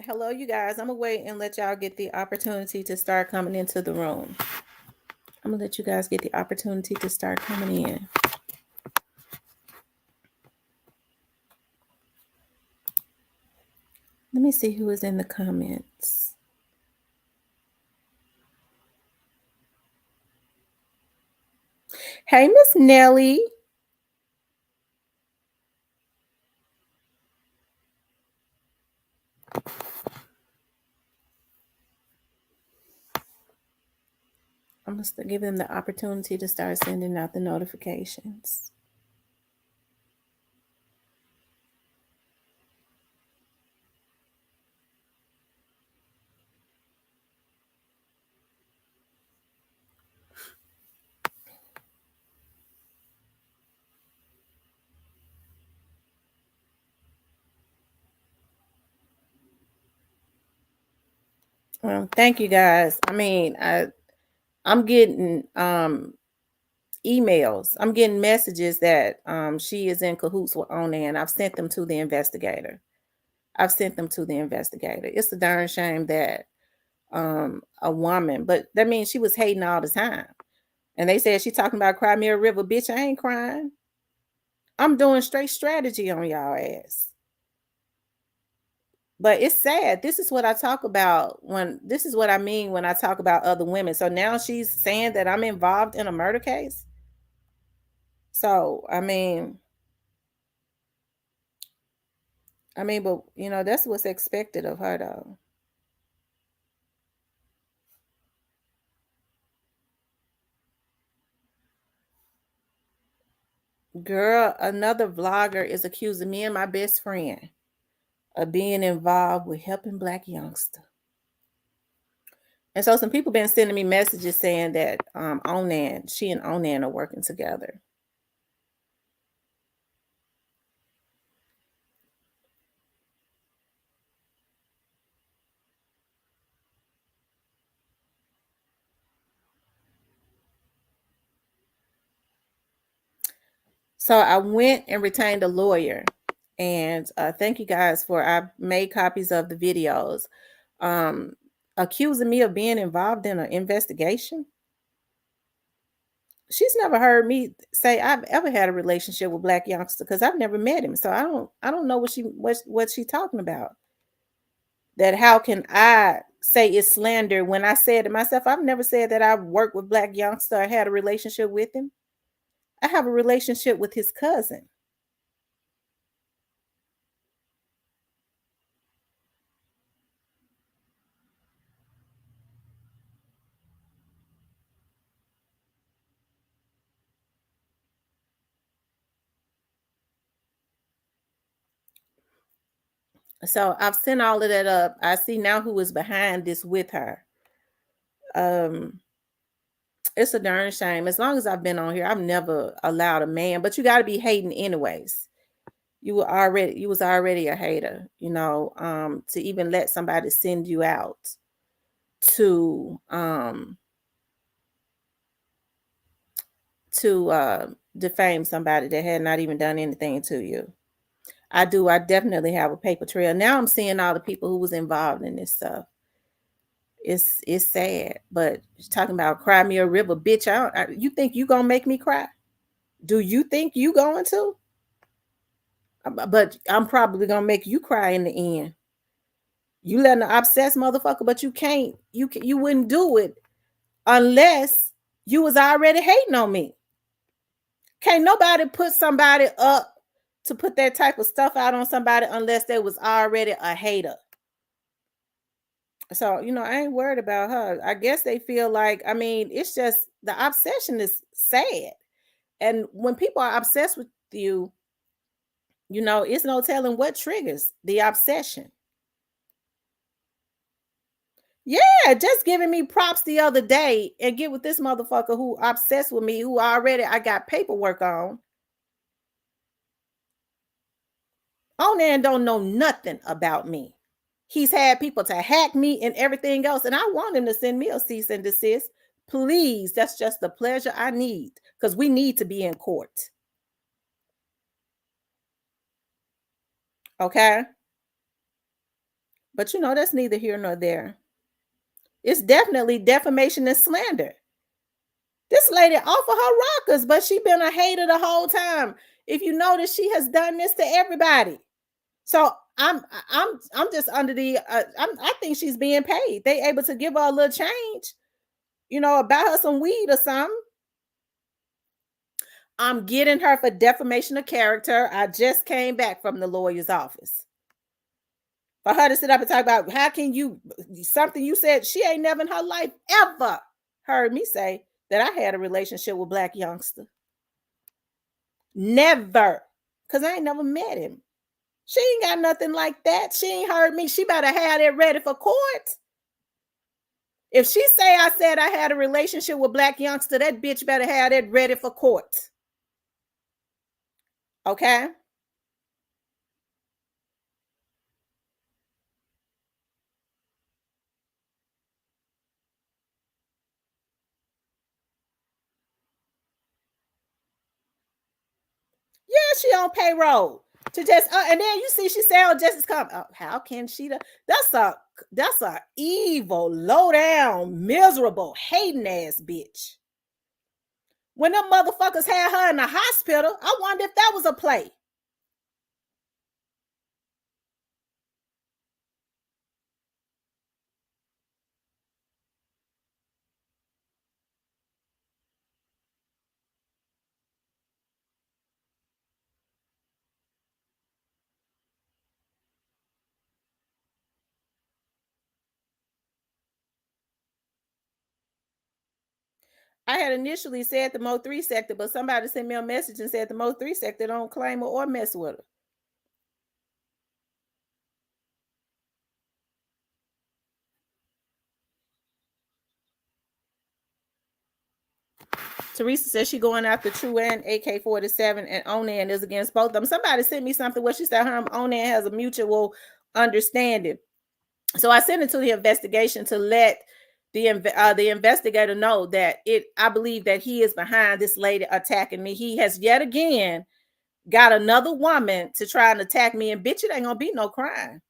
Hello, you guys. I'm gonna wait and let y'all get the opportunity to start coming into the room. I'm gonna let you guys get the opportunity to start coming in. Let me see who is in the comments. Hey, Miss Nelly. I'm gonna give them the opportunity to start sending out the notifications. Well, thank you guys. I mean, I'm getting emails. I'm getting messages that she is in cahoots with Ona, and I've sent them to the investigator. It's a darn shame that a woman, but that means she was hating all the time. And they said she talking about cry me a river. Bitch, I ain't crying. I'm doing straight strategy on y'all ass. But it's sad. This is what I talk about this is what I mean when I talk about other women. So now she's saying that I'm involved in a murder case. So but that's what's expected of her though. Girl, another vlogger is accusing me and my best friend of being involved with helping Black youngster. And so some people been sending me messages saying that she and Onan are working together. So I went and retained a lawyer, and thank you guys I made copies of the videos, accusing me of being involved in an investigation. She's never heard me say I've ever had a relationship with Black youngster because I've never met him. So I don't know what she talking about. That how can I say it's slander when I said it myself? I've never said that I've worked with Black youngster or had a relationship with him. I have a relationship with his cousin. So I've sent all of that up. I see now who is behind this with her. It's a darn shame. As long as I've been on here, I've never allowed a man, but you got to be hating anyways. You was already a hater, to even let somebody send you out to defame somebody that had not even done anything to you. I definitely have a paper trail. Now I'm seeing all the people who was involved in this stuff. It's sad, but talking about cry me a river, bitch. You think you gonna make me cry? Do you think you going to? But I'm probably gonna make you cry in the end. You letting an obsessed motherfucker, but you can't. You wouldn't do it unless you was already hating on me. Can't nobody put somebody up to put that type of stuff out on somebody unless they was already a hater. So, I ain't worried about her. I guess they feel like, it's just the obsession is sad. And when people are obsessed with you, it's no telling what triggers the obsession. Yeah, just giving me props the other day and get with this motherfucker who obsessed with me, who already I got paperwork on. Onan don't know nothing about me. He's had people to hack me and everything else, and I want him to send me a cease and desist. Please, that's just the pleasure I need because we need to be in court. Okay? But that's neither here nor there. It's definitely defamation and slander. This lady off of her rockers, but she been a hater the whole time. If you notice, she has done this to everybody. So I'm just under the I think she's being paid. They able to give her a little change, buy her some weed or something. I'm getting her for defamation of character. I just came back from the lawyer's office. For her to sit up and talk about how can you something you said, she ain't never in her life ever heard me say that I had a relationship with Black youngster. Never. Because I ain't never met him. She ain't got nothing like that. She ain't heard me. She better have that ready for court. If she say I said I had a relationship with Black youngster, that bitch better have that ready for court. Okay? Yeah, she on payroll to just and then you see she say, "Oh, justice come." Oh, how can she? That's a evil, low down, miserable, hating ass bitch. When them motherfuckers had her in the hospital, I wonder if that was a play. I had initially said the Mo 3 sector, but somebody sent me a message and said the Mo 3 sector don't claim her or mess with her. Teresa says she going after True and AK-47 and Onan is against both of them. Somebody sent me something where she said her and Onan has a mutual understanding. So I sent it to the investigation to let the investigator know that I believe that he is behind this lady attacking me. He has yet again got another woman to try and attack me, and bitch, it ain't gonna be no crime.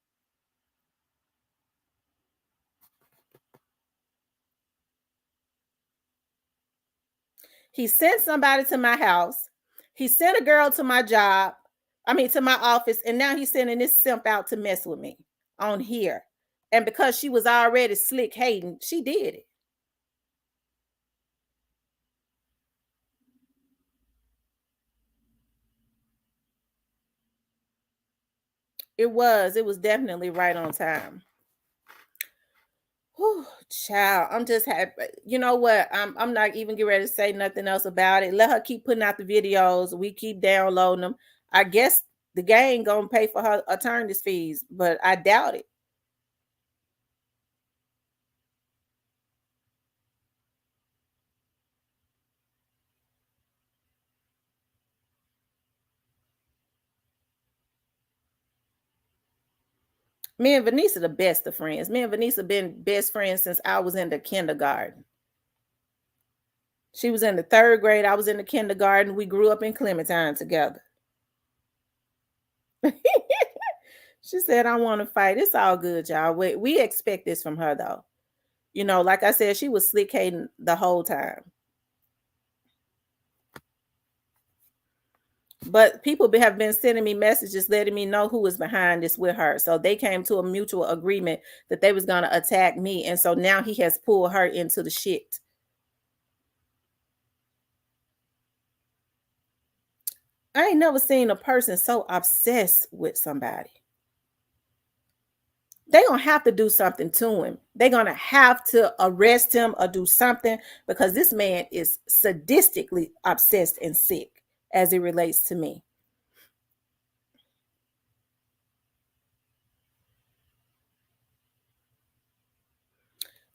He sent somebody to my house. He sent a girl to my job. To my office, and now he's sending this simp out to mess with me on here. And because she was already slick hating, she did it. It was definitely right on time. Whew, child, I'm just happy. You know what? I'm not even getting ready to say nothing else about it. Let her keep putting out the videos. We keep downloading them. I guess the gang gonna pay for her attorney's fees, but I doubt it. Me and Vanessa the best of friends. Me and Vanessa been best friends since I was in the kindergarten. She was in the 3rd grade. I was in the kindergarten. We grew up in Clementine together. She said, I want to fight. It's all good, y'all. We expect this from her, though. Like I said, she was slick hating the whole time. But people have been sending me messages letting me know who was behind this with her. So they came to a mutual agreement that they was going to attack me. And so now he has pulled her into the shit. I ain't never seen a person so obsessed with somebody. They're going to have to do something to him. They're going to have to arrest him or do something because this man is sadistically obsessed and sick as it relates to me.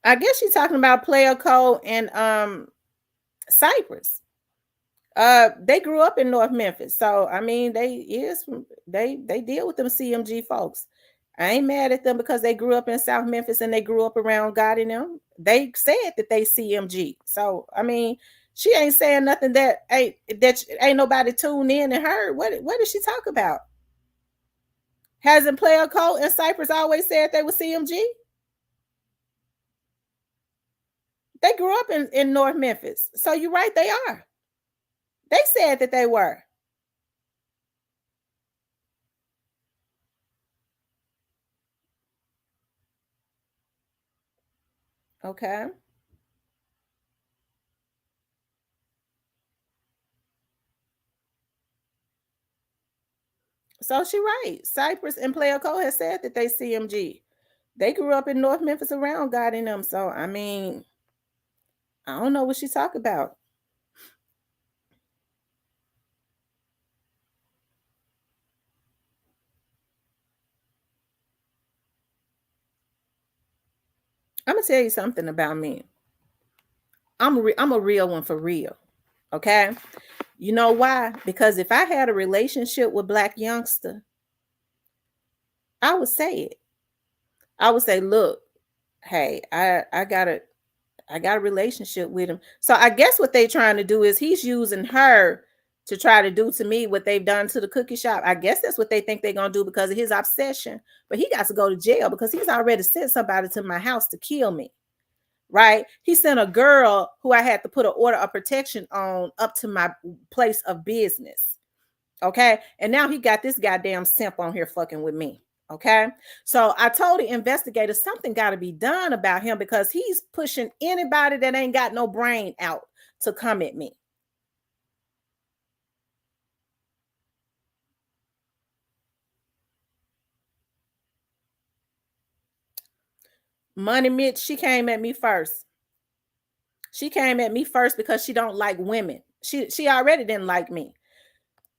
I guess she's talking about Player Cole and Cypress. They grew up in North Memphis, so they deal with them CMG folks. I ain't mad at them because they grew up in South Memphis and they grew up around God in them. They said that they CMG, so she ain't saying nothing that ain't nobody tuned in and heard. What did she talk about? Hasn't Player Cole and Cypress always said they were CMG? They grew up in North Memphis. So you're right, they are. They said that they were. Okay. So she right. Cypress and Player Cole has said that they CMG. They grew up in North Memphis around God in them. So I mean, I don't know what she talk about. I'm gonna tell you something about me. I'm a real one for real. Okay. You know why? Because if I had a relationship with Black Youngster, I would say it. I would say, look, hey, I got a relationship with him. So I guess what they trying to do is he's using her to try to do to me what they've done to the cookie shop. I guess that's what they think they're gonna do because of his obsession. But he got to go to jail because he's already sent somebody to my house to kill me. Right? He sent a girl who I had to put an order of protection on up to my place of business. Okay. And now he got this goddamn simp on here fucking with me. Okay. So I told the investigators something got to be done about him because he's pushing anybody that ain't got no brain out to come at me. Money Mitch, she came at me first. She came at me first because she don't like women. She already didn't like me.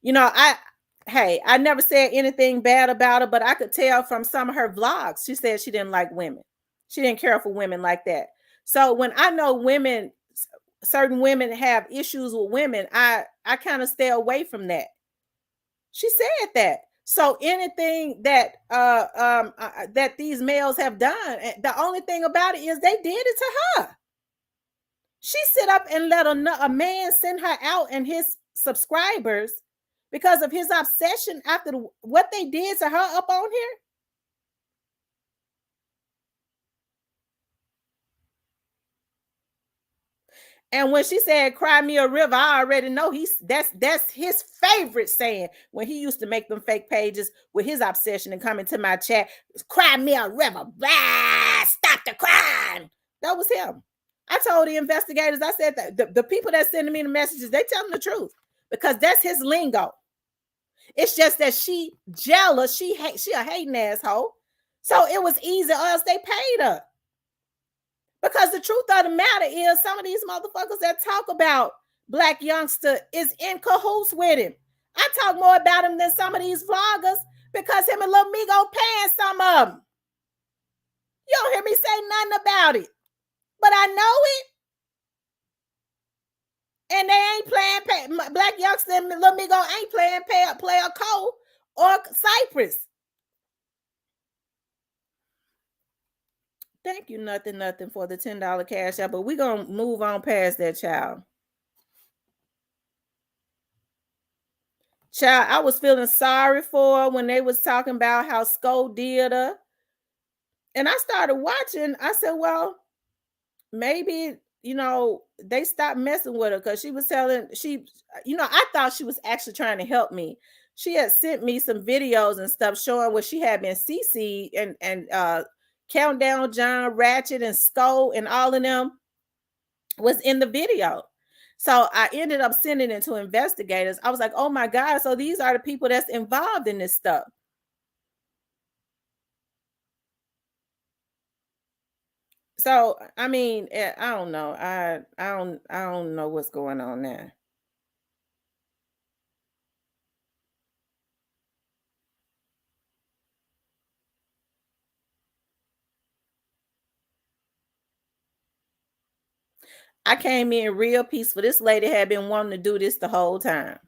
You know, I never said anything bad about her, but I could tell from some of her vlogs, she said she didn't like women. She didn't care for women like that. So when I know women, certain women have issues with women, I kind of stay away from that. She said that. So anything that that these males have done, the only thing about it is they did it to her. She sit up and let a man send her out and his subscribers because of his obsession after what they did to her up on here. And when she said "Cry me a river," I already know that's his favorite saying when he used to make them fake pages with his obsession and come into my chat. "Cry me a river, blah, stop the crime." That was him. I told the investigators, I said that the people that sending me the messages, they telling the truth because that's his lingo. It's just that she jealous. She a hating asshole. So it was easy, or else they paid her. Because the truth of the matter is, some of these motherfuckers that talk about Black Youngster is in cahoots with him. I talk more about him than some of these vloggers because him and Lil Migo paying some of them. You don't hear me say nothing about it, but I know it. And they ain't playing Black Youngster and Lil Migo ain't playing Player Cole or Cypress. Thank you, nothing for the $10 cash out, but we're gonna move on past that, child. Child, I was feeling sorry for her when they was talking about how Sko did her. And I started watching. I said, well, maybe, they stopped messing with her because she was telling, I thought she was actually trying to help me. She had sent me some videos and stuff showing where she had been CC'd and Countdown John, Ratchet, and Sko and all of them was in the video. So I ended up sending it to investigators. I was like, oh my God, so these are the people that's involved in this stuff. So I mean, I don't know. I don't know what's going on there. I came in real peaceful. This lady had been wanting to do this the whole time.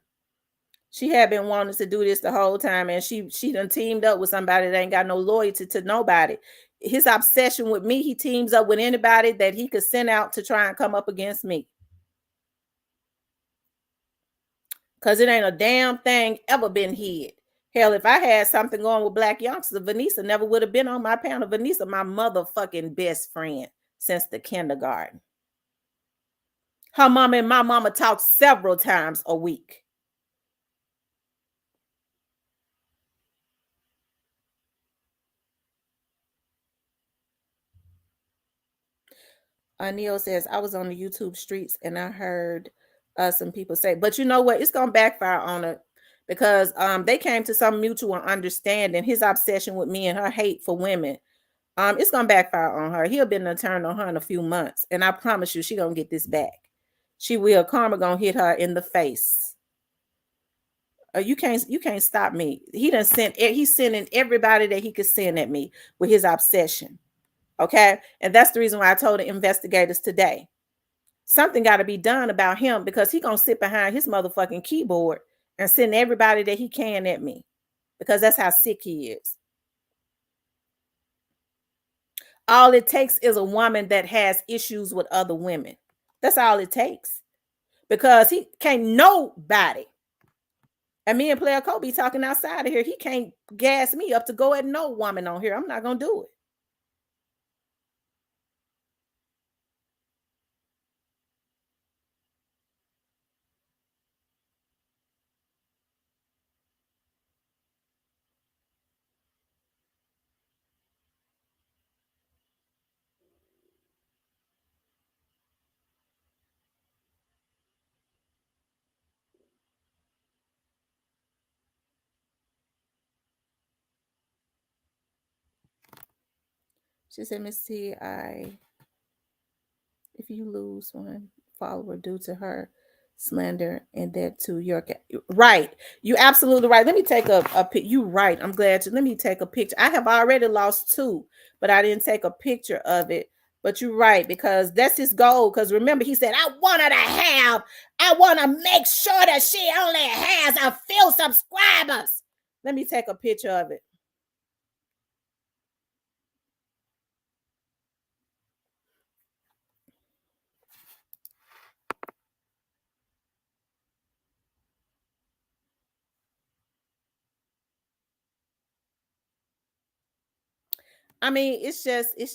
She had been wanting to do this the whole time, and she done teamed up with somebody that ain't got no loyalty to nobody. His obsession with me, he teams up with anybody that he could send out to try and come up against me. Because it ain't a damn thing ever been hid. Hell, if I had something going with Black youngsters, Vanessa never would have been on my panel. Vanessa, my motherfucking best friend since the kindergarten. Her mama and my mama talk several times a week. Neil says, I was on the YouTube streets and I heard some people say, but you know what? It's going to backfire on her because they came to some mutual understanding. His obsession with me and her hate for women, it's going to backfire on her. He'll be an turn on her in a few months. And I promise you, she going to get this back. She will. Karma going to hit her in the face. You can't stop me. He's sending everybody that he could send at me with his obsession. Okay. And that's the reason why I told the investigators today, something got to be done about him because he gonna sit behind his motherfucking keyboard and send everybody that he can at me because that's how sick he is. All it takes is a woman that has issues with other women. That's all it takes because he can't nobody. And me and Player Kobe talking outside of here. He can't gas me up to go at no woman on here. I'm not gonna do it. She said, Miss T, if you lose one follower due to her slander and that to your right, you absolutely right. Let me take a you right. I'm glad to let me take a picture. I have already lost 2, but I didn't take a picture of it. But you're right, because that's his goal. Because remember, he said, I want to make sure that she only has a few subscribers. Let me take a picture of it. I mean, it's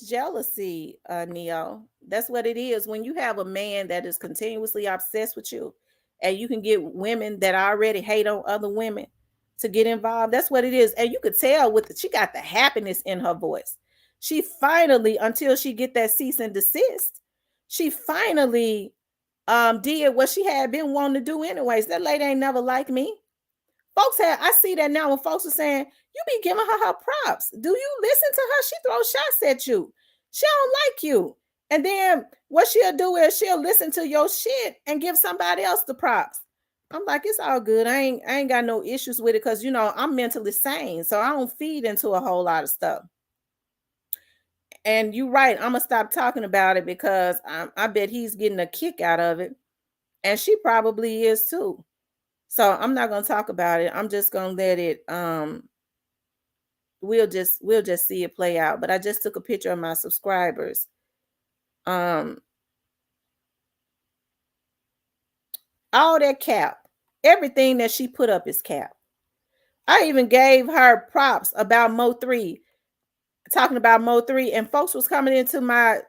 jealousy, Neo. That's what it is. When you have a man that is continuously obsessed with you, and you can get women that already hate on other women to get involved. That's what it is. And you could tell she got the happiness in her voice. She finally, until she get that cease and desist, she finally did what she had been wanting to do anyways. That lady ain't never liked me. I see that now when folks are saying, you be giving her props. Do you listen to her? She throws shots at you. She don't like you. And then what she'll do is she'll listen to your shit and give somebody else the props. I'm like, it's all good. I ain't got no issues with it because, you know, I'm mentally sane. So I don't feed into a whole lot of stuff. And you're right. I'm going to stop talking about it because I bet he's getting a kick out of it. And she probably is too. So I'm not going to talk about it. I'm just going to let it we'll just see it play out. But I just took a picture of my subscribers. All that cap. Everything that she put up is cap. I even gave her props about Mo3, talking about Mo3, and folks was coming into my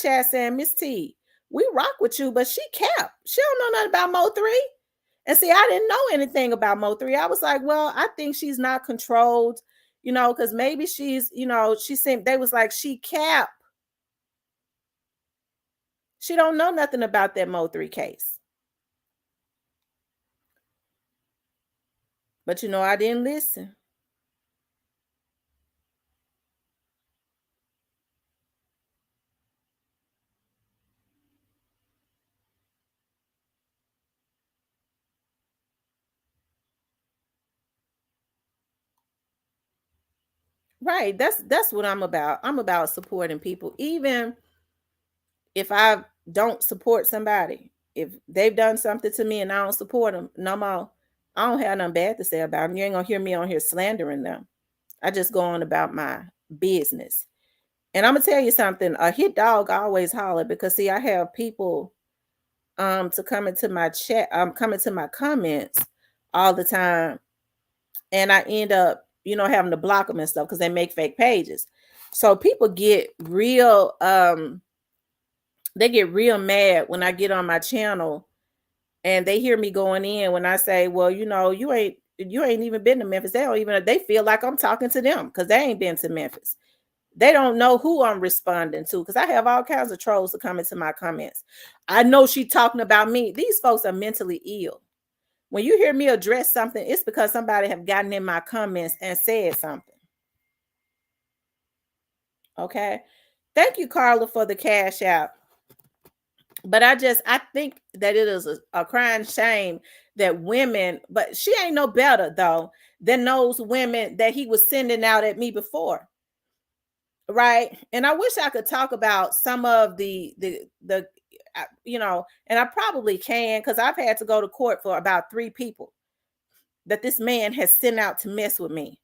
chat saying, Miss T, we rock with you, but she cap. She don't know nothing about Mo3. And see, I didn't know anything about Mo3. I was like, well, I think she's not controlled, you know, because maybe she's, you know, they was like, she cap. She don't know nothing about that Mo3 case. But, you know, I didn't listen. Right. That's what I'm about. I'm about supporting people. Even if I don't support somebody, if they've done something to me and I don't support them no more, I don't have nothing bad to say about them. You ain't gonna hear me on here slandering them. I just go on about my business. And I'm gonna tell you something, a hit dog always holler because see, I have people to come into my chat, come into my comments all the time. and I end up, having to block them and stuff because they make fake pages. So people get real, they get real mad when I get on my channel and they hear me going in when I say, well, you ain't even been to Memphis. They feel like I'm talking to them because they ain't been to Memphis. They don't know who I'm responding to because I have all kinds of trolls to come into my comments. I know she talking about me. These folks are mentally ill. When you hear me address something, it's because somebody have gotten in my comments and said something. Okay. Thank you, Carla, for the cash out. But I think that it is a crying shame that women, but she ain't no better though than those women that he was sending out at me before. Right. And I wish I could talk about some of the and I probably can because I've had to go to court for about 3 people that this man has sent out to mess with me.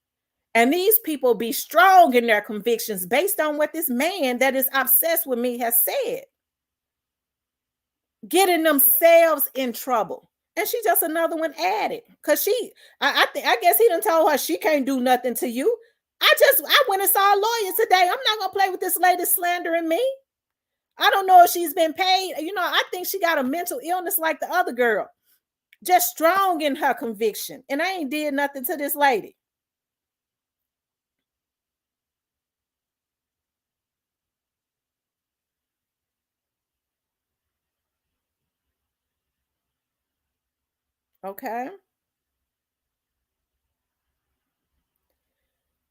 And these people be strong in their convictions based on what this man that is obsessed with me has said, getting themselves in trouble. And she just another one added because I guess he done told her she can't do nothing to you. I went and saw a lawyer today. I'm not gonna play with this lady slandering me. I don't know if she's been paid. I think she got a mental illness like the other girl, just strong in her conviction. And I ain't did nothing to this lady. Okay.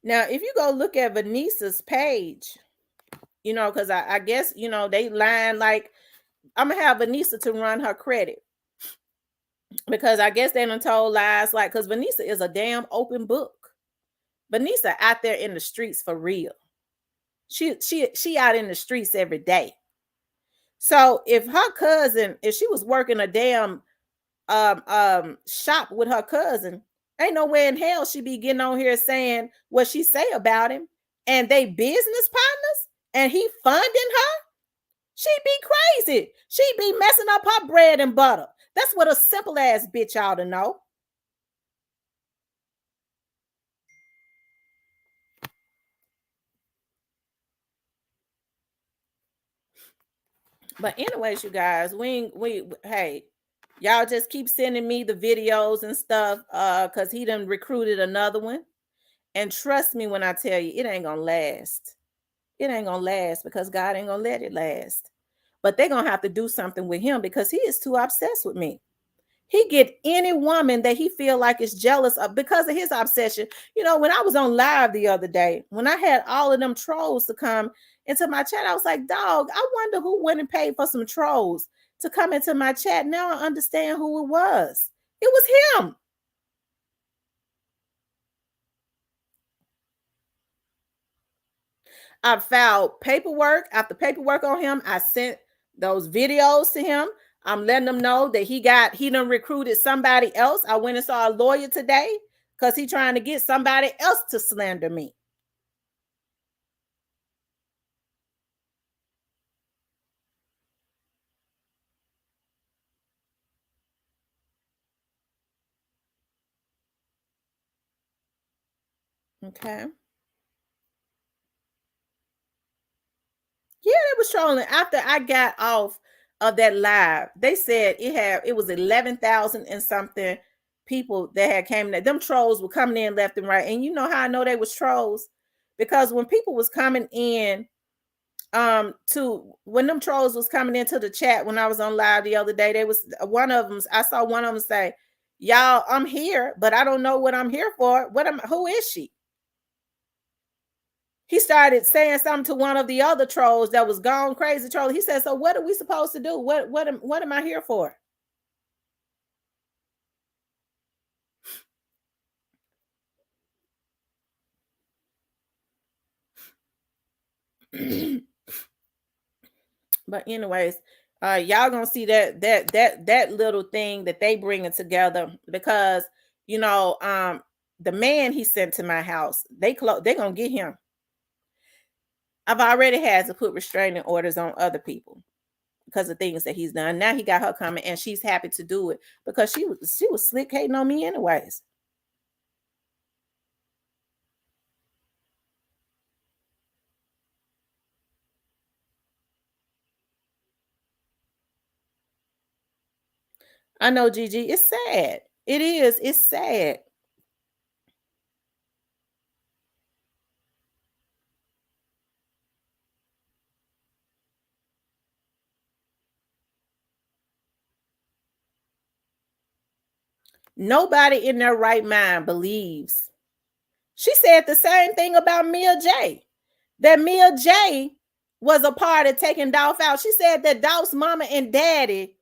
Now, if you go look at Vanisa's page, because I guess, they line like, I'm going to have Vanessa to run her credit. Because I guess they done told lies, like, because Vanessa is a damn open book. Vanessa out there in the streets for real. She out in the streets every day. So if she was working a damn shop with her cousin, ain't nowhere in hell she be getting on here saying what she say about him, and they business partners, and he funding her. She be crazy. She be messing up her bread and butter. That's what a simple ass bitch ought to know. But anyways, you guys, hey, y'all just keep sending me the videos and stuff because he done recruited another one. And trust me when I tell you, it ain't gonna last. It ain't gonna last because God ain't gonna let it last. But they're gonna have to do something with him because he is too obsessed with me. He get any woman that he feel like is jealous of because of his obsession. When I was on live the other day, when I had all of them trolls to come into my chat, I was like, dog, I wonder who went and paid for some trolls to come into my chat. Now I understand who it was. It was him. I filed paperwork after paperwork on him. I sent those videos to him. I'm letting them know that he done recruited somebody else. I went and saw a lawyer today because he trying to get somebody else to slander me. Okay. Yeah, they was trolling. After I got off of that live, they said it was 11,000 and something people that had came there. Them trolls were coming in left and right. And you know how I know they was trolls? Because when people was coming in, when them trolls was coming into the chat when I was on live the other day, I saw one of them say, y'all, I'm here, but I don't know what I'm here for. Who is she? He started saying something to one of the other trolls that was gone crazy troll. He said, so what are we supposed to do? What am I here for? But anyways, y'all gonna see that little thing that they bringing together because the man he sent to my house, they gonna get him. I've already had to put restraining orders on other people because of things that he's done. Now he got her coming, and she's happy to do it because she was slick hating on me anyways. I know, Gigi. It's sad. It is. It's sad. Nobody in their right mind believes. She said the same thing about Mia J. That Mia J was a part of taking Dolph out. She said that Dolph's mama and daddy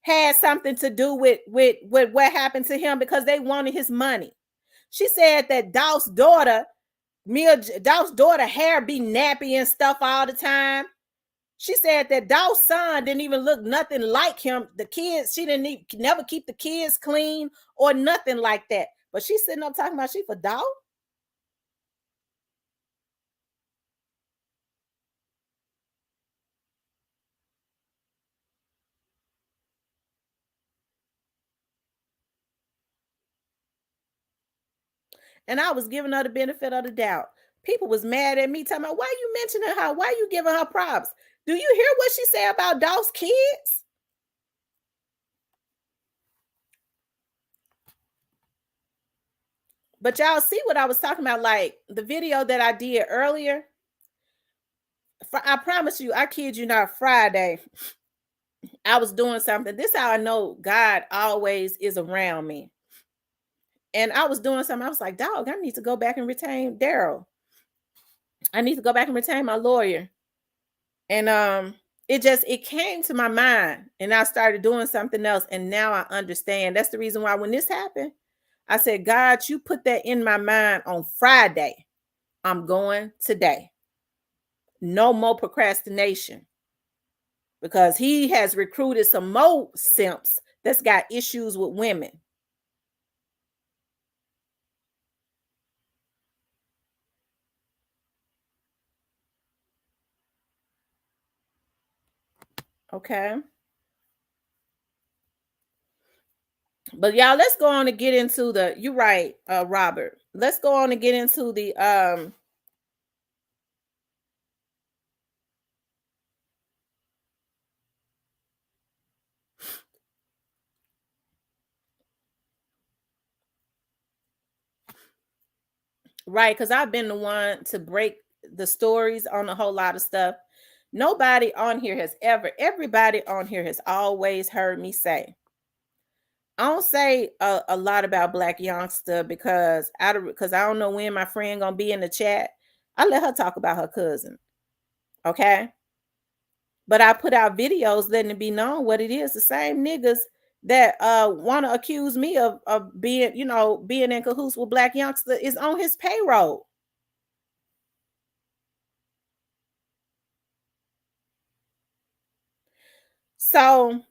had something to do with what happened to him because they wanted his money. She said that Dolph's daughter hair be nappy and stuff all the time. She said that Dolph's son didn't even look nothing like him. The kids, she didn't never keep the kids clean or nothing like that. But she's sitting up talking about she for Dolph. And I was giving her the benefit of the doubt. People was mad at me talking about, why you mentioning her? Why you giving her props? Do you hear what she said about Dolph's kids? But y'all see what I was talking about, like the video that I did earlier. I promise you, I kid you not, Friday, I was doing something. This is how I know God always is around me. And I was doing something. I was like, dog, I need to go back and retain Daryl. I need to go back and retain my lawyer. And it came to my mind, and I started doing something else. And now I understand. That's the reason why when this happened, I said, God, you put that in my mind on Friday. I'm going today. No more procrastination. Because he has recruited some more simps that's got issues with women. Okay. But y'all, let's go on and get into the, you're right, Robert. Let's go on and get into the right, because I've been the one to break the stories on a whole lot of stuff. Nobody on here has everybody on here has always heard me say, I don't say a lot about Black Youngster because I don't know when my friend gonna be in the chat. I let her talk about her cousin. Okay. But I put out videos letting it be known what it is. The same niggas that want to accuse me of being, being in cahoots with Black Youngster is on his payroll. So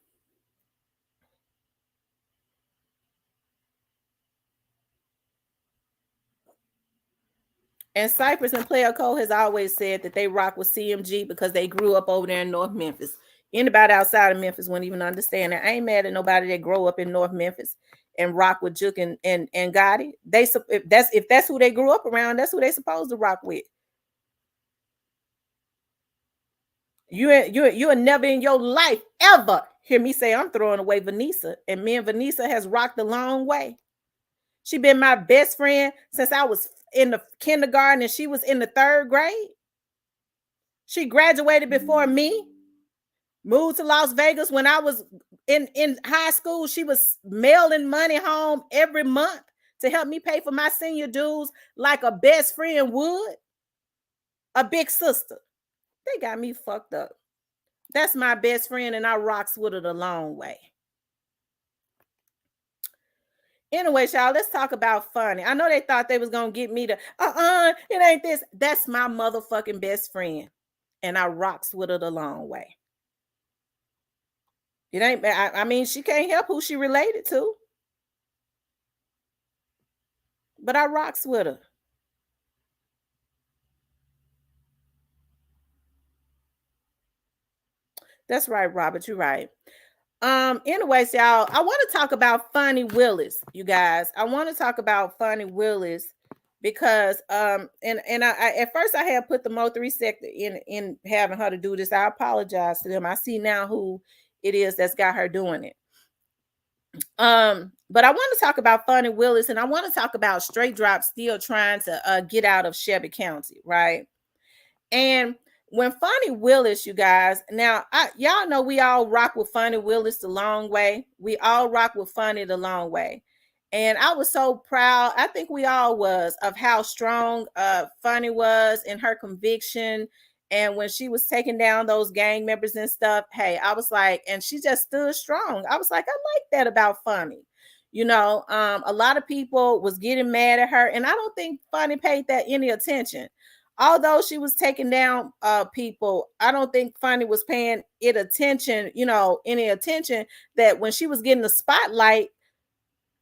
and Cypress and Player Cole has always said that they rock with CMG because they grew up over there in North Memphis. Anybody outside of Memphis wouldn't even understand that. I ain't mad at nobody that grow up in North Memphis and rock with Juke and Gotti. If that's who they grew up around, that's who they supposed to rock with. You're never in your life ever hear me say I'm throwing away Vanessa. And me and Vanessa has rocked a long way. She been my best friend since I was in the kindergarten and she was in the 3rd grade. She graduated before me. Moved to Las Vegas when I was in high school. She was mailing money home every month to help me pay for my senior dues like a best friend would. A big sister. They got me fucked up. That's my best friend and I rocks with her the long way. Anyway, y'all, let's talk about Fanni. I know they thought they was going to get me to, it ain't this. That's my motherfucking best friend. And I rocks with her the long way. It ain't, I mean, she can't help who she related to. But I rocks with her. That's right, Robert. You're right. Anyways, y'all, I want to talk about Fanni Willis, you guys. I want to talk about Fanni Willis because and I at first I had put the Mo3 sector in having her to do this. I apologize to them. I see now who it is that's got her doing it. But I want to talk about Fanni Willis, and I want to talk about Straight Drop still trying to get out of Shelby County, right? And when Fanni Willis, you guys, now y'all know we all rock with Fanni Willis the long way. We all rock with Fanni the long way. And I was so proud. I think we all was of how strong Fanni was in her conviction. And when she was taking down those gang members and stuff, hey, I was like, and she just stood strong. I was like, I like that about Fanni. A lot of people was getting mad at her, and I don't think Fanni paid that any attention. Although she was taking down people, I don't think Fanni was paying it attention, any attention, that when she was getting the spotlight,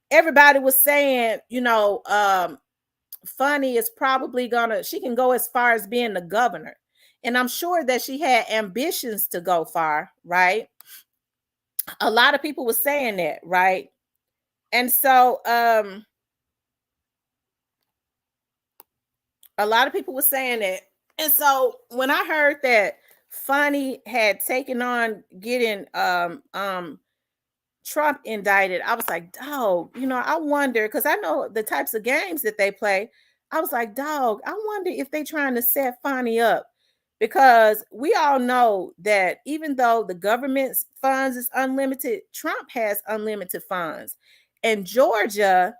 everybody was saying, Fanni is probably she can go as far as being the governor. And I'm sure that she had ambitions to go far, right? A lot of people were saying that, right? And so a lot of people were saying that. And so when I heard that Fanni had taken on getting Trump indicted, I was like, dog, I wonder, because I know the types of games that they play. I was like, dog, I wonder if they trying to set Fanni up, because we all know that even though the government's funds is unlimited, Trump has unlimited funds. And Georgia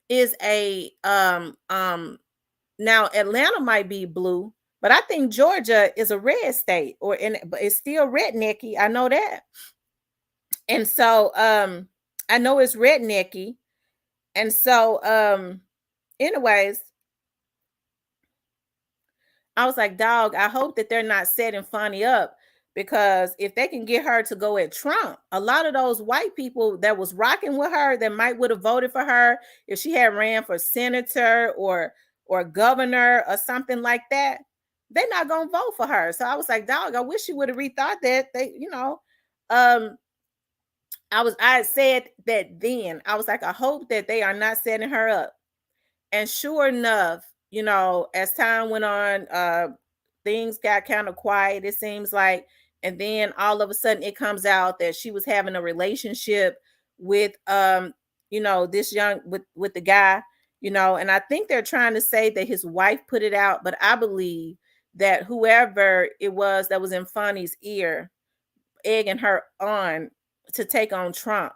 is a now Atlanta might be blue, but I think Georgia is a red state, but it's still rednecky. I know that. And so I know it's rednecky. And so anyways, I was like, dog, I hope that they're not setting Fanni up, because if they can get her to go at Trump, a lot of those white people that was rocking with her, that might would have voted for her if she had ran for senator or governor or something like that, they're not gonna vote for her. So I was like, dog, I wish you would have rethought that. I had said that then. I was like, I hope that they are not setting her up. And sure enough, as time went on, things got kind of quiet, it seems like. And then all of a sudden it comes out that she was having a relationship with this young with the guy, and I think they're trying to say that his wife put it out, but I believe that whoever it was that was in Fanni's ear egging her on to take on Trump,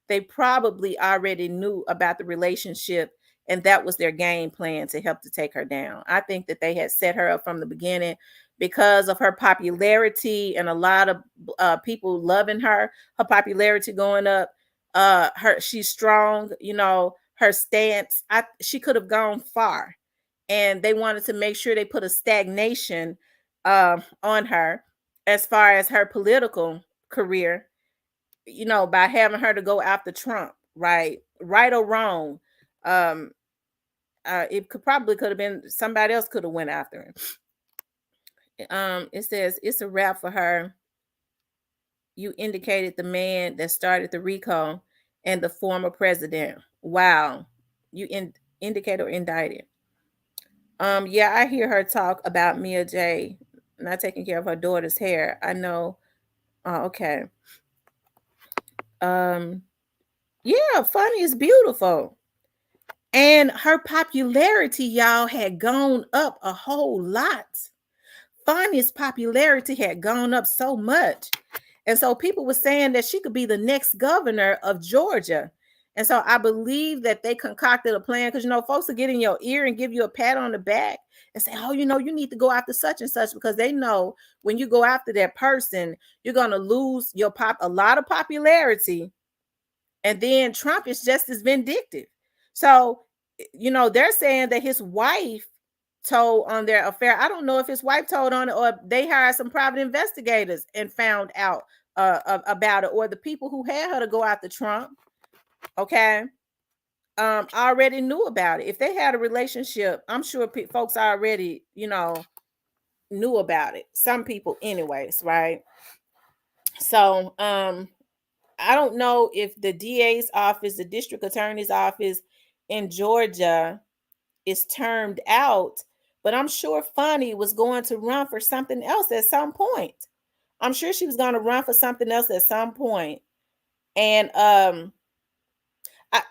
they probably already knew about the relationship, and that was their game plan to help to take her down. I think that they had set her up from the beginning because of her popularity and a lot of people loving her popularity going up. She's strong, her stance. She could have gone far, and they wanted to make sure they put a stagnation on her as far as her political career, by having her to go after Trump, right or wrong. It could have been somebody else could have went after him. It says it's a wrap for her. You indicated the man that started the RICO and the former president. Wow. You indicate or indicted. Yeah, I hear her talk about Mia J not taking care of her daughter's hair. I know. Okay. Yeah, Fanni is beautiful. And her popularity, y'all, had gone up a whole lot. Fanni's popularity had gone up so much. And so people were saying that she could be the next governor of Georgia. And so I believe that they concocted a plan, because, folks will get in your ear and give you a pat on the back and say, oh, you need to go after such and such, because they know when you go after that person, you're going to lose a lot of popularity. And then Trump is just as vindictive. So, they're saying that his wife told on their affair. I don't know if his wife told on it, or they hired some private investigators and found out about it, or the people who had her to go after Trump, okay, already knew about it. If they had a relationship, I'm sure folks already, knew about it. Some people anyways, right? So, I don't know if the DA's office, the district attorney's office in Georgia is termed out, but I'm sure Fanni was going to run for something else at some point. I'm sure she was going to run for something else at some point. And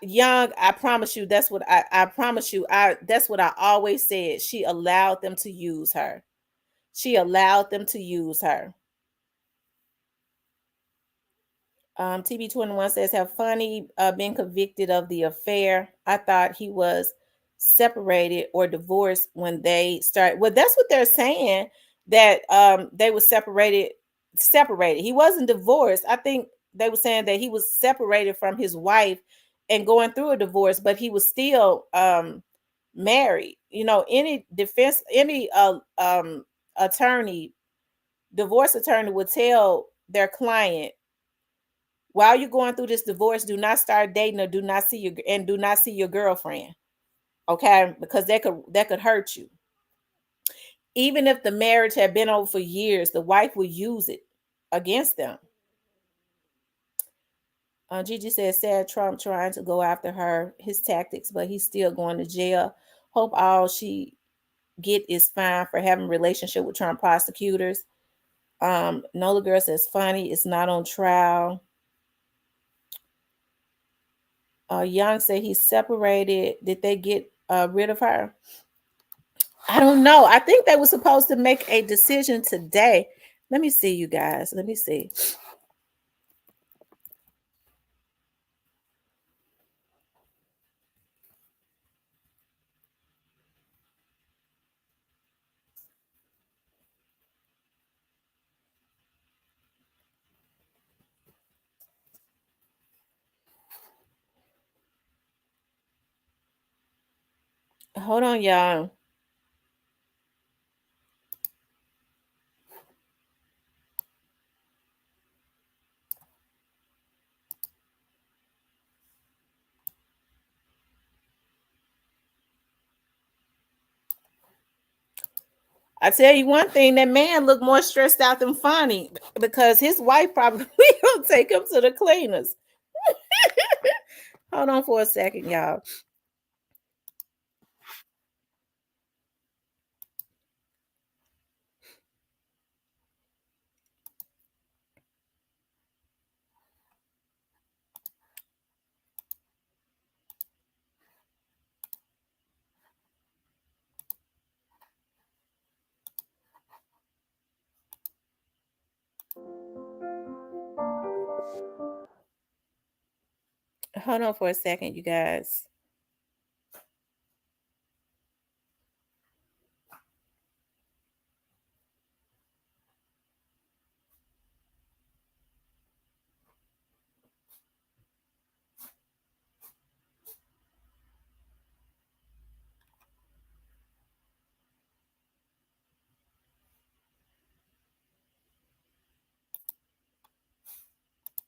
Young, I promise you, that's what I promise you. That's what I always said. She allowed them to use her. She allowed them to use her. TB21 says, have Fanni been convicted of the affair? I thought he was separated or divorced when they started. Well, that's what they're saying, that they were separated. He wasn't divorced. I think they were saying that he was separated from his wife and going through a divorce, but he was still married. You know, any attorney, divorce attorney would tell their client, while you're going through this divorce, do not start dating or do not see your girlfriend. Okay, because that could hurt you. Even if the marriage had been over for years, the wife would use it against them. Gigi says, sad Trump trying to go after his tactics, but he's still going to jail. Hope all she get is fine for having a relationship with Trump prosecutors. Nola Girl says, Fanni is not on trial. Young said he's separated. Did they get rid of her? I don't know. I think they were supposed to make a decision today. Let me see, you guys. Let me see. Hold on, y'all. I tell you one thing, that man looked more stressed out than Fanni because his wife probably will take him to the cleaners. Hold on for a second, y'all. Hold on for a second, you guys.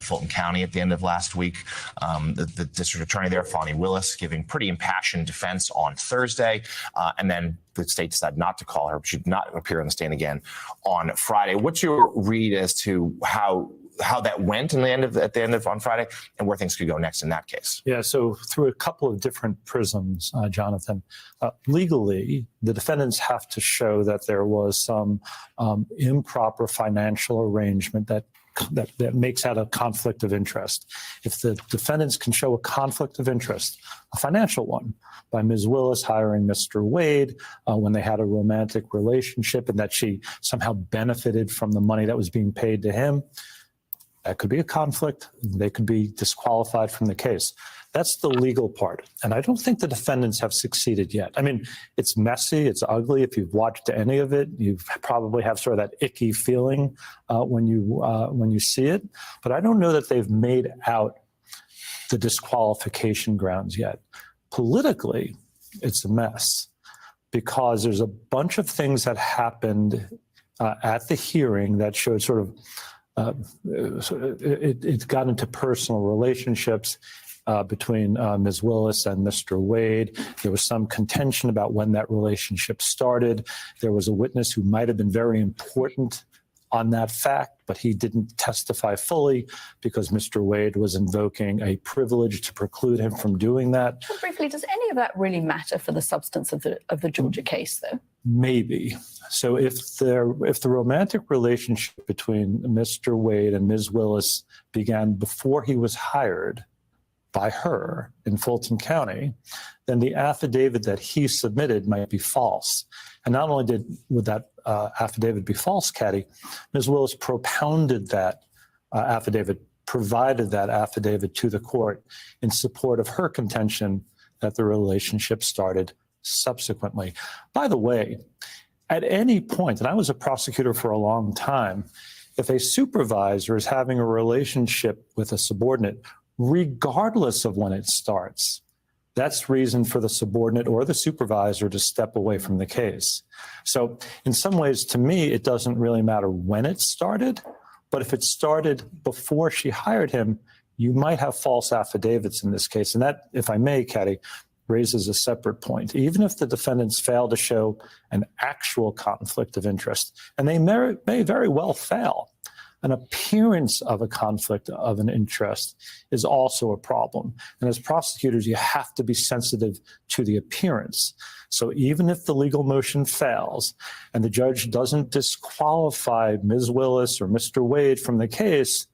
Fulton County at the end of last week. The district attorney there, Fanni Willis, giving pretty impassioned defense on Thursday. And then the state decided not to call her. She did not appear on the stand again on Friday. What's your read as to how that went at the end of on Friday and where things could go next in that case? Yeah, so through a couple of different prisms, Jonathan, legally, the defendants have to show that there was some improper financial arrangement that makes out a conflict of interest. If the defendants can show a conflict of interest, a financial one, by Ms. Willis hiring Mr. Wade when they had a romantic relationship and that she somehow benefited from the money that was being paid to him, that could be a conflict. They could be disqualified from the case. That's the legal part. And I don't think the defendants have succeeded yet. I mean, it's messy, it's ugly. If you've watched any of it, you probably have sort of that icky feeling when you see it. But I don't know that they've made out the disqualification grounds yet. Politically, it's a mess because there's a bunch of things that happened at the hearing that showed sort of it got into personal relationships between Ms. Willis and Mr. Wade. There was some contention about when that relationship started. There was a witness who might have been very important on that fact, but he didn't testify fully because Mr. Wade was invoking a privilege to preclude him from doing that. Well, briefly, does any of that really matter for the substance of the Georgia case, though? Maybe. So if the romantic relationship between Mr. Wade and Ms. Willis began before he was hired, by her in Fulton County, then the affidavit that he submitted might be false. And not only would that affidavit be false, Caddy, Ms. Willis propounded that affidavit, provided that affidavit to the court in support of her contention that the relationship started subsequently. By the way, at any point, and I was a prosecutor for a long time, if a supervisor is having a relationship with a subordinate, regardless of when it starts, that's reason for the subordinate or the supervisor to step away from the case. So in some ways, to me, it doesn't really matter when it started, but if it started before she hired him, you might have false affidavits in this case. And that, if I may, Caddy, raises a separate point. Even if the defendants fail to show an actual conflict of interest, and they may very well fail, an appearance of a conflict of an interest is also a problem. And as prosecutors, you have to be sensitive to the appearance. So even if the legal motion fails and the judge doesn't disqualify Ms. Willis or Mr. Wade from the case,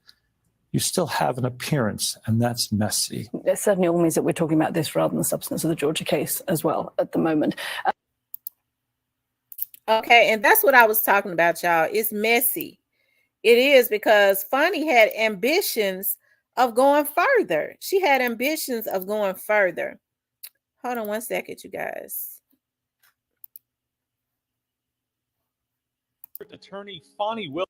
you still have an appearance, and that's messy. It certainly all means that we're talking about this rather than the substance of the Georgia case as well at the moment. Okay, and that's what I was talking about, y'all. It's messy. It is, because Fanni had ambitions of going further. She had ambitions of going further. Hold on one second, you guys. Attorney Fanni Willis.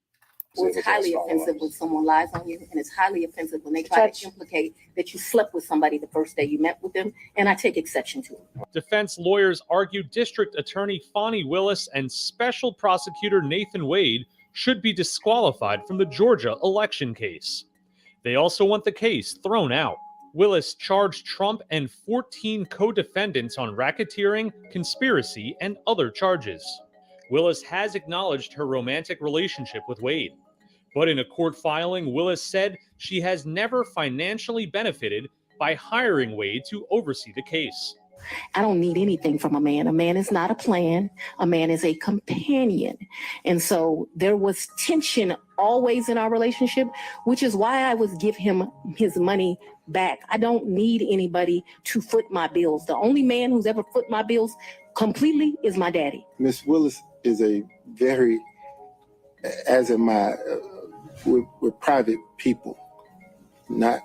It's highly offensive when someone lies on you, and it's highly offensive when they try to implicate that you slept with somebody the first day you met with them, and I take exception to it. Defense lawyers argue District Attorney Fanni Willis and Special Prosecutor Nathan Wade should be disqualified from the Georgia election case. They also want the case thrown out. Willis charged Trump and 14 co-defendants on racketeering, conspiracy, and other charges. Willis has acknowledged her romantic relationship with Wade. But in a court filing, Willis said she has never financially benefited by hiring Wade to oversee the case. I don't need anything from a man. A man is not a plan. A man is a companion. And so there was tension always in our relationship, which is why I would give him his money back. I don't need anybody to foot my bills. The only man who's ever foot my bills completely is my daddy. Miss Willis is a very, as am I, we're private people. Not,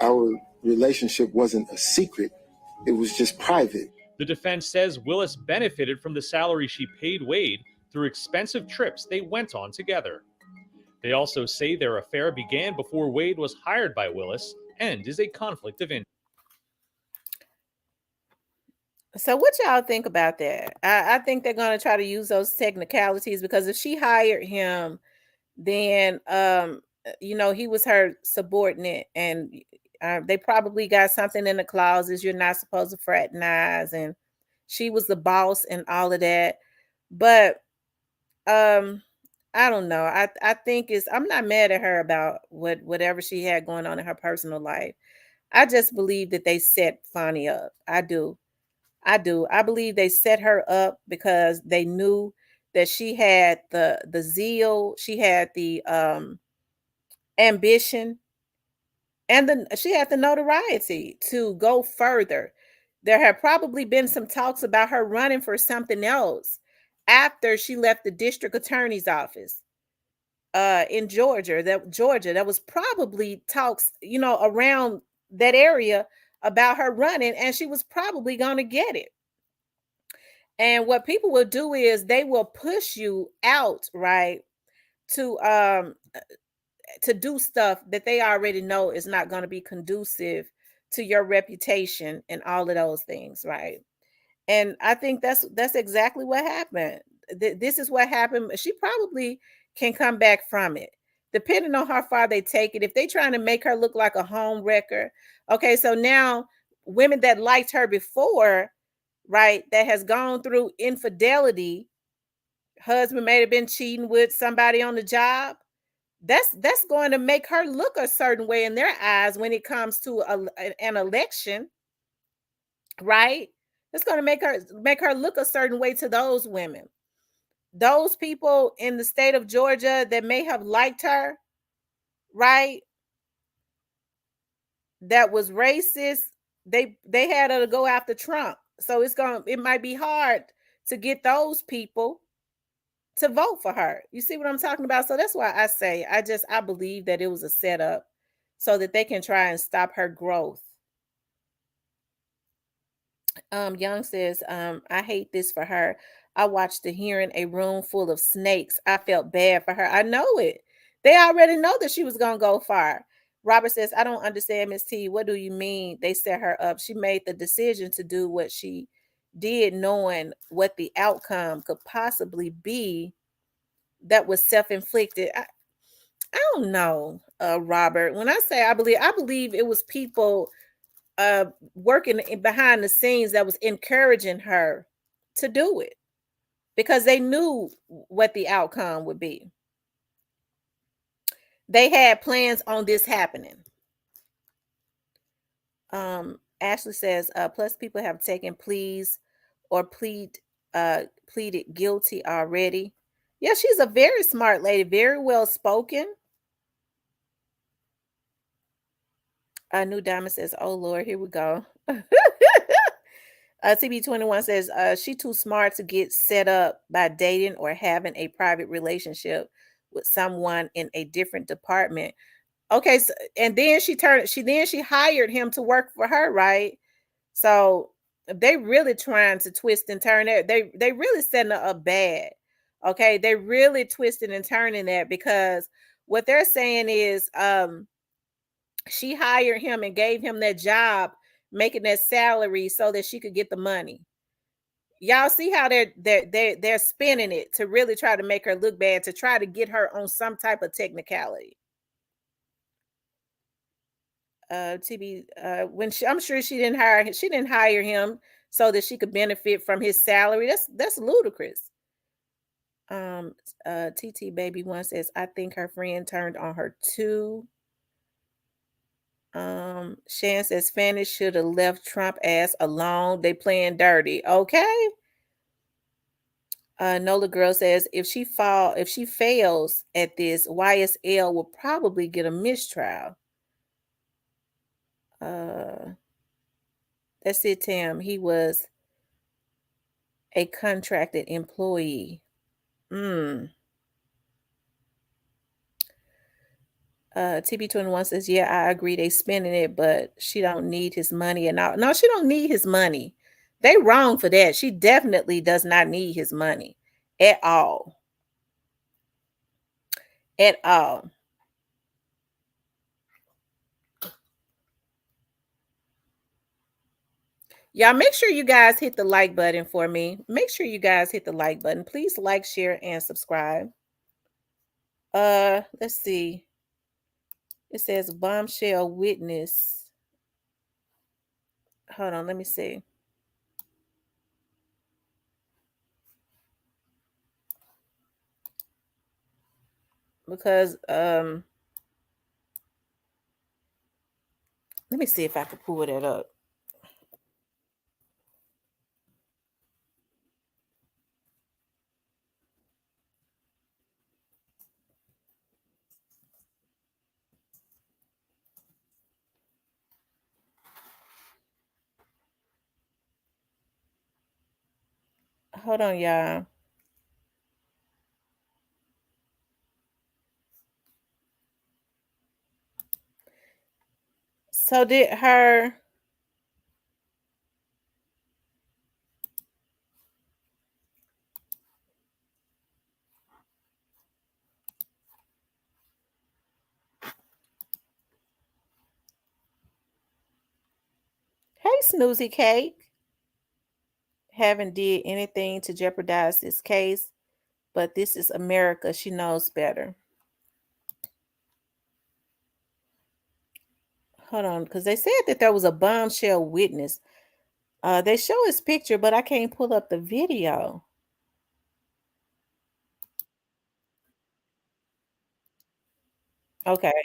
our relationship wasn't a secret. It was just private. The defense says Willis benefited from the salary she paid Wade through expensive trips they went on together. They also say their affair began before Wade was hired by Willis and is a conflict of interest. So what y'all think about that? I think they're going to try to use those technicalities, because if she hired him, then, he was her subordinate, and they probably got something in the clauses. You're not supposed to fraternize, and she was the boss and all of that. But I don't know. I think I'm not mad at her about whatever she had going on in her personal life. I just believe that they set Fanni up. I do. I believe they set her up because they knew that she had the zeal, she had the ambition, and she had the notoriety to go further. There had probably been some talks about her running for something else after she left the district attorney's office in Georgia. There was probably talks, around that area about her running, and she was probably going to get it. And what people will do is they will push you out, right, to do stuff that they already know is not going to be conducive to your reputation and all of those things, right? And I think that's exactly what happened. This is what happened. She probably can come back from it, depending on how far they take it. If they're trying to make her look like a home wrecker, okay, so now women that liked her before, right, that has gone through infidelity, husband may have been cheating with somebody on the job, that's going to make her look a certain way in their eyes when it comes to an election, right? It's going to make her look a certain way to those women. Those people in the state of Georgia that may have liked her, right? that was racist, they had her to go after Trump. So it might be hard to get those people to vote for her. You see what I'm talking about? So that's why I say I believe that it was a setup so that they can try and stop her growth. Young says, I hate this for her. I watched the hearing, a room full of snakes. I felt bad for her. I know it. They already know that she was going to go far. Robert says, I don't understand, Miss T. What do you mean they set her up? She made the decision to do what she did, knowing what the outcome could possibly be that was self-inflicted. I don't know, Robert. When I say I believe it was people working behind the scenes that was encouraging her to do it because they knew what the outcome would be. They had plans on this happening. Ashley says, plus people have taken pleas or pleaded guilty already. Yeah, she's a very smart lady, very well spoken. New Diamond says, oh Lord, here we go. TB21 says, she too smart to get set up by dating or having a private relationship with someone in a different department. Okay, so, and then she hired him to work for her, right? So they really trying to twist and turn that. They really setting her up bad. Okay, they really twisting and turning that because what they're saying is she hired him and gave him that job, making that salary so that she could get the money. Y'all see how they're spinning it to really try to make her look bad, to try to get her on some type of technicality. When I'm sure she didn't hire him so that she could benefit from his salary. That's ludicrous. TT Baby One says, I think her friend turned on her too. Shan says Fanni should have left Trump ass alone. They playing dirty. Okay. Nola Girl says if she fails at this, YSL will probably get a mistrial. That's it, Tam. He was a contracted employee. TB21 says, yeah, I agree. They spending it, but she don't need his money. And no, she don't need his money. They wrong for that. She definitely does not need his money at all. At all. Y'all make sure you guys hit the like button for me. Make sure you guys hit the like button. Please like, share, and subscribe. Let's see. It says bombshell witness. Hold on, let me see. Because let me see if I can pull that up. Hold on, y'all. So did her... Hey, Snoozy Cake. Haven't did anything to jeopardize this case, but this is America. She knows better. Hold on, because they said that there was a bombshell witness. They show his picture, but I can't pull up the video. Okay.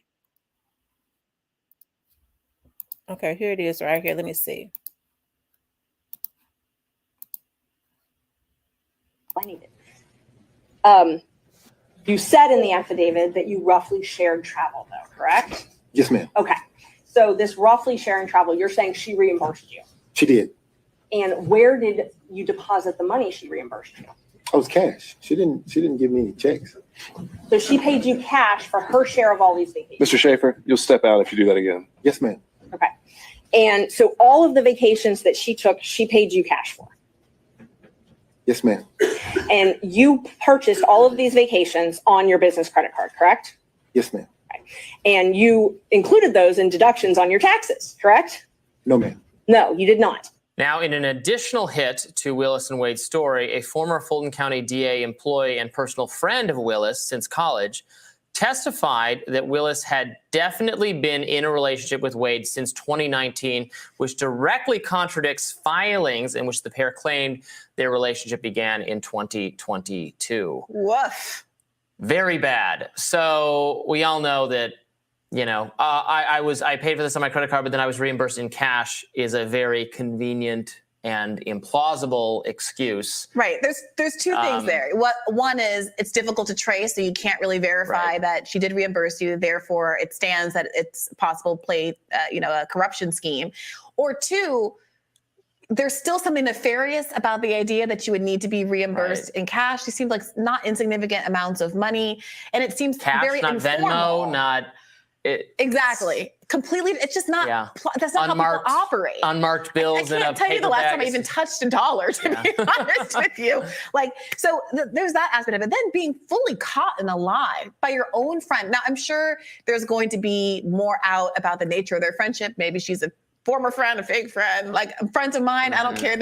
Okay, here it is right here. Let me see. I need it. You said in the affidavit that you roughly shared travel, though, correct? Yes, ma'am. Okay. So this roughly sharing travel, you're saying she reimbursed you. She did. And where did you deposit the money she reimbursed you? It was cash. She didn't give me any checks. So she paid you cash for her share of all these vacations. Mr. Schaefer, you'll step out if you do that again. Yes, ma'am. Okay. And so all of the vacations that she took, she paid you cash for. Yes, ma'am. And you purchased all of these vacations on your business credit card, correct? Yes, ma'am. Okay. And you included those in deductions on your taxes, correct? No, ma'am. No, you did not. Now, in an additional hit to Willis and Wade's story, a former Fulton County DA employee and personal friend of Willis since college testified that Willis had definitely been in a relationship with Wade since 2019, which directly contradicts filings in which the pair claimed their relationship began in 2022. Woof. Very bad. So we all know that, I paid for this on my credit card, but then I was reimbursed in cash is a very convenient and implausible excuse. Right. There's two things there. One is it's difficult to trace, so you can't really verify that she did reimburse you. Therefore, it stands that it's possible a corruption scheme. Or two, there's still something nefarious about the idea that you would need to be reimbursed in cash. It seems like not insignificant amounts of money, and it seems cash, very not informal. Venmo, not exactly. Completely. It's just not. That's not unmarked, how people operate. Unmarked bills. I can't tell you the last time I even touched a dollar. To be honest with you, there's that aspect of it. Then being fully caught in a lie by your own friend. Now I'm sure there's going to be more out about the nature of their friendship. Maybe she's a former friend, a fake friend, like friends of mine. I don't care.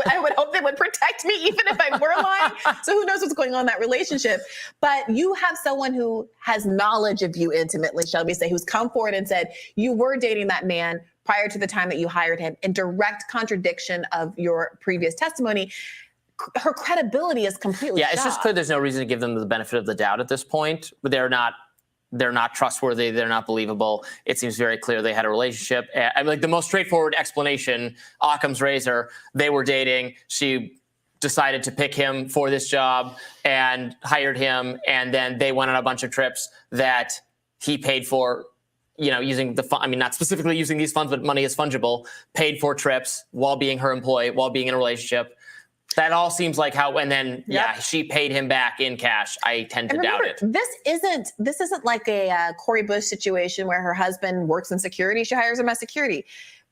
I would hope they would protect me even if I were lying. So who knows what's going on in that relationship? But you have someone who has knowledge of you intimately, Shelby, who's come forward and said you were dating that man prior to the time that you hired him, in direct contradiction of your previous testimony. Her credibility is completely shot. It's just clear there's no reason to give them the benefit of the doubt at this point. They're not trustworthy. They're not believable. It seems very clear they had a relationship. The most straightforward explanation, Occam's razor, they were dating. She decided to pick him for this job and hired him. And then they went on a bunch of trips that he paid for, using not specifically using these funds, but money is fungible, paid for trips while being her employee, while being in a relationship. That all seems like how, and then she paid him back in cash. I tend to doubt it. This isn't like a Cori Bush situation where her husband works in security. She hires him as security.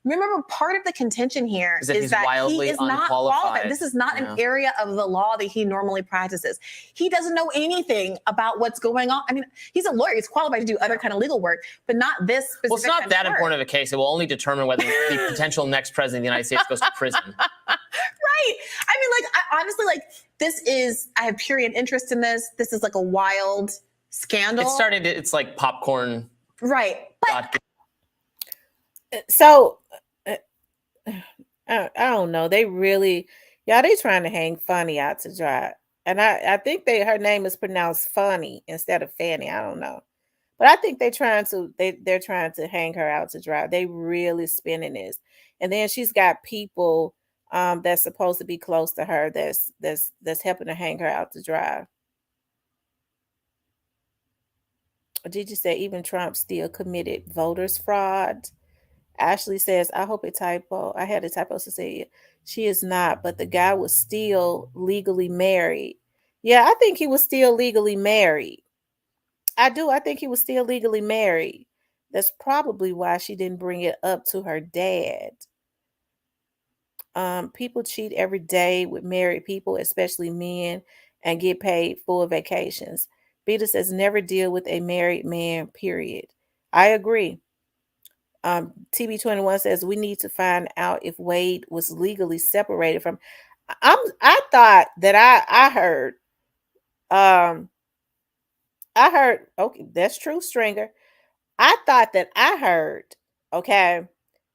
Remember, part of the contention here is that he is not qualified. This is not an area of the law that he normally practices. He doesn't know anything about what's going on. I mean, he's a lawyer. He's qualified to do other kind of legal work, but not this specific. Well, it's not that important of a case. It will only determine whether the potential next president of the United States goes to prison. Right. I mean, I honestly, I have period interest in this. This is like a wild scandal. It's like popcorn. Right. But so I don't know. They really, they trying to hang Fanni out to dry. And I think her name is pronounced Fanni instead of Fanny. I don't know. But I think they're trying to hang her out to dry. They really spinning this. And then she's got people that's supposed to be close to her that's helping to hang her out to dry. Did you say even Trump still committed voters fraud? Ashley says, I hope a typo. I had a typo to say she is not, but the guy was still legally married. Yeah, I think he was still legally married. I do. I think he was still legally married. That's probably why she didn't bring it up to her dad. People cheat every day with married people, especially men, and get paid full vacations. Beta says never deal with a married man, period. I agree. TB21 says we need to find out if Wade was legally separated from. I thought that I heard. Okay, that's true, Stringer. I thought that I heard. Okay,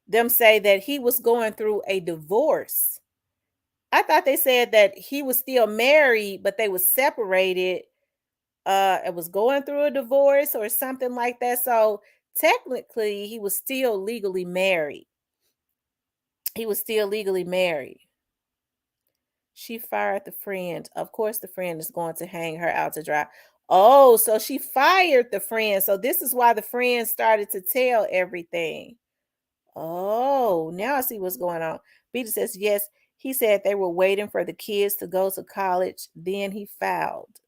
them say that he was going through a divorce. I thought they said that he was still married, but they were separated. It was going through a divorce or something like that. So technically, he was still legally married. She fired the friend. Of course, the friend is going to hang her out to dry. Oh, so she fired the friend. So this is why the friend started to tell everything. Oh, now I see what's going on. Peter says, yes, he said they were waiting for the kids to go to college. Then he filed.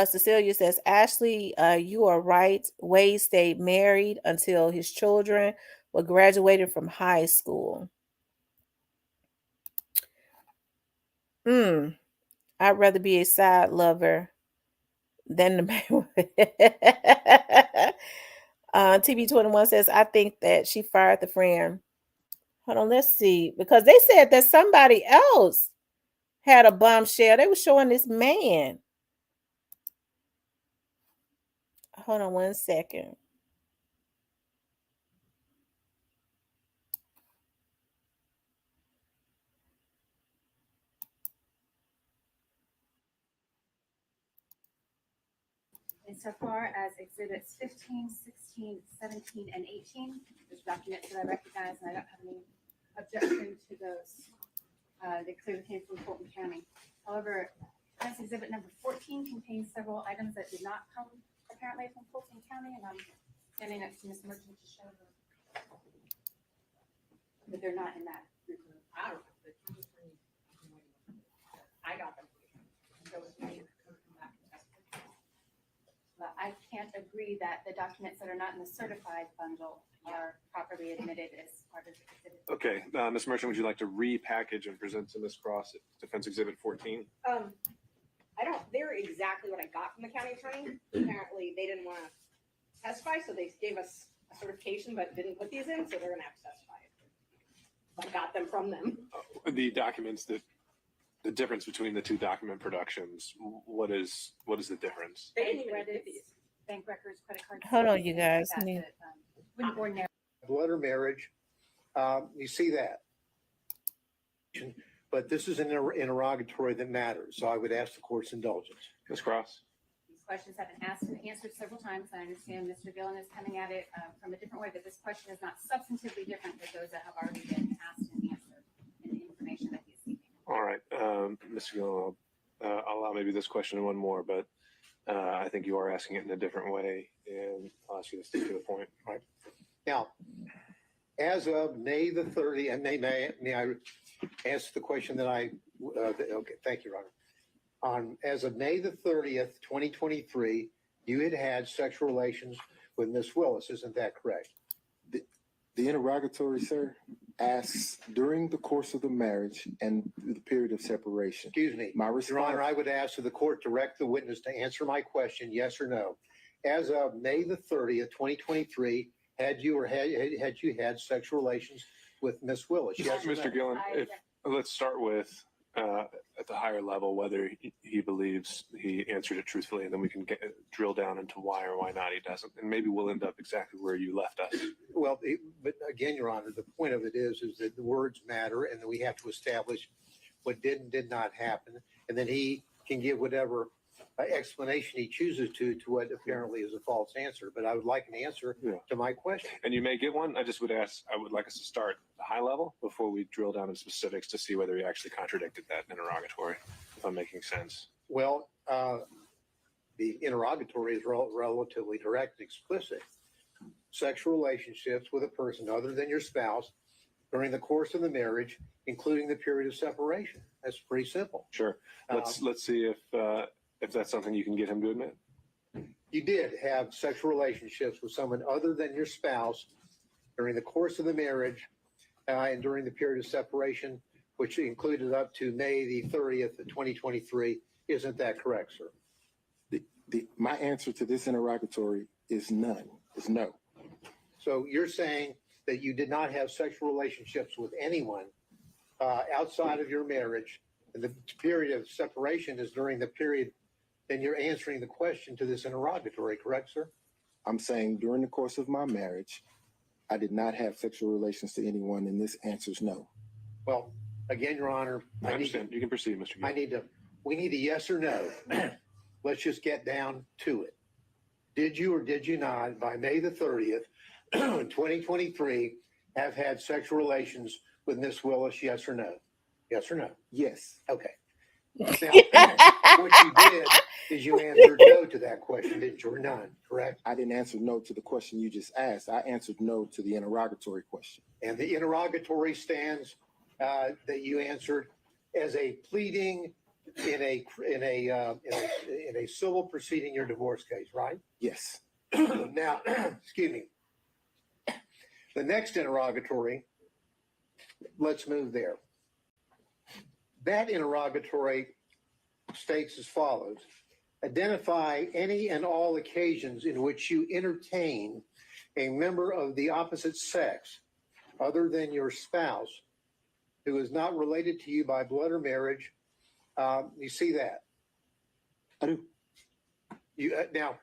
Cecilia says, Ashley, you are right. Wade stayed married until his children were graduating from high school. I'd rather be a side lover than the main. TB21 says, I think that she fired the friend. Hold on, let's see. Because they said that somebody else had a bombshell. They were showing this man. Hold on 1 second. Insofar as exhibits 15, 16, 17, and 18, there's documents that I recognize and I don't have any objection to those. They clearly came from Fulton County. However, as exhibit number 14 contains several items that did not come apparently from Fulton County, and I'm standing next to Ms. Merchant to show them that they're not in that group. I got them. But I can't agree that the documents that are not in the certified bundle are properly admitted as part of the exhibit. Okay, Ms. Merchant, would you like to repackage and present to Ms. Cross Defense Exhibit 14? They're exactly what I got from the county attorney. Apparently, they didn't want to testify, so they gave us a certification, but didn't put these in, so they're going to have to testify. I got them from them. The documents that the difference between the two document productions, what is the difference? They didn't read it. Bank records, credit cards. Hold on, you guys. Wouldn't ordinarily. Letter marriage, you see that. But this is an interrogatory that matters, so I would ask the court's indulgence. Ms. Cross? These questions have been asked and answered several times. I understand Mr. Gillen is coming at it from a different way, but this question is not substantively different than those that have already been asked and answered in the information that he's seeking. All right, Mr. Gillen, I'll allow maybe this question and one more, but I think you are asking it in a different way, and I'll ask you to stick to the point. Right. Now, as of May the 30th, and may I ask the question that okay, thank you, Robert. As of May the 30th, 2023, you had sexual relations with Miss Willis, isn't that correct? The interrogatory, sir, asks during the course of the marriage and the period of separation. Excuse me. My response, Your Honor, I would ask that the court direct the witness to answer my question, yes or no. As of May the 30th, 2023, had you had sexual relations with Miss Willis? Yes, Mr. Gillen, let's start with at the higher level whether he believes he answered it truthfully, and then we can drill down into why or why not he doesn't, and maybe we'll end up exactly where you left us. Well, but again, Your Honor, the point of it is that the words matter, and that we have to establish what did and did not happen, and then he can give whatever explanation he chooses to what apparently is a false answer. But I would like an answer to my question. And you may get one. I would like us to start at the high level before we drill down into specifics to see whether he actually contradicted that interrogatory, if I'm making sense. Well, the interrogatory is relatively direct and explicit. Sexual relationships with a person other than your spouse during the course of the marriage, including the period of separation. That's pretty simple. Sure. Let's see if that's something you can get him to admit. You did have sexual relationships with someone other than your spouse during the course of the marriage and during the period of separation, which included up to May the 30th of 2023. Isn't that correct, sir? My answer to this interrogatory is none. Is no. So you're saying that you did not have sexual relationships with anyone outside of your marriage, and the period of separation is during the period. Then you're answering the question to this interrogatory, correct, sir? I'm saying during the course of my marriage, I did not have sexual relations to anyone, and this answer is no. Well, again, Your Honor, I understand. You can proceed, Mr. Gillen. We need a yes or no. Let's just get down to it. Did you or did you not, by May the 30th, 2023, have had sexual relations with Miss Willis, yes or no? Yes or no? Yes. Okay. Now, what you did is you answered no to that question, didn't you? Or none, correct? I didn't answer no to the question you just asked. I answered no to the interrogatory question. And the interrogatory stands that you answered as a pleading in a civil proceeding, your divorce case, right? Yes. Now, excuse me. The next interrogatory, let's move there. That interrogatory states as follows: identify any and all occasions in which you entertain a member of the opposite sex other than your spouse who is not related to you by blood or marriage. You see that? I do. Now,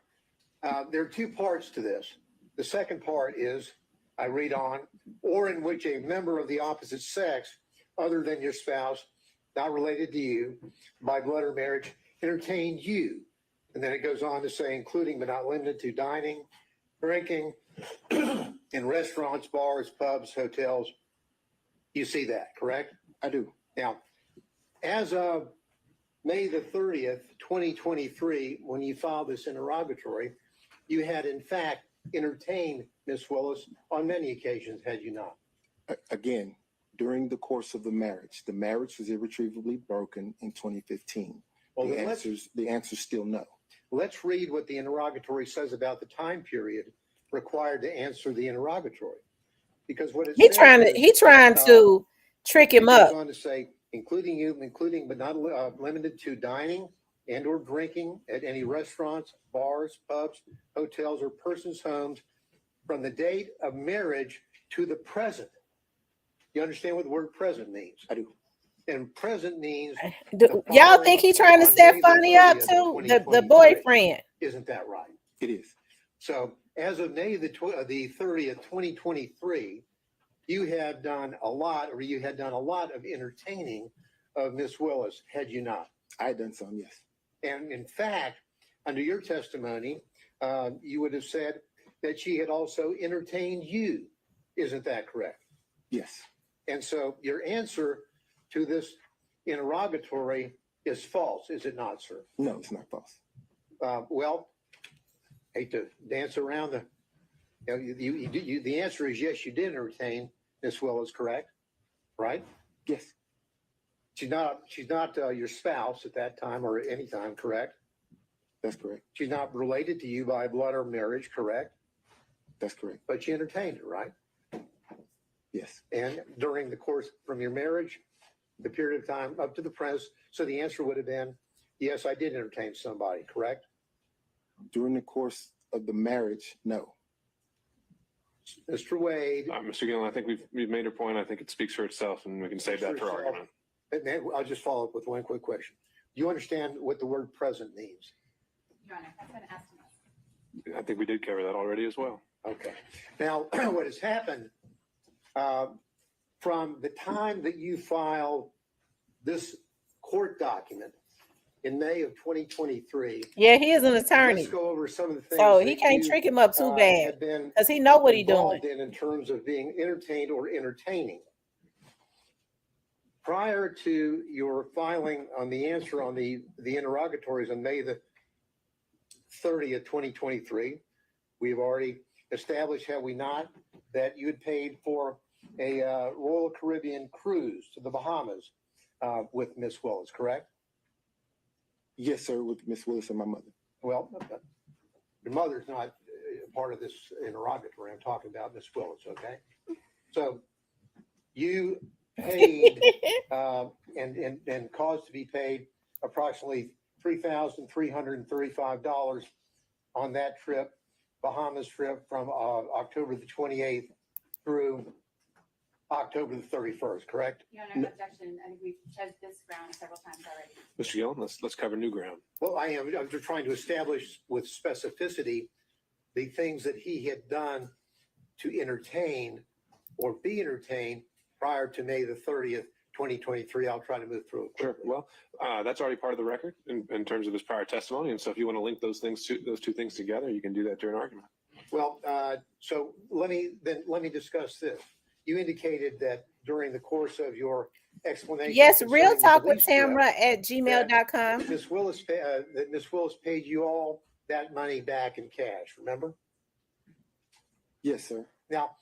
there are two parts to this. The second part is, I read on, or in which a member of the opposite sex other than your spouse, not related to you by blood or marriage, entertained you. And then it goes on to say, including but not limited to dining, drinking, in restaurants, bars, pubs, hotels. You see that, correct? I do. Now, as of May the 30th, 2023, when you filed this interrogatory, you had in fact entertained Miss Willis on many occasions, had you not? Again, during the course of the marriage was irretrievably broken in 2015. Well, The answer's still no. Let's read what the interrogatory says about the time period required to answer the interrogatory. Because what He trying to trick him up. It goes on to say, including but not limited to dining and or drinking at any restaurants, bars, pubs, hotels, or persons' homes from the date of marriage to the present. You understand what the word present means? I do. And present means Y'all think he trying to set Fanni up too? The boyfriend. Isn't that right? It is. So as of May the 30th, 2023, you had done a lot of entertaining of Miss Willis, had you not? I had done some, yes. And in fact, under your testimony, you would have said that she had also entertained you. Isn't that correct? Yes. And so your answer to this interrogatory is false, is it not, sir? No, it's not false. Well, hate to dance around the answer is yes, you did entertain Miss Willis, correct? Right? Yes. She's not your spouse at that time or any time, correct? That's correct. She's not related to you by blood or marriage, correct? That's correct. But you entertained her, right? Yes. And during the course from your marriage, the period of time up to the present, so the answer would have been, yes, I did entertain somebody, correct? During the course of the marriage, no. Mr. Wade. Mr. Gillen, I think we've made our point. I think it speaks for itself, and we can save that for argument. And then I'll just follow up with one quick question. Do you understand what the word present means? Your Honor, that's an estimate. I think we did cover that already as well. Okay. Now, what has happened from the time that you filed this court document in May of 2023. Yeah, he is an attorney. Let's go over some of the things. So he can't trick him up too bad because he know what he's doing. In terms of being entertained or entertaining. Prior to your filing on the answer on the interrogatories on May the 30th, 2023, we've already established, have we not, that you had paid for a Royal Caribbean cruise to the Bahamas with Miss Willis, correct? Yes, sir, with Miss Willis and my mother. Well, your mother's not part of this interrogatory. I'm talking about Miss Willis, okay? So you paid and caused to be paid approximately $3,335 on that trip, Bahamas trip, from October the 28th through October the 31st, correct? Your Honor, objection. I think we've checked this ground several times already. Mr. Gillen, let's cover new ground. Well, I'm just trying to establish with specificity the things that he had done to entertain or be entertained prior to May the 30th, 2023. I'll try to move through it quickly. Sure. Well, that's already part of the record in terms of his prior testimony. And so if you want to link those two things together, you can do that during argument. Well, so let me discuss this. You indicated that during the course of your explanation. Yes, real concerning the talk with police trip Tamra at gmail.com. Miss Willis, that Miss Willis paid you all that money back in cash, remember? Yes, sir. Now,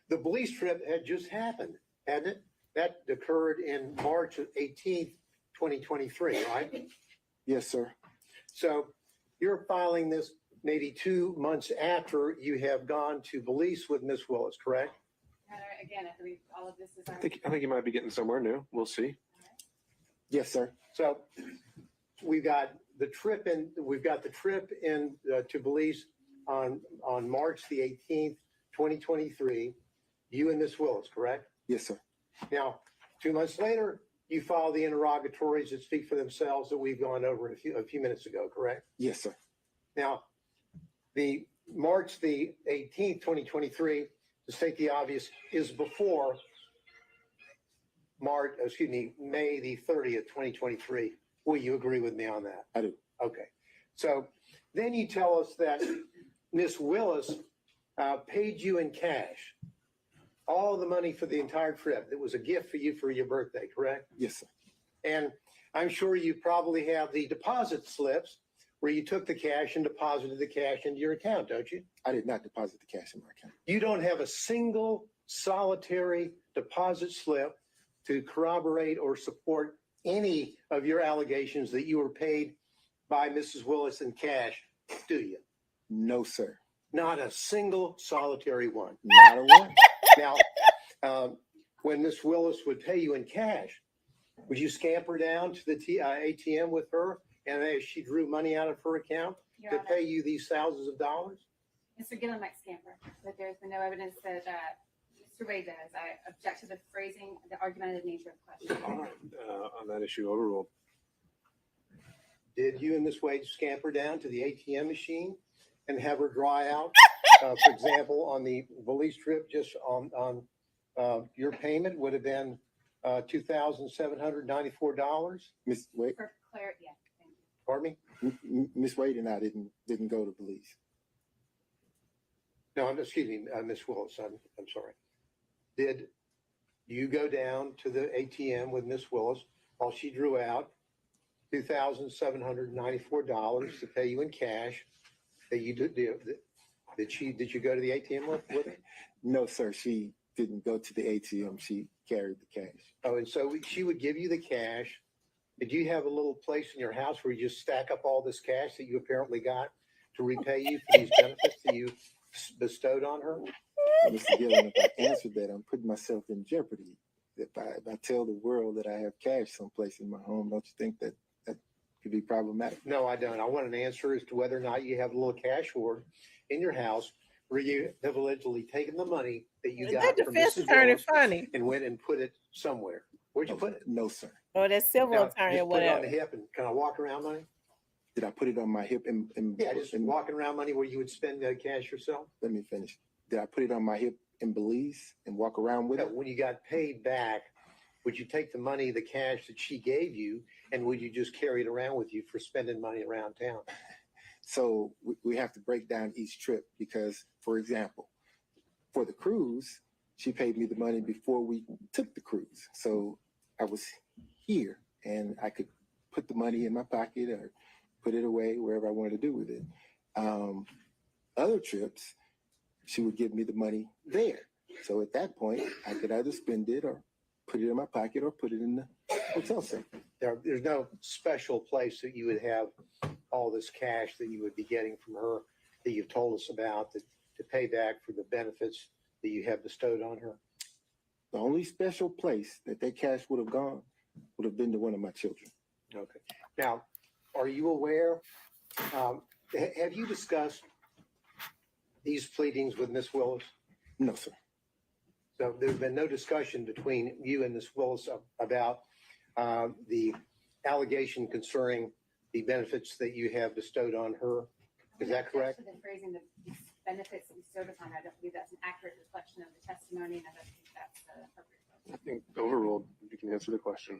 the police trip had just happened, hadn't it? That occurred in March 18th, 2023, right? Yes, sir. So you're filing this maybe 2 months after you have gone to Belize with Miss Willis, correct? Again, I believe all of this is. I think you might be getting somewhere new. We'll see. Yes, sir. So we've got the trip in to Belize on March the 18th, 2023. You and Miss Willis, correct? Yes, sir. Now, 2 months later, you file the interrogatories that speak for themselves that we've gone over a few minutes ago, correct? Yes, sir. Now, the March the 18th, 2023, to state the obvious, is before May the 30th, 2023. Will you agree with me on that? I do. Okay. So then you tell us that Miss Willis paid you in cash all the money for the entire trip. It was a gift for you for your birthday, correct? Yes, sir. And I'm sure you probably have the deposit slips where you took the cash and deposited the cash into your account, don't you? I did not deposit the cash in my account. You don't have a single solitary deposit slip to corroborate or support any of your allegations that you were paid by Mrs. Willis in cash, do you? No, sir. Not a single solitary one. Not a one. Now, when Miss Willis would pay you in cash, would you scamper down to the ATM with her and as she drew money out of her account to pay you these thousands of dollars? Mr. Gillen might scamper, but there's been no evidence that Mr. Wade does. I object to the phrasing, the argumentative nature of the question. All right. On that issue, overruled. Did you and Miss Wade scamper down to the ATM machine and have her dry out? For example, on the Belize trip, just on your payment would have been $2,794. Miss Wade, For clarity, yeah. Thank you. Pardon me? Miss Wade and I didn't go to Belize. No, excuse me, Miss Willis. I'm sorry. Did you go down to the ATM with Miss Willis while she drew out $2,794 to pay you in cash? That you did you go to the ATM with her? No, sir. She didn't go to the ATM. She carried the cash. Oh, and so she would give you the cash. Did you have a little place in your house where you just stack up all this cash that you apparently got to repay you for these benefits that you bestowed on her? Mr. Gillen, if I answered that, I'm putting myself in jeopardy. If I tell the world that I have cash someplace in my home, don't you think that could be problematic? No, I don't. I want an answer as to whether or not you have a little cash hoard in your house where you have allegedly taken the money that you got That from defense Mrs. attorney Willis funny. and went and put it somewhere. Where'd you put it? No, sir. Or that civil Now, attorney or just put it on whatever. the hip and kind of walk around money? Did I put it on my hip and Yeah, just walking around money where you would spend cash yourself? let me finish. Did I put it on my hip in Belize and walk around with No, it? when you got paid back, would you take the money, the cash that she gave you, and would you just carry it around with you for spending money around town? So we have to break down each trip because, for example, for the cruise, she paid me the money before we took the cruise. So I was here and I could put the money in my pocket or put it away wherever I wanted to do with it. Other trips, she would give me the money there. So at that point, I could either spend it or put it in my pocket or put it in the hotel safe. There's no special place that you would have all this cash that you would be getting from her that you've told us about to pay back for the benefits that you have bestowed on her. The only special place that cash would have gone would have been to one of my children. Okay. Now, are you aware, have you discussed these pleadings with Miss Willis? No, sir. So there's been no discussion between you and Ms. Willis about the allegation concerning the benefits that you have bestowed on her. Is that correct? The phrasing, the benefits that we serve upon, I don't believe that's an accurate reflection of the testimony, and I don't think that's appropriate. I think overruled. You can answer the question.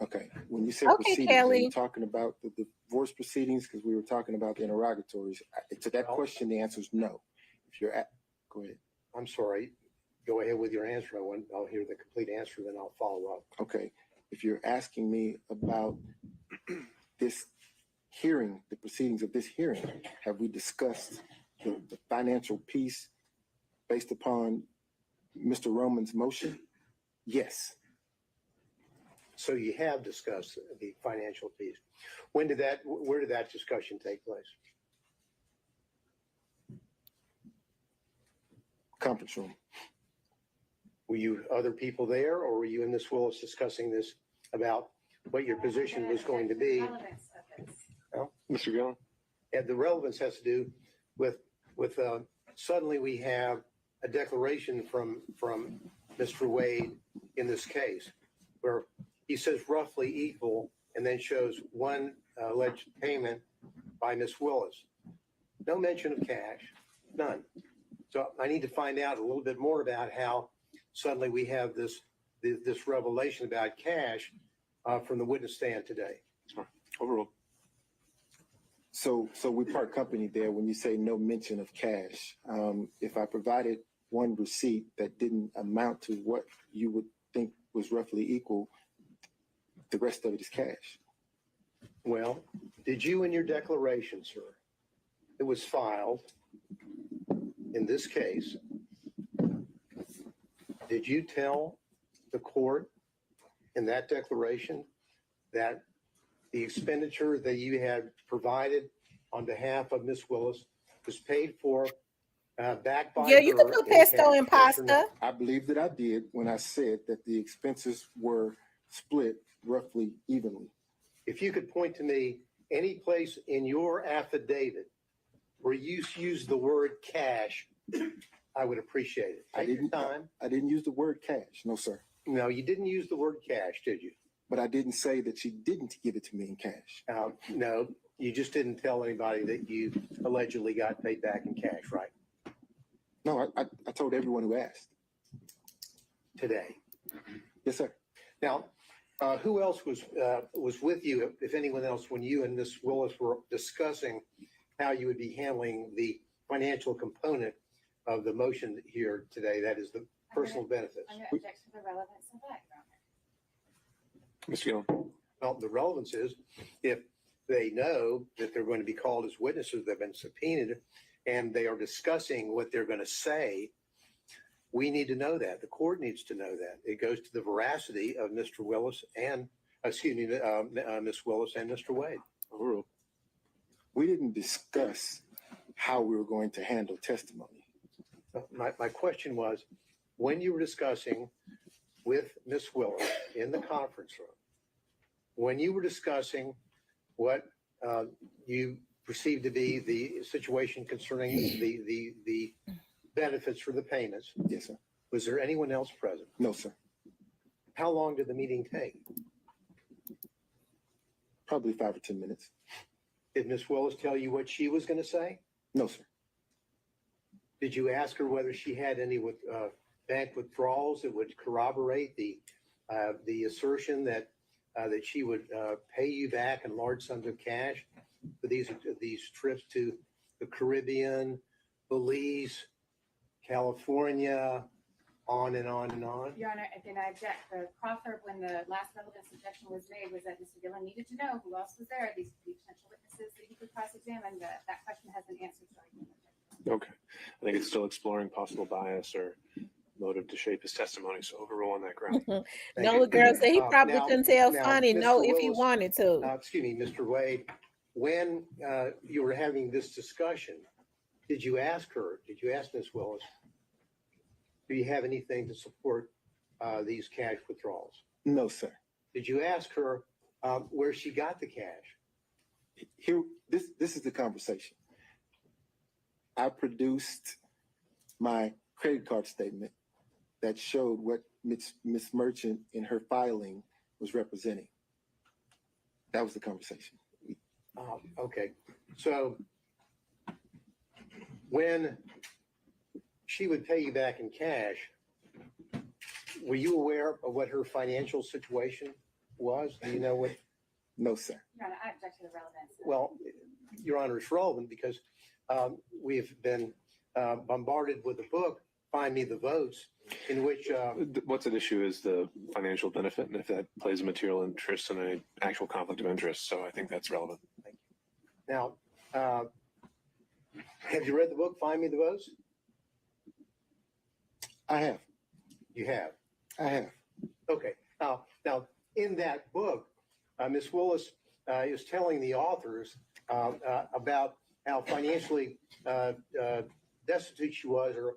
Okay. When you say Okay, proceedings, Kelly. are you talking about the divorce proceedings? Because we were talking about the interrogatories. To that question, the answer is no. If you're at, go ahead. I'm sorry. go ahead with your answer. I'll hear the complete answer, then I'll follow up. Okay. If you're asking me about this hearing, the proceedings of this hearing, have we discussed the financial piece based upon Mr. Roman's motion? Yes. So you have discussed the financial piece. Where did that discussion take place? Conference room. Were you other people there, or were you and Ms. Willis discussing this about what your position was going to be? Relevance of this. Well, Mr. Gillen? and the relevance has to do with suddenly we have a declaration from Mr. Wade in this case where he says roughly equal and then shows one alleged payment by Ms. Willis. No mention of cash, none. So I need to find out a little bit more about how suddenly we have this revelation about cash from the witness stand today. Overruled. So we part company there when you say no mention of cash. If I provided one receipt that didn't amount to what you would think was roughly equal, the rest of it is cash. Well, did you in your declaration, sir, it was filed in this case, did you tell the court in that declaration that the expenditure that you had provided on behalf of Ms. Willis was paid for back by Yeah, you her could put in pesto cash? and Yes or no? pasta. I believe that I did when I said that the expenses were split roughly evenly. If you could point to me any place in your affidavit where you used the word cash, I would appreciate it. Take your time. I didn't use the word cash. No, sir. No, you didn't use the word cash, did you? But I didn't say that she didn't give it to me in cash. No, you just didn't tell anybody that you allegedly got paid back in cash, right? No, I told everyone who asked. Today. Yes, sir. Now, who else was with you, if anyone else, when you and Ms. Willis were discussing how you would be handling the financial component of the motion here today, that is the personal benefits? I'm going to object to the relevance of that, Your Honor. Mr. Gillen? Well, the relevance is if they know that they're going to be called as witnesses, they've been subpoenaed, and they are discussing what they're going to say, we need to know that. The court needs to know that. It goes to the veracity of Mr. Willis and, Ms. Willis and Mr. Wade. Overruled. We didn't discuss how we were going to handle testimony. My question was, when you were discussing with Ms. Willis in the conference room, when you were discussing what you perceived to be the situation concerning the benefits for the payments. Yes, sir. Was there anyone else present? No, sir. How long did the meeting take? Probably 5 or 10 minutes. Did Ms. Willis tell you what she was going to say? No, sir. Did you ask her whether she had any bank withdrawals that would corroborate the assertion that she would pay you back in large sums of cash for these trips to the Caribbean, Belize, California, on and on and on? Your Honor, again, I object. The proffer, when the last relevance objection was made, was that Mr. Gillen needed to know who else was there, these could be potential witnesses that he could cross-examine. That question has been answered. Okay. I think it's still exploring possible bias or motive to shape his testimony, so overrule on that ground. Nola girl said he probably couldn't tell Fanni no Mr. if he Willis, wanted to. Excuse me, Mr. Wade, when you were having this discussion, did you ask Ms. Willis, do you have anything to support these cash withdrawals? No, sir. Did you ask her where she got the cash? Here, this is the conversation. I produced my credit card statement that showed what Ms. Merchant in her filing was representing. That was the conversation. Okay. So when she would pay you back in cash, were you aware of what her financial situation was? Do you know what? No, sir. Your Honor, I object to the relevance. Well, Your Honor, it's relevant because we've been bombarded with the book, Find Me the Votes, in which What's at issue is the financial benefit, and if that plays a material interest in an actual conflict of interest. So I think that's relevant. now, have you read the book Find Me the Votes? I have. You have. I have. Okay. Now, in that book, Ms. Willis is telling the authors about how financially destitute she was, or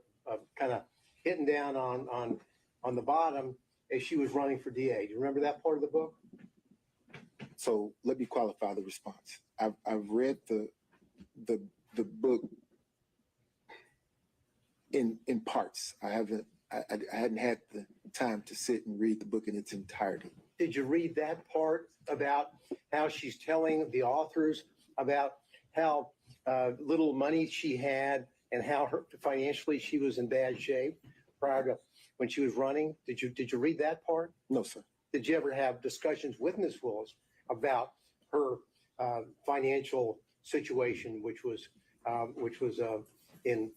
kind of hitting down on the bottom as she was running for DA. Do you remember that part of the book? So let me qualify the response. I've read the book in parts. I hadn't had the time to sit and read the book in its entirety. Did you read that part about how she's telling the authors about how little money she had and how financially she was in bad shape prior to when she was running? Did you read that part? No, sir. Did you ever have discussions with Ms. Willis about her financial situation, which was in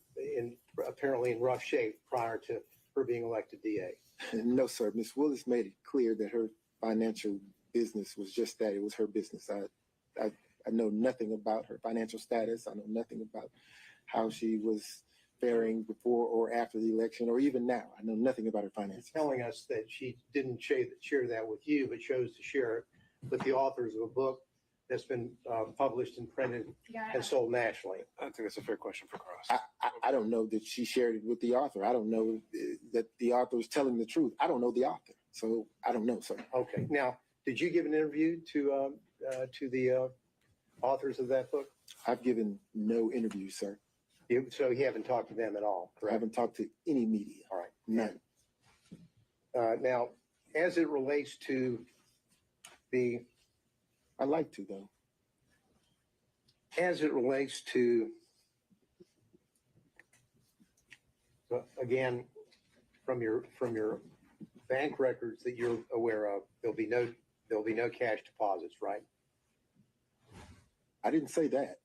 apparently in rough shape prior to her being elected DA? No, sir. Ms. Willis made it clear that her financial business was just that. It was her business. I know nothing about her financial status. I know nothing about how she was faring before or after the election, or even now. I know nothing about her finances. Telling us that she didn't share that with you, but chose to share it with the authors of a book that's been published and printed and sold nationally. I think that's a fair question for Cross. I don't know that she shared it with the author. I don't know that the author is telling the truth. I don't know the author, so I don't know, sir. Okay. Now, did you give an interview to the authors of that book? I've given no interview, sir. So you haven't talked to them at all? I haven't talked to any media. All right. None. Now, as it relates to I'd like to, though. As it relates to, again, from your bank records that you're aware of, there'll be no cash deposits, right? I didn't say that.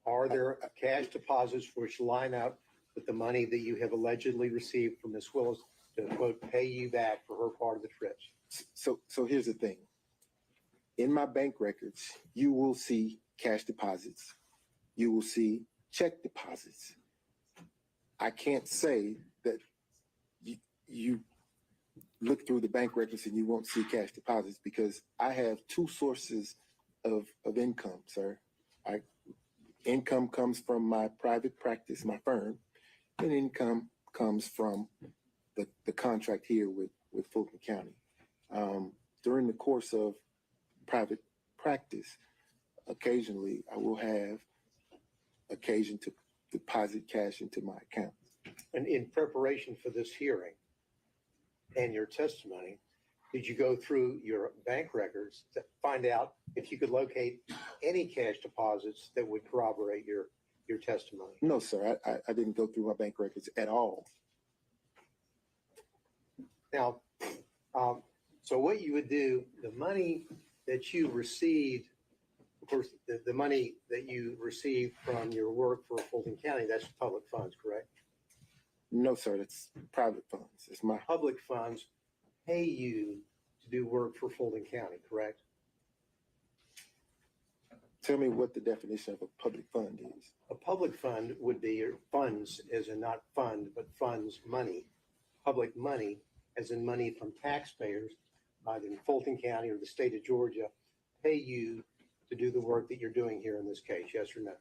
Are there cash deposits which line up with the money that you have allegedly received from Ms. Willis to, quote, pay you back for her part of the trips? So here's the thing. In my bank records, you will see cash deposits. You will see check deposits. I can't say that you look through the bank records and you won't see cash deposits, because I have two sources of income, sir. Income comes from my private practice, my firm, and income comes from the contract here with Fulton County. During the course of private practice, occasionally I will have occasion to deposit cash into my account. And in preparation for this hearing and your testimony, did you go through your bank records to find out if you could locate any cash deposits that would corroborate your testimony? No, sir. I didn't go through my bank records at all. Now, so what you would do, the money that you received, of course, the money that you received from your work for Fulton County, that's public funds, correct? No, sir. That's private funds. It's my Public funds pay you to do work for Fulton County, correct? Tell me what the definition of a public fund is. A public fund would be your funds, as in not fund, but funds, money. Public money, as in money from taxpayers, either in Fulton County or the state of Georgia, pay you to do the work that you're doing here in this case, yes or no?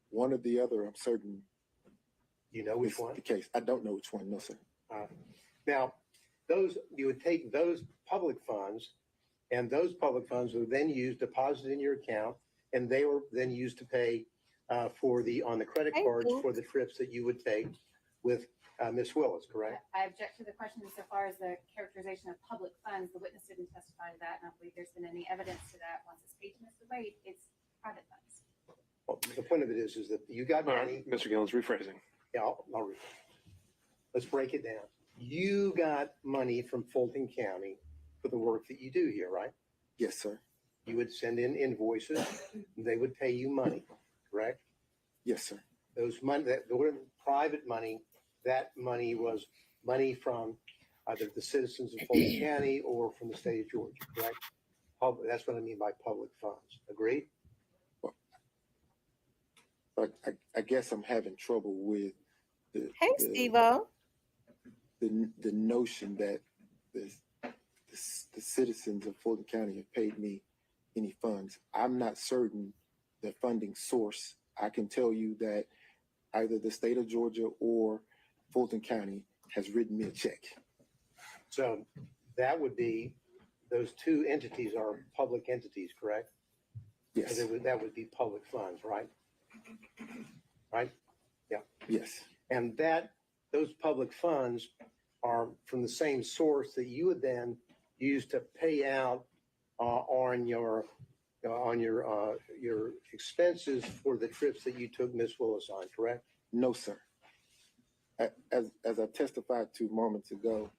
One or the other, I'm certain. You know which is one? the case. I don't know which one, no, sir. Now, you would take those public funds, and those public funds were then used, deposited in your account, and they were then used to pay on the credit cards for the trips that you would take with Ms. Willis, correct? I object to the question insofar as the characterization of public funds. The witness didn't testify to that, and I don't believe there's been any evidence to that. Once it's paid to Mr. Wade, it's private funds. Well, the point of it is that you got money. Mr. Gillen's rephrasing. Yeah, I'll read it. Let's break it down. You got money from Fulton County for the work that you do here, right? Yes, sir. You would send in invoices. They would pay you money, correct? Yes, sir. Those money, that were private money that money was money from either the citizens of Fulton County or from the state of Georgia, correct? That's what I mean by public funds. Agreed? But I guess I'm having trouble with the Hey, Steve-O. the notion that the citizens of Fulton County have paid me any funds. I'm not certain the funding source. I can tell you that either the state of Georgia or Fulton County has written me a check. So that would be, those two entities are public entities, correct? Yes. That would be public funds, right? Right? Yeah. Yes. And those public funds are from the same source that you would then use to pay out on your expenses for the trips that you took Miss Willis on, correct? No, sir. As I testified to moments ago,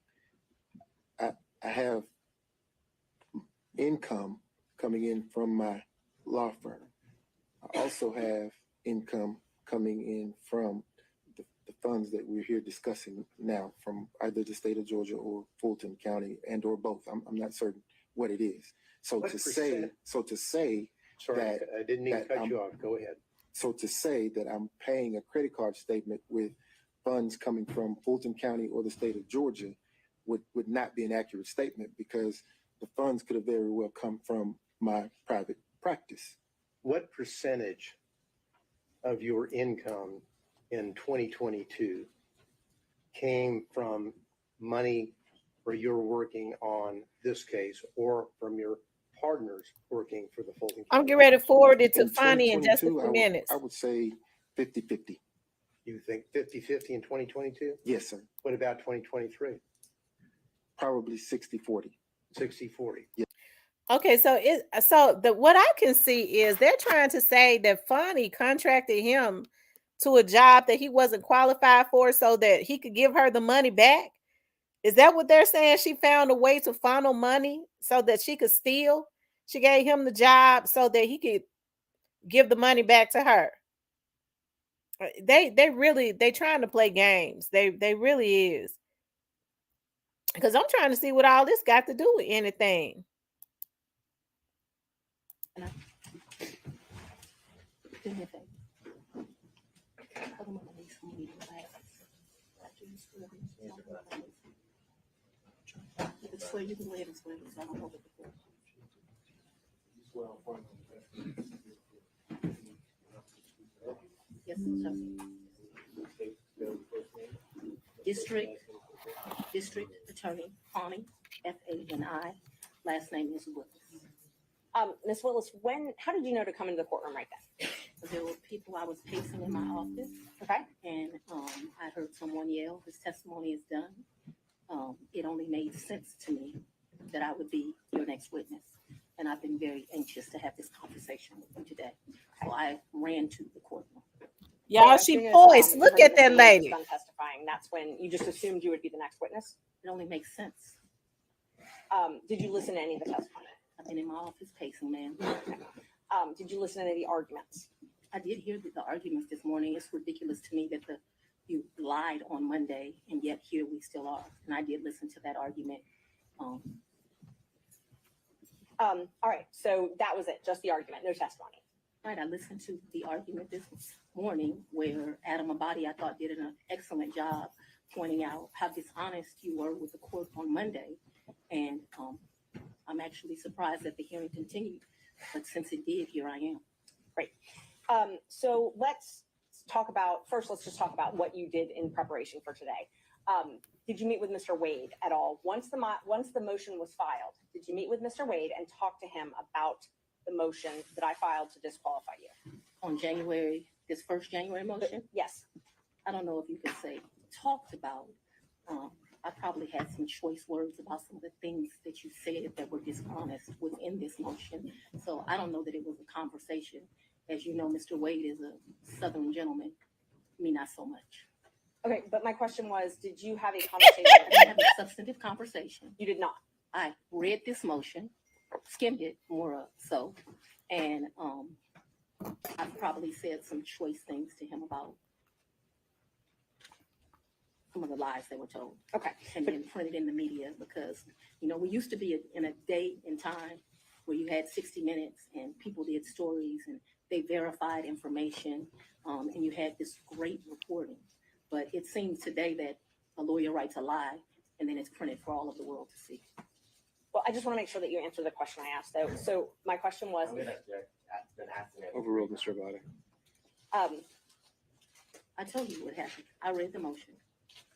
I have income coming in from my law firm. I also have income coming in from the funds that we're here discussing now from either the state of Georgia or Fulton County and or both. I'm not certain what it is. So What to say Sorry, that I didn't mean to that cut you off. Go ahead. So to say that I'm paying a credit card statement with funds coming from Fulton County or the state of Georgia would not be an accurate statement, because the funds could have very well come from my private practice. What percentage of your income in 2022 came from money where you're working on this case or from your partners working for the Fulton County? I'm getting ready to forward it to In Fanni in just a 2022, few minutes. I would say 50-50. You think 50-50 in 2022? Yes, sir. What about 2023? Probably 60-40. 60-40. Yeah. Okay, so what I can see is they're trying to say that Fanni contracted him to a job that he wasn't qualified for so that he could give her the money back. Is that what they're saying? She found a way to funnel money so that she could steal. She gave him the job so that he could give the money back to her. They trying to play games. They really is. Because I'm trying to see what all this got to do with anything. Do me a favor. Put them on the lease and leave the glasses. After you screw them, you don't know what it is. You can swear, you can lay it and swear, because I don't know what before. Yes, Chelsea. District Attorney Fanni, F-A-N-I. Last name is Willis. Ms. Willis, how did you know to come into the courtroom right then? There were people I was pacing in my office. Okay. And I heard someone yell, "His testimony is done." It only made sense to me that I would be your next witness. And I've been very anxious to have this conversation with you today. So I ran to the courtroom. Y'all, she poised. Look at that lady. Done testifying. That's when you just assumed you would be the next witness. It only makes sense. Did you listen to any of the testimony? I've been in my office pacing, man. Did you listen to any of the arguments? I did hear the arguments this morning. It's ridiculous to me that you lied on Monday, and yet here we still are. And I did listen to that argument. All right, so that was it, just the argument, no testimony. Right, I listened to the argument this morning where Adam Abadi, I thought, did an excellent job pointing out how dishonest you were with the court on Monday. And I'm actually surprised that the hearing continued, but since it did, here I am. Great. So let's just talk about what you did in preparation for today. Did you meet with Mr. Wade at all? Once the motion was filed, did you meet with Mr. Wade and talk to him about the motion that I filed to disqualify you? On this first January motion? Yes. I don't know if you could say talked about. I probably had some choice words about some of the things that you said that were dishonest within this motion. So I don't know that it was a conversation. As you know, Mr. Wade is a Southern gentleman. Me, not so much. Okay, but my question was, did you have a conversation? I didn't have a substantive conversation. You did not. I read this motion, skimmed it more so, and I probably said some choice things to him about some of the lies they were told. Okay. And then printed in the media because, you know, we used to be in a day and time where you had 60 Minutes and people did stories and they verified information, and you had this great reporting. But it seems today that a lawyer writes a lie and then it's printed for all of the world to see. Well, I just want to make sure that you answer the question I asked, though. So my question was, Overruled, Mr. Abadi. I told you what happened. I read the motion.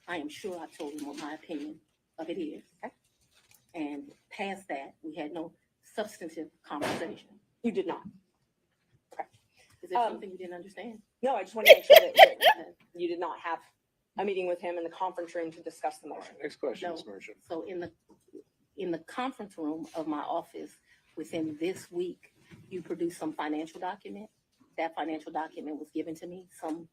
I am sure I told him what my opinion of it is. Okay. And past that, we had no substantive conversation. you did not. Is there something you didn't understand? No, I just want to make sure that you did not have a meeting with him in the conference room to discuss the motion. Next question, No. Ms. Merchant. So in the conference room of my office within this week, you produced some financial document. That financial document was given to me, something,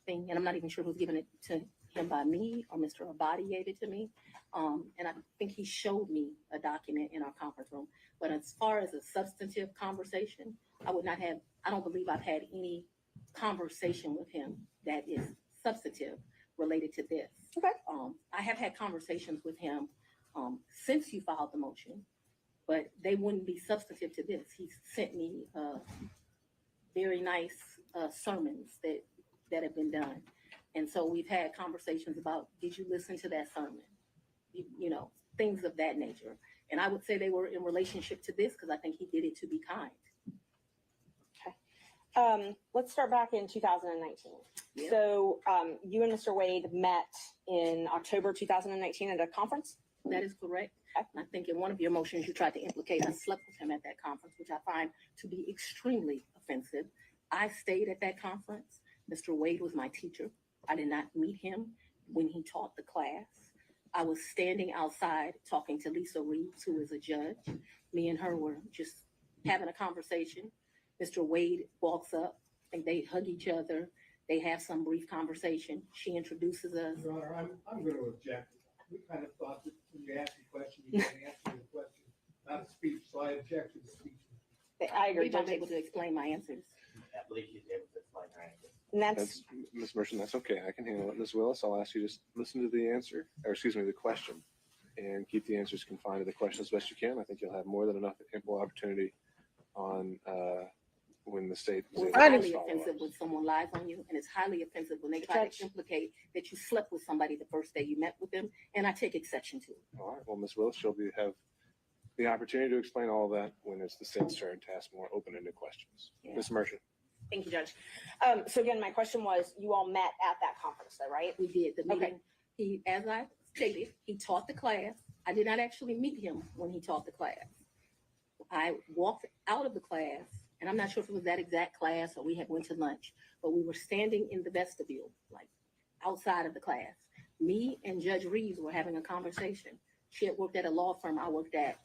and I'm not even sure who's given it to him by me or Mr. Abadi gave it to me. And I think he showed me a document in our conference room. But as far as a substantive conversation, I don't believe I've had any conversation with him that is substantive related to this. Okay. I have had conversations with him since you filed the motion, but they wouldn't be substantive to this. He sent me very nice sermons that have been done. And so we've had conversations about, did you listen to that sermon? You know, things of that nature. And I would say they were in relationship to this because I think he did it to be kind. Let's start back in 2019. Yeah. So you and Mr. Wade met in October 2019 at a conference? That is correct. And I think in one of your motions, you tried to implicate I slept with him at that conference, which I find to be extremely offensive. I stayed at that conference. Mr. Wade was my teacher. I did not meet him when he taught the class. I was standing outside talking to Lisa Reeves, who is a judge. Me and her were just having a conversation. Mr. Wade walks up and they hug each other. They have some brief conversation. She introduces us. Your Honor, I'm going to object. We kind of thought that when you asked a question, you didn't answer the question, not a speech, so I object to the speech. I agree. I'm able to explain my answers. I believe she's able to explain her answer. And that's Ms. Merchant, that's okay. I can handle it. Ms. Willis, I'll ask you to listen to the answer, or excuse me, the question, and keep the answers confined to the question as best you can. I think you'll have more than enough ample opportunity on when the state is It's able to highly follow offensive up. when someone lies on you, and it's highly offensive when they try to implicate that you slept with somebody the first day you met with them, and I take exception to it. All right. Well, Ms. Willis, she'll have the opportunity to explain all of that when it's the state's turn to ask more open-ended questions. Yeah. Ms. Merchant. Thank you, Judge. So again, my question was, you all met at that conference, though, right? We did the meeting. Okay. He, as I stated, he taught the class. I did not actually meet him when he taught the class. I walked out of the class, and I'm not sure if it was that exact class or we had went to lunch, but we were standing in the vestibule, like outside of the class. Me and Judge Reeves were having a conversation. She had worked at a law firm I worked at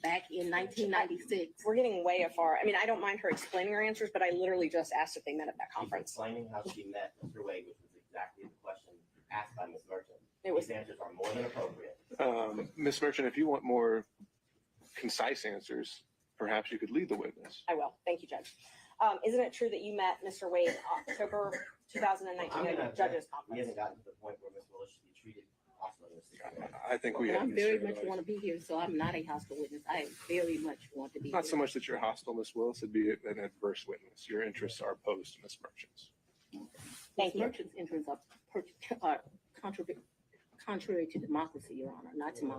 back in 1996. We're getting way afar. I mean, I don't mind her explaining her answers, but I literally just asked if they met at that She's conference. explaining how she met Mr. Wade, which was exactly the question asked by Ms. Merchant. These answers are more than appropriate. Ms. Merchant, if you want more concise answers, perhaps you could lead the witness. I will. Thank you, Judge. Isn't it true that you met Mr. Wade October 2019 at the judges We conference? haven't gotten to the point where Ms. Willis should be treated hostile in this situation. I think we And have. I very much want to be here, so I'm not a hostile witness. I very much want to be Not here. so much that you're hostile, Ms. Willis, it'd be an adverse witness. Your interests are opposed to Ms. Merchant's. Thank you. Merchant's interests are contrary to democracy, Your Honor, not to mine.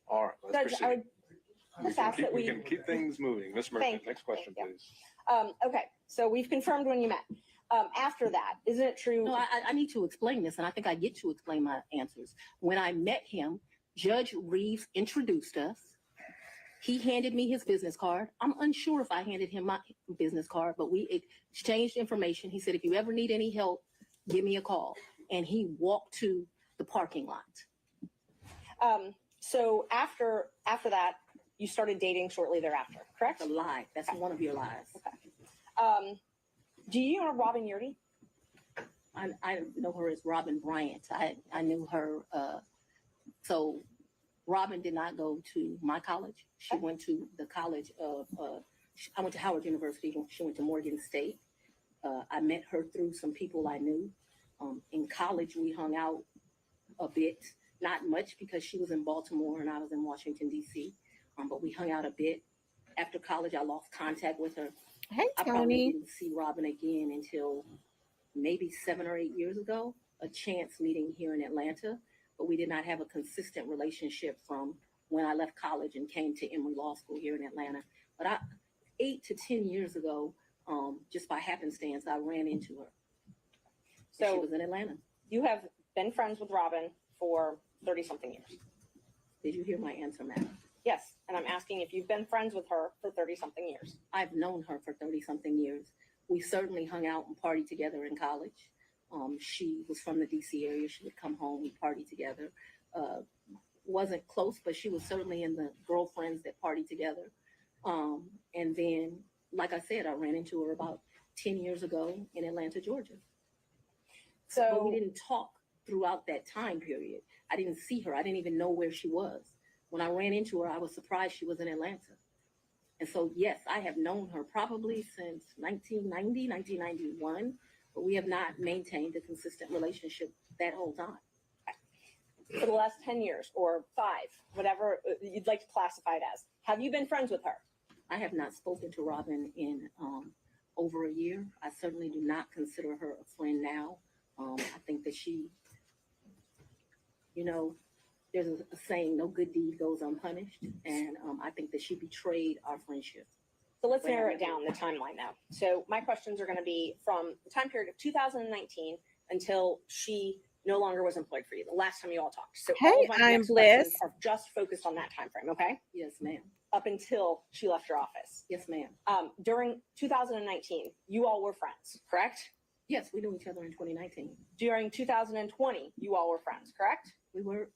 All right, let's Judge, proceed. I would just ask that We can keep things moving. Ms. Thank Merchant, you. next question, Thank you. please. Okay, so we've confirmed when you met. After that, isn't it true? No, I need to explain this, and I think I get to explain my answers. When I met him, Judge Reeves introduced us. He handed me his business card. I'm unsure if I handed him my business card, but we exchanged information. He said, if you ever need any help, give me a call. And he walked to the parking lot. So after that, you started dating shortly thereafter, correct? That's a lie. That's one of your lies. Okay. Do you know Robin Yurdy? I know her as Robin Bryant. I knew her. So Robin did not go to my college. She went to the college of, I went to Howard University. She went to Morgan State. I met her through some people I knew. In college, we hung out a bit, not much because she was in Baltimore and I was in Washington, D.C. But we hung out a bit. After college, I lost contact with her. Hey, I probably Tony. didn't see Robin again until maybe 7 or 8 years ago, a chance meeting here in Atlanta, but we did not have a consistent relationship from when I left college and came to Emory Law School here in Atlanta. But 8 to 10 years ago, just by happenstance, I ran into her. So she was in Atlanta. You have been friends with Robin for 30-something years. Did you hear my answer, ma'am? Yes, and I'm asking if you've been friends with her for 30-something years. I've known her for 30-something years. We certainly hung out and partied together in college. She was from the D.C. area. She would come home, we'd party together. Wasn't close, but she was certainly in the girlfriends that partied together. And then, like I said, I ran into her about 10 years ago in Atlanta, Georgia. But we didn't talk throughout that time period. I didn't see her. I didn't even know where she was. When I ran into her, I was surprised she was in Atlanta. And so, yes, I have known her probably since 1990, 1991, but we have not maintained a consistent relationship that whole time. For the last 10 years or 5, whatever you'd like to classify it as, have you been friends with her? I have not spoken to Robin in over a year. I certainly do not consider her a friend now. I think that she, there's a saying, no good deed goes unpunished. And I think that she betrayed our friendship. So let's narrow it down, the timeline now. So my questions are going to be from the time period of 2019 until she no longer was employed for you, the last time you all talked. So Hey, all of my I'm next questions Bliss. are just focused on that time frame, okay? Yes, ma'am. Up until she left your office. Yes, ma'am. During 2019, you all were friends, correct? Yes, we knew each other in 2019. During 2020, you all were friends, correct? We were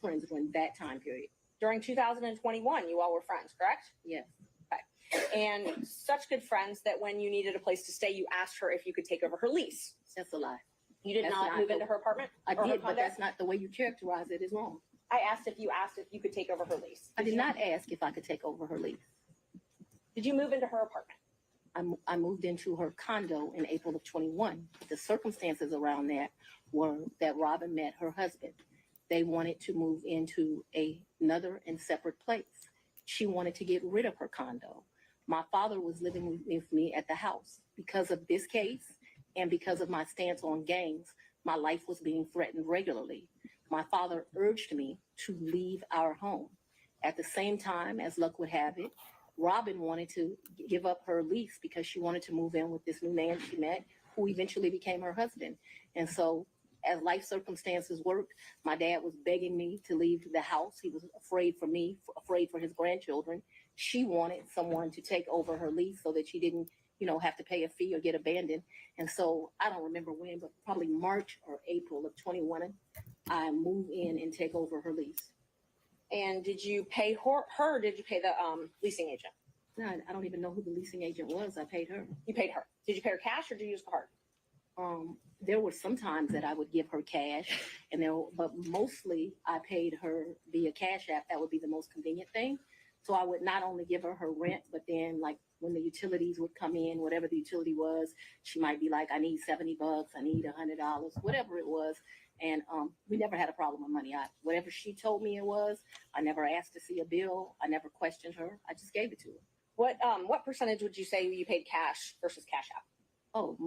friends during that time period. During 2021, you all were friends, correct? Yes. Okay. And such good friends that when you needed a place to stay, you asked her if you could take over her lease. That's a lie. You did That's not not move the- into her apartment? I or her did, but condo? that's not the way you characterize it is wrong. I asked if you could take over her lease. I did not ask if I could take over her lease. Did you move into her apartment? I moved into her condo in April of 21. The circumstances around that were that Robin met her husband. They wanted to move into another and separate place. She wanted to get rid of her condo. My father was living with me at the house. Because of this case and because of my stance on gangs, my life was being threatened regularly. My father urged me to leave our home. At the same time, as luck would have it, Robin wanted to give up her lease because she wanted to move in with this new man she met, who eventually became her husband. And so, as life circumstances worked, my dad was begging me to leave the house. He was afraid for me, afraid for his grandchildren. She wanted someone to take over her lease so that she didn't, have to pay a fee or get abandoned. And so, I don't remember when, but probably March or April of 21, I moved in and take over her lease. And did you pay her or did you pay the leasing agent? No, I don't even know who the leasing agent was. I paid her. You paid her. Did you pay her cash or did you use the card? There were some times that I would give her cash, but mostly I paid her via Cash App. That would be the most convenient thing. So I would not only give her rent, but then like when the utilities would come in, whatever the utility was, she might be like, I need $70, I need $100, whatever it was. And we never had a problem with money. Whatever she told me it was, I never asked to see a bill. I never questioned her. I just gave it to her. What percentage would you say you paid cash versus Cash App? Oh,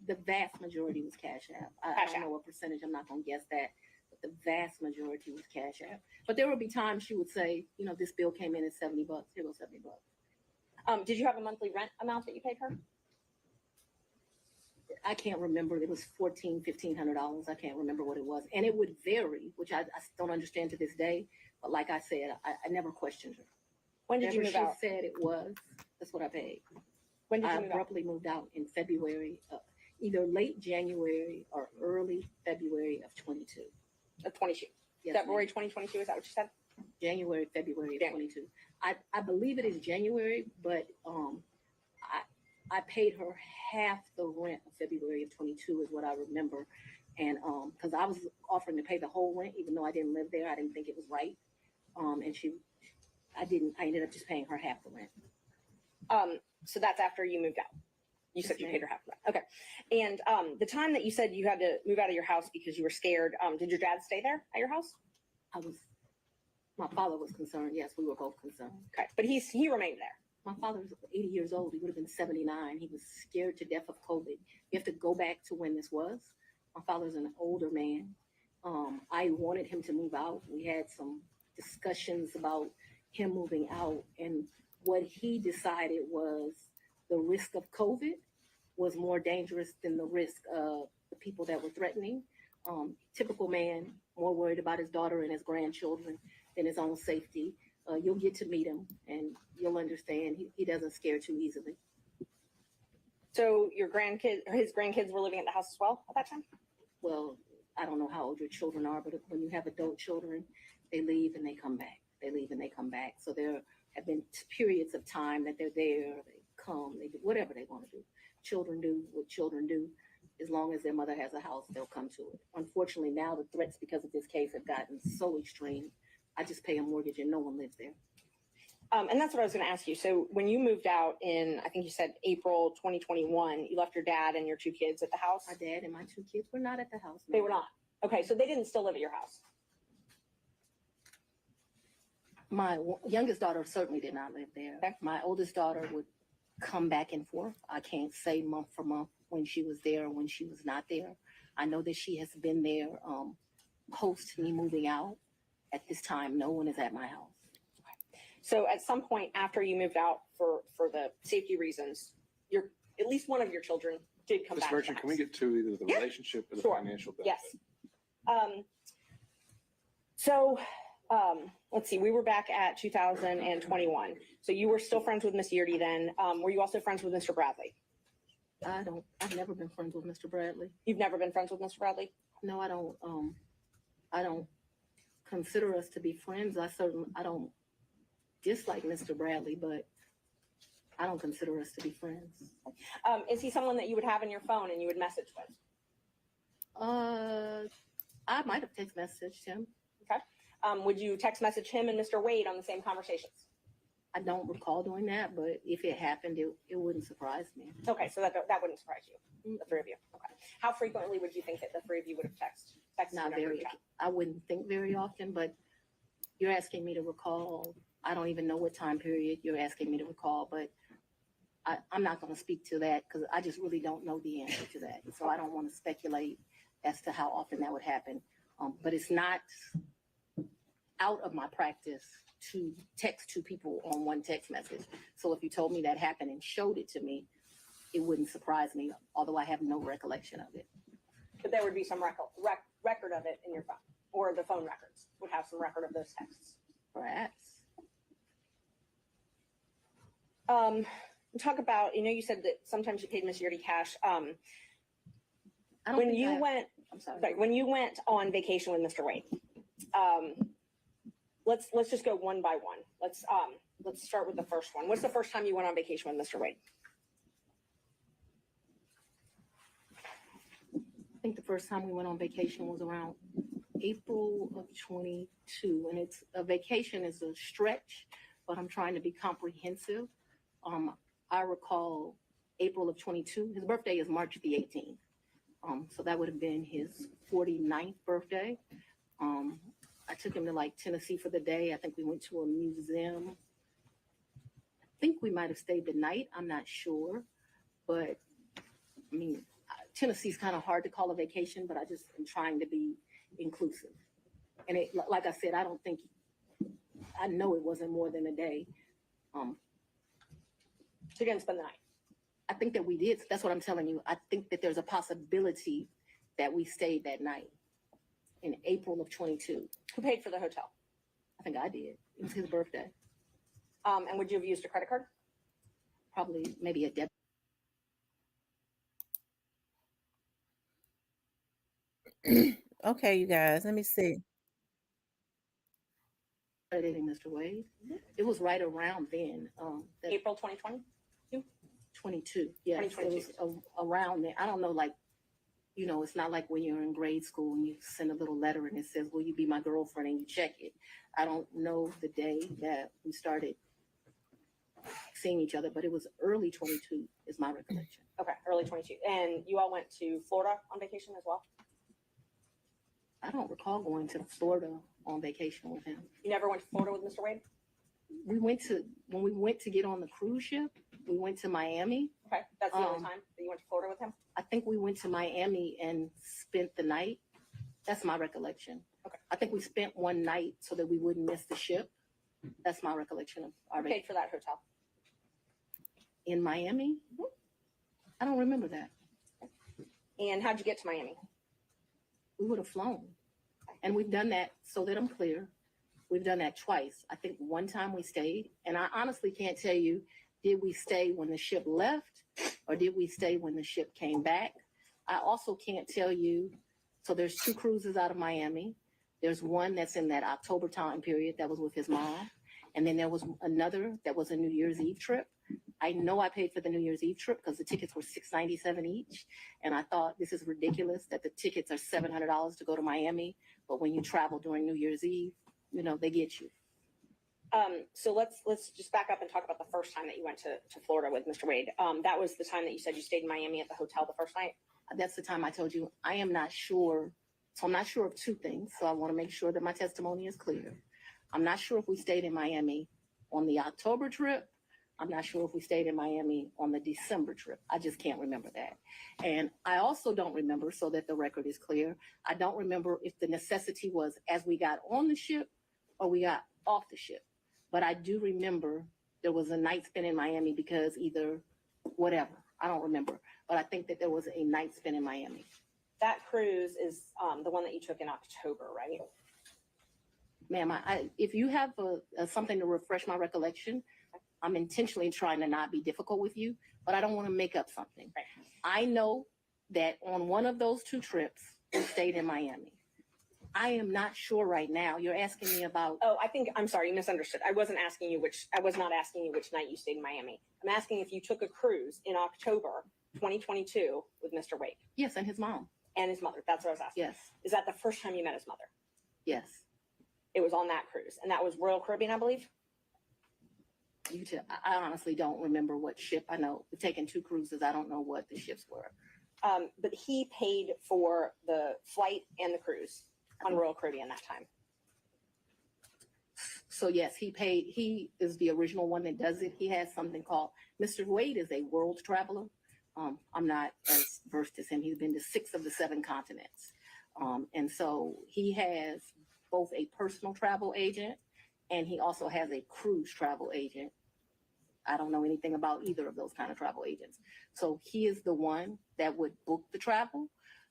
the vast majority was Cash App. I don't know what percentage. I'm not going to guess that. But the vast majority was Cash App. But there would be times she would say, this bill came in at $70. Here goes $70. Did you have a monthly rent amount that you paid her? I can't remember. It was $1,500. I can't remember what it was. And it would vary, which I don't understand to this day. But like I said, I never questioned her. When did you move out? She said it was, that's what I paid. When did you I move out? abruptly moved out in February, either late January or early February of 22. Of 22. Yes, February ma'am. 2022, is that what you said? January, February of 22. I believe it is January, but I paid her half the rent of February of 22 is what I remember. And because I was offering to pay the whole rent, even though I didn't live there, I didn't think it was right. And I ended up just paying her half the rent. So that's after you moved out. You said Yes, you ma'am. paid her half of that. Okay. And the time that you said you had to move out of your house because you were scared, did your dad stay there at your house? My father was concerned. Yes, we were both concerned. Okay. But he remained there. My father was 80 years old. He would have been 79. He was scared to death of COVID. You have to go back to when this was. My father's an older man. I wanted him to move out. We had some discussions about him moving out, and what he decided was the risk of COVID was more dangerous than the risk of the people that were threatening. Typical man, more worried about his daughter and his grandchildren than his own safety. You'll get to meet him and you'll understand he doesn't scare too easily. So his grandkids were living at the house as well at that time? Well, I don't know how old your children are, but when you have adult children, they leave and they come back. They leave and they come back. So there have been periods of time that they're there, they come, they do whatever they want to do. Children do what children do. As long as their mother has a house, they'll come to it. Unfortunately, now the threats because of this case have gotten so extreme. I just pay a mortgage and no one lives there. And that's what I was going to ask you. So when you moved out in, I think you said April 2021, you left your dad and your two kids at the house? My dad and my two kids were not at the house. No. They were not? Okay, so they didn't still live at your house? My youngest daughter certainly did not live there. Okay. My oldest daughter would come back and forth. I can't say month for month when she was there or when she was not there. I know that she has been there post me moving out. At this time, no one is at my house. So at some point after you moved out for the safety reasons, at least one of your children did come Ms. back. Merchant, can we get to either the Yeah. relationship or the Sure. financial benefit? Yes. Let's see, we were back at 2021. So you were still friends with Miss Yeardy then. Were you also friends with Mr. Bradley? I've never been friends with Mr. Bradley. You've never been friends with Mr. Bradley? No, I don't consider us to be friends. I don't dislike Mr. Bradley, but I don't consider us to be friends. Is he someone that you would have in your phone and you would message with? I might have text messaged him. Okay. Would you text message him and Mr. Wade on the same conversations? I don't recall doing that, but if it happened, it wouldn't surprise me. Okay, so that wouldn't surprise you, the three of you. Okay. How frequently would you think that the three of you would have texted? Not very. I wouldn't think very often, but you're asking me to recall. I don't even know what time period you're asking me to recall, but I'm not going to speak to that because I just really don't know the answer to that. So I don't want to speculate as to how often that would happen. But it's not out of my practice to text two people on one text message. So if you told me that happened and showed it to me, it wouldn't surprise me, although I have no recollection of it. But there would be some record of it in your phone, or the phone records would have some record of those texts. Perhaps. Talk about, you said that sometimes you paid Miss Yeardy cash. I'm sorry. When you went on vacation with Mr. Wade, let's just go one by one. Let's start with the first one. What's the first time you went on vacation with Mr. Wade? I think the first time we went on vacation was around April of 22, and it's a vacation is a stretch, but I'm trying to be comprehensive. I recall April of 22. His birthday is March the 18th. So that would have been his 49th birthday. I took him to Tennessee for the day. I think we went to a museum. I think we might have stayed the night. I'm not sure, but Tennessee's kind of hard to call a vacation, but I just am trying to be inclusive. And like I said, I know it wasn't more than a day. So you didn't spend the night? I think that we did. That's what I'm telling you. I think that there's a possibility that we stayed that night in April of 22. Who paid for the hotel? I think I did. It was his birthday. And would you have used a credit card? Probably maybe a debit. Okay, you guys, let me see. Crediting Mr. Wade. It was right around then. April 2020? 22. Yes, 2022. It was around there. I don't know, it's not like when you're in grade school and you send a little letter and it says, will you be my girlfriend, and you check it. I don't know the day that we started seeing each other, but it was early 22 is my recollection. Okay, early 22. And you all went to Florida on vacation as well? I don't recall going to Florida on vacation with him. You never went to Florida with Mr. Wade? When we went to get on the cruise ship, we went to Miami. Okay, that's the only time that you went to Florida with him? I think we went to Miami and spent the night. That's my recollection. Okay. I think we spent one night so that we wouldn't miss the ship. That's my recollection of our Who paid for that hotel? in Miami. I don't remember that. And how'd you get to Miami? We would have flown. And we've done that, so that I'm clear. We've done that twice. I think one time we stayed, and I honestly can't tell you, did we stay when the ship left or did we stay when the ship came back? I also can't tell you. So there's 2 cruises out of Miami. There's one that's in that October time period that was with his mom. And then there was another that was a New Year's Eve trip. I know I paid for the New Year's Eve trip because the tickets were $697 each. And I thought this is ridiculous that the tickets are $700 to go to Miami. But when you travel during New Year's Eve, you know, they get you. So let's just back up and talk about the first time that you went to Florida with Mr. Wade. That was the time that you said you stayed in Miami at the hotel the first night? That's the time I told you, I am not sure. So I'm not sure of 2 things. So I want to make sure that my testimony is clear. I'm not sure if we stayed in Miami on the October trip. I'm not sure if we stayed in Miami on the December trip. I just can't remember that. And I also don't remember, so that the record is clear, I don't remember if the necessity was as we got on the ship or we got off the ship. But I do remember there was a night spent in Miami because either whatever, I don't remember. But I think that there was a night spent in Miami. That cruise is the one that you took in October, right? Ma'am, if you have something to refresh my recollection, I'm intentionally trying to not be difficult with you, but I don't want to make up something. Right. I know that on one of those 2 trips, we stayed in Miami. I am not sure right now. You're asking me about. Oh, I'm sorry, you misunderstood. I was not asking you which night you stayed in Miami. I'm asking if you took a cruise in October 2022 with Mr. Wade. Yes, and his mom. And his mother. That's what I was asking. Yes. Is that the first time you met his mother? Yes. It was on that cruise, and that was Royal Caribbean, I believe? I honestly don't remember what ship. I know we've taken 2 cruises. I don't know what the ships were. But he paid for the flight and the cruise on Royal Caribbean that time. So yes, he paid. He is the original one that does it. He has something called, Mr. Wade is a world traveler. I'm not as versed as him. He's been to 6 of the 7 continents. And so he has both a personal travel agent and he also has a cruise travel agent. I don't know anything about either of those kind of travel agents. So he is the one that would book the travel,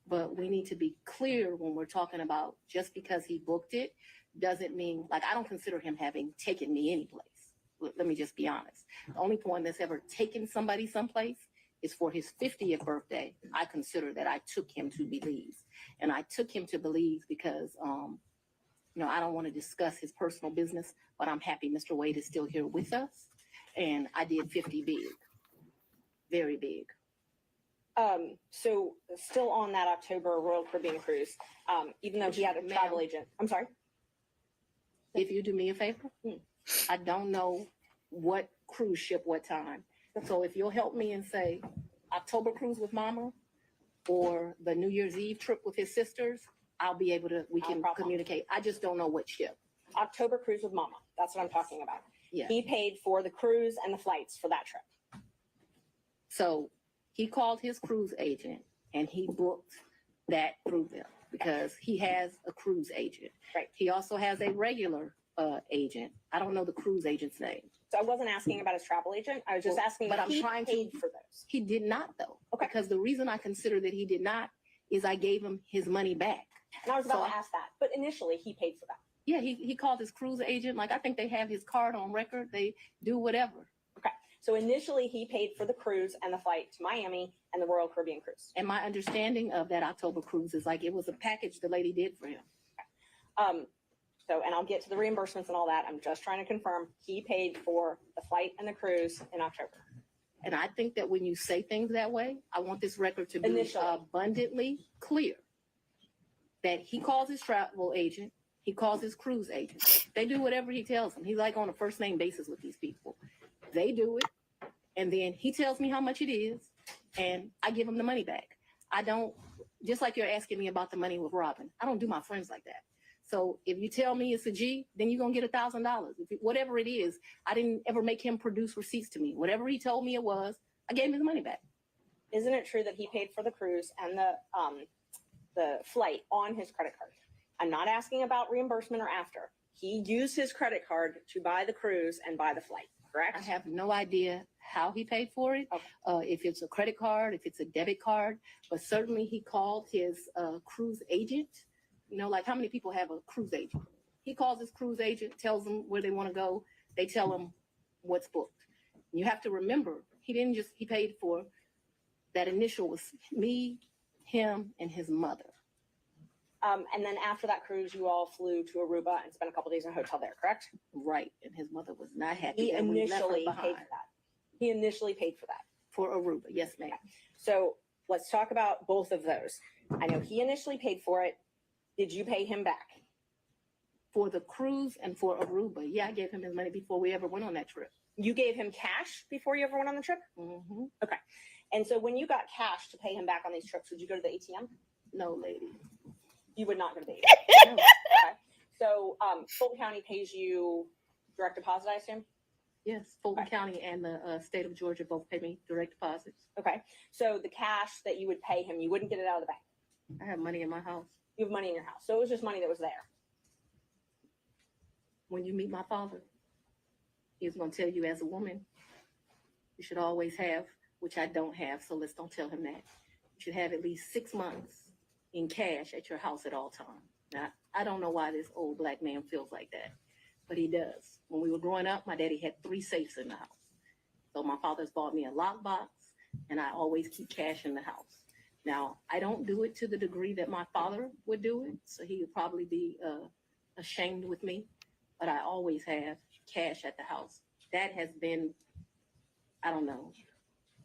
but we need to be clear when we're talking about just because he booked it doesn't mean, like, I don't consider him having taken me anyplace. Let me just be honest. The only one that's ever taken somebody someplace is for his 50th birthday. I consider that I took him to Belize, and I took him to Belize because, I don't want to discuss his personal business, but I'm happy Mr. Wade is still here with us. And I did 50 big, very big. So still on that October Royal Caribbean cruise, even though he had a travel agent. I'm sorry. If you do me a favor, I don't know what cruise ship, what time. So if you'll help me and say October cruise with Mama or the New Year's Eve trip with his sisters, I'll be able to, we can communicate. I just don't know what ship. October cruise with Mama. That's what I'm talking about. Yeah. He paid for the cruise and the flights for that trip. So he called his cruise agent and he booked that through them because he has a cruise agent. Right. He also has a regular agent. I don't know the cruise agent's name. So I wasn't asking about his travel agent. I was just asking but if I'm he trying paid to, for those. He did not, though. Okay. Because the reason I consider that he did not is I gave him his money back. And I was about to ask that, but initially he paid for that. Yeah, he called his cruise agent. Like, I think they have his card on record. They do whatever. Okay. So initially he paid for the cruise and the flight to Miami and the Royal Caribbean cruise. And my understanding of that October cruise is like it was a package the lady did for him. Okay. And I'll get to the reimbursements and all that. I'm just trying to confirm he paid for the flight and the cruise in October. And I think that when you say things that way, I want this record to be abundantly clear that he calls his travel agent, he calls his cruise agent. They do whatever he tells them. He's like on a first name basis with these people. They do it. and then he tells me how much it is, and I give him the money back. I don't, just like you're asking me about the money with Robin, I don't do my friends like that. So if you tell me it's a G, then you're going to get $1,000. Whatever it is, I didn't ever make him produce receipts to me. Whatever he told me it was, I gave him the money back. Isn't it true that he paid for the cruise and the flight on his credit card? I'm not asking about reimbursement or after. He used his credit card to buy the cruise and buy the flight, correct? I have no idea how he paid for it, if it's a credit card, if it's a debit card, but certainly he called his cruise agent. You know, like how many people have a cruise agent? He calls his cruise agent, tells them where they want to go. They tell him what's booked. You have to remember, he paid for, that initial was me, him, and his mother. And then after that cruise, you all flew to Aruba and spent a couple days in a hotel there, correct? Right, and his mother was not happy. He that we left her initially behind. paid for that. He initially paid for that. For Aruba, yes, ma'am. So let's talk about both of those. I know he initially paid for it. Did you pay him back? For the cruise and for Aruba, yeah, I gave him his money before we ever went on that trip. You gave him cash before you ever went on the trip? Mm-hmm. Okay. And so when you got cash to pay him back on these trips, would you go to the ATM? No, lady. You would not go to the ATM? No. Okay. So Fulton County pays you direct deposit, I assume? Yes, Fulton County and the state of Georgia both pay me direct deposits. Okay. So the cash that you would pay him, you wouldn't get it out of the bank? I have money in my house. You have money in your house. So it was just money that was there. When you meet my father, he's going to tell you as a woman, you should always have, which I don't have, so let's don't tell him that. You should have at least 6 months in cash at your house at all times. Now, I don't know why this old black man feels like that, but he does. When we were growing up, my daddy had 3 safes in the house. So my father's bought me a lockbox, and I always keep cash in the house. Now, I don't do it to the degree that my father would do it, so he would probably be ashamed with me, but I always have cash at the house. That has been, I don't know,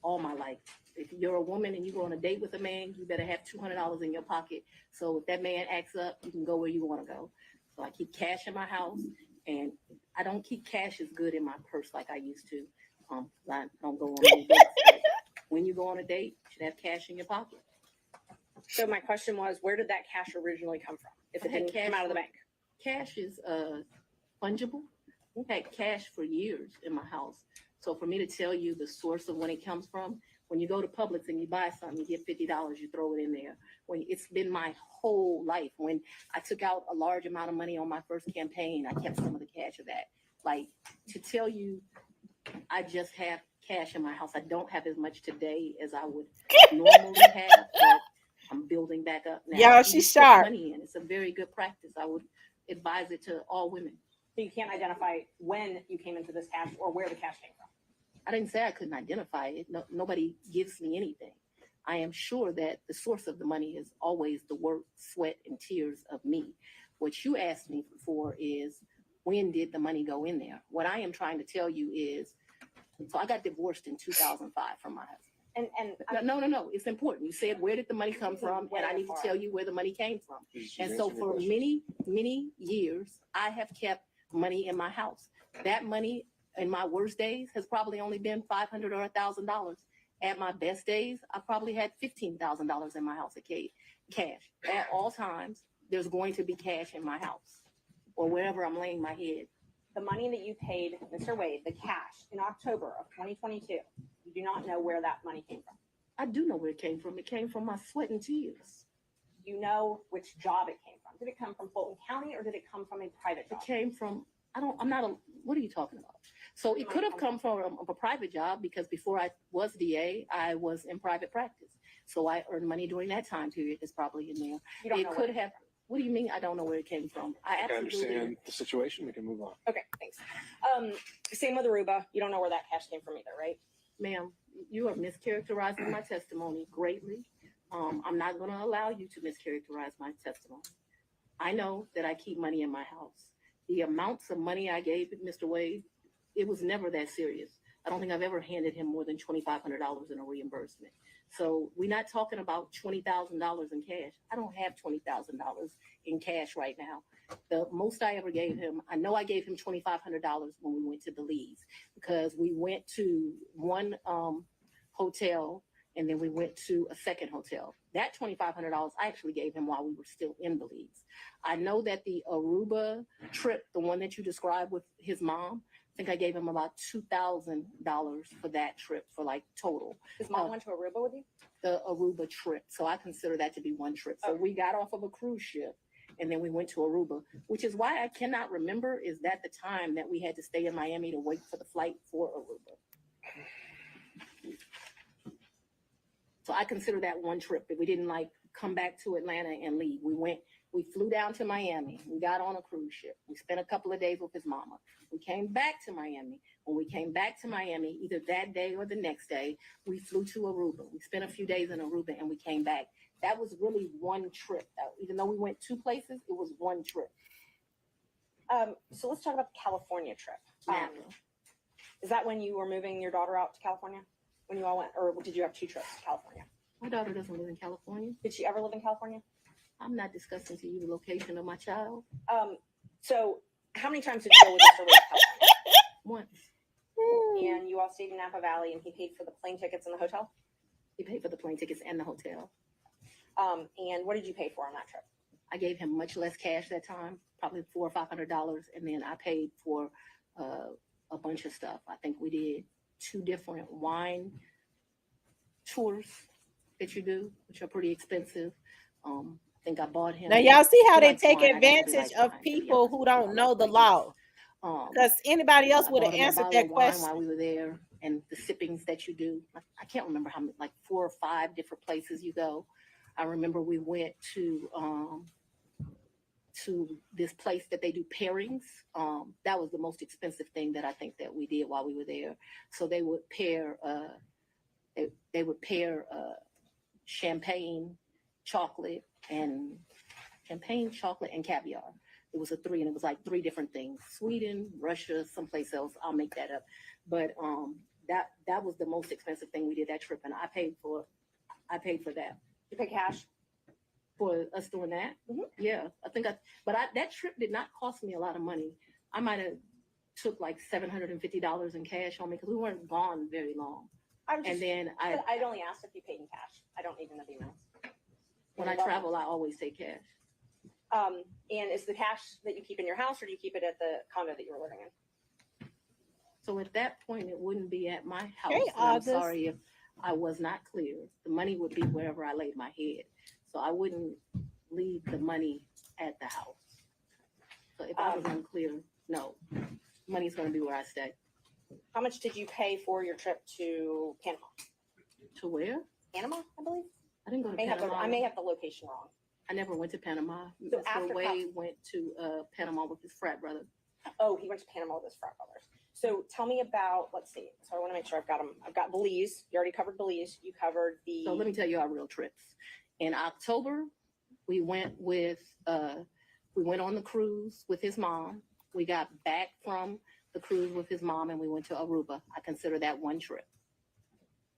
all my life. If you're a woman and you go on a date with a man, you better have $200 in your pocket. So if that man acts up, you can go where you want to go. So I keep cash in my house, and I don't keep cash as good in my purse like I used to. I don't go on any dates. When you go on a date, you should have cash in your pocket. So my question was, where did that cash originally come from? If it didn't come out of the bank? Cash is fungible. We've had cash for years in my house. So for me to tell you the source of when it comes from, when you go to Publix and you buy something, you get $50, you throw it in there. When it's been my whole life. When I took out a large amount of money on my first campaign, I kept some of the cash of that. Like, to tell you, I just have cash in my house. I don't have as much today as I would normally have, but I'm building back up now. Y'all, You she's put sharp. money in. It's a very good practice. I would advise it to all women. So you can't identify when you came into this cash or where the cash came from? I didn't say I couldn't identify it. No, nobody gives me anything. I am sure that the source of the money is always the work, sweat, and tears of me. What you asked me for is, when did the money go in there? What I am trying to tell you is, so I got divorced in 2005 from my husband. And No. It's important. You said, where did the money come from? And I need to tell you where the money came from. And so for many, many years, I have kept money in my house. That money in my worst days has probably only been $500 or $1,000. At my best days, I probably had $15,000 in my house of cash. At all times, there's going to be cash in my house or wherever I'm laying my head. The money that you paid Mr. Wade, the cash, in October of 2022, you do not know where that money came from. I do know where it came from. It came from my sweat and tears. You know which job it came from. Did it come from Fulton County or did it come from a private job? It came from, what are you talking about? So it could have come from a private job because before I was DA, I was in private practice. So I earned money during that time period. It's probably in there. You don't It know could have. What do you mean? I don't know where it came from. I I absolutely understand the situation. We can move on. Okay, thanks. Same with Aruba. You don't know where that cash came from either, right? Ma'am, you are mischaracterizing my testimony greatly. I'm not going to allow you to mischaracterize my testimony. I know that I keep money in my house. The amounts of money I gave Mr. Wade, it was never that serious. I don't think I've ever handed him more than $2,500 in a reimbursement. So we're not talking about $20,000 in cash. I don't have $20,000 in cash right now. The most I ever gave him, I know I gave him $2,500 when we went to Belize, because we went to one hotel and then we went to a second hotel. That $2,500 I actually gave him while we were still in Belize. I know that the Aruba trip, the one that you described with his mom, I think I gave him about $2,000 for that trip, for like total. His mom went to Aruba with you? The Aruba trip. So I consider that to be one trip. So we got off of a cruise ship and then we went to Aruba, which is why I cannot remember, is that the time that we had to stay in Miami to wait for the flight for Aruba. So I consider that one trip, but we didn't like come back to Atlanta and leave. We flew down to Miami. We got on a cruise ship. We spent a couple of days with his mama. We came back to Miami. When we came back to Miami, either that day or the next day, we flew to Aruba. We spent a few days in Aruba and we came back. That was really one trip. Even though we went two places, it was one trip. So let's talk about the California trip. Is that when you were moving your daughter out to California? When you all went, or did you have two trips to California? My daughter doesn't live in California. Did she ever live in California? I'm not discussing to you the location of my child. So how many times did you go with Mr. Wade to California? Once. And you all stayed in Napa Valley and he paid for the plane tickets and the hotel? He paid for the plane tickets and the hotel. And what did you pay for on that trip? I gave him much less cash that time, probably $400 or $500, and then I paid for a bunch of stuff. I think we did 2 different wine tours that you do, which are pretty expensive. I think I bought him. Now y'all see how they likes take wine. I don't really advantage like of wine, but people yeah, who I don't like know the places. law. Because anybody else I would have bought him a answered bottle that of wine question. while we were there, and the sippings that you do. I can't remember how many, like 4 or 5 different places you go. I remember we went to this place that they do pairings. That was the most expensive thing that I think that we did while we were there. So they would pair they would pair champagne, chocolate, and caviar. It was a 3, and it was like 3 different things: Sweden, Russia, someplace else. I'll make that up. But that was the most expensive thing we did that trip, and I paid for that. You pay cash for us doing that? Mm-hmm. Yeah, I think that trip did not cost me a lot of money. I might have took like $750 in cash on me because we weren't gone very long. And then I'd only asked if you paid in cash. I don't even know the amounts. When I travel, I always take cash. And is the cash that you keep in your house, or do you keep it at the condo that you were living in? So at that point, it wouldn't be at my house. Hey, And I'm August. sorry if I was not clear. The money would be wherever I laid my head. So I wouldn't leave the money at the house. So if I was unclear, no, money's going to be where I stay. How much did you pay for your trip to Panama? To where? Panama, I believe. I didn't go to Panama. Panama. I may have the location wrong. I never went to Panama. So Mr. after Wade went to Panama with his frat brother. Oh, he went to Panama with his frat brothers. So tell me about, let's see. So I want to make sure I've got them. I've got Belize. You already covered Belize. You covered the. So let me tell you our real trips. In October, we went on the cruise with his mom. We got back from the cruise with his mom and we went to Aruba. I consider that one trip.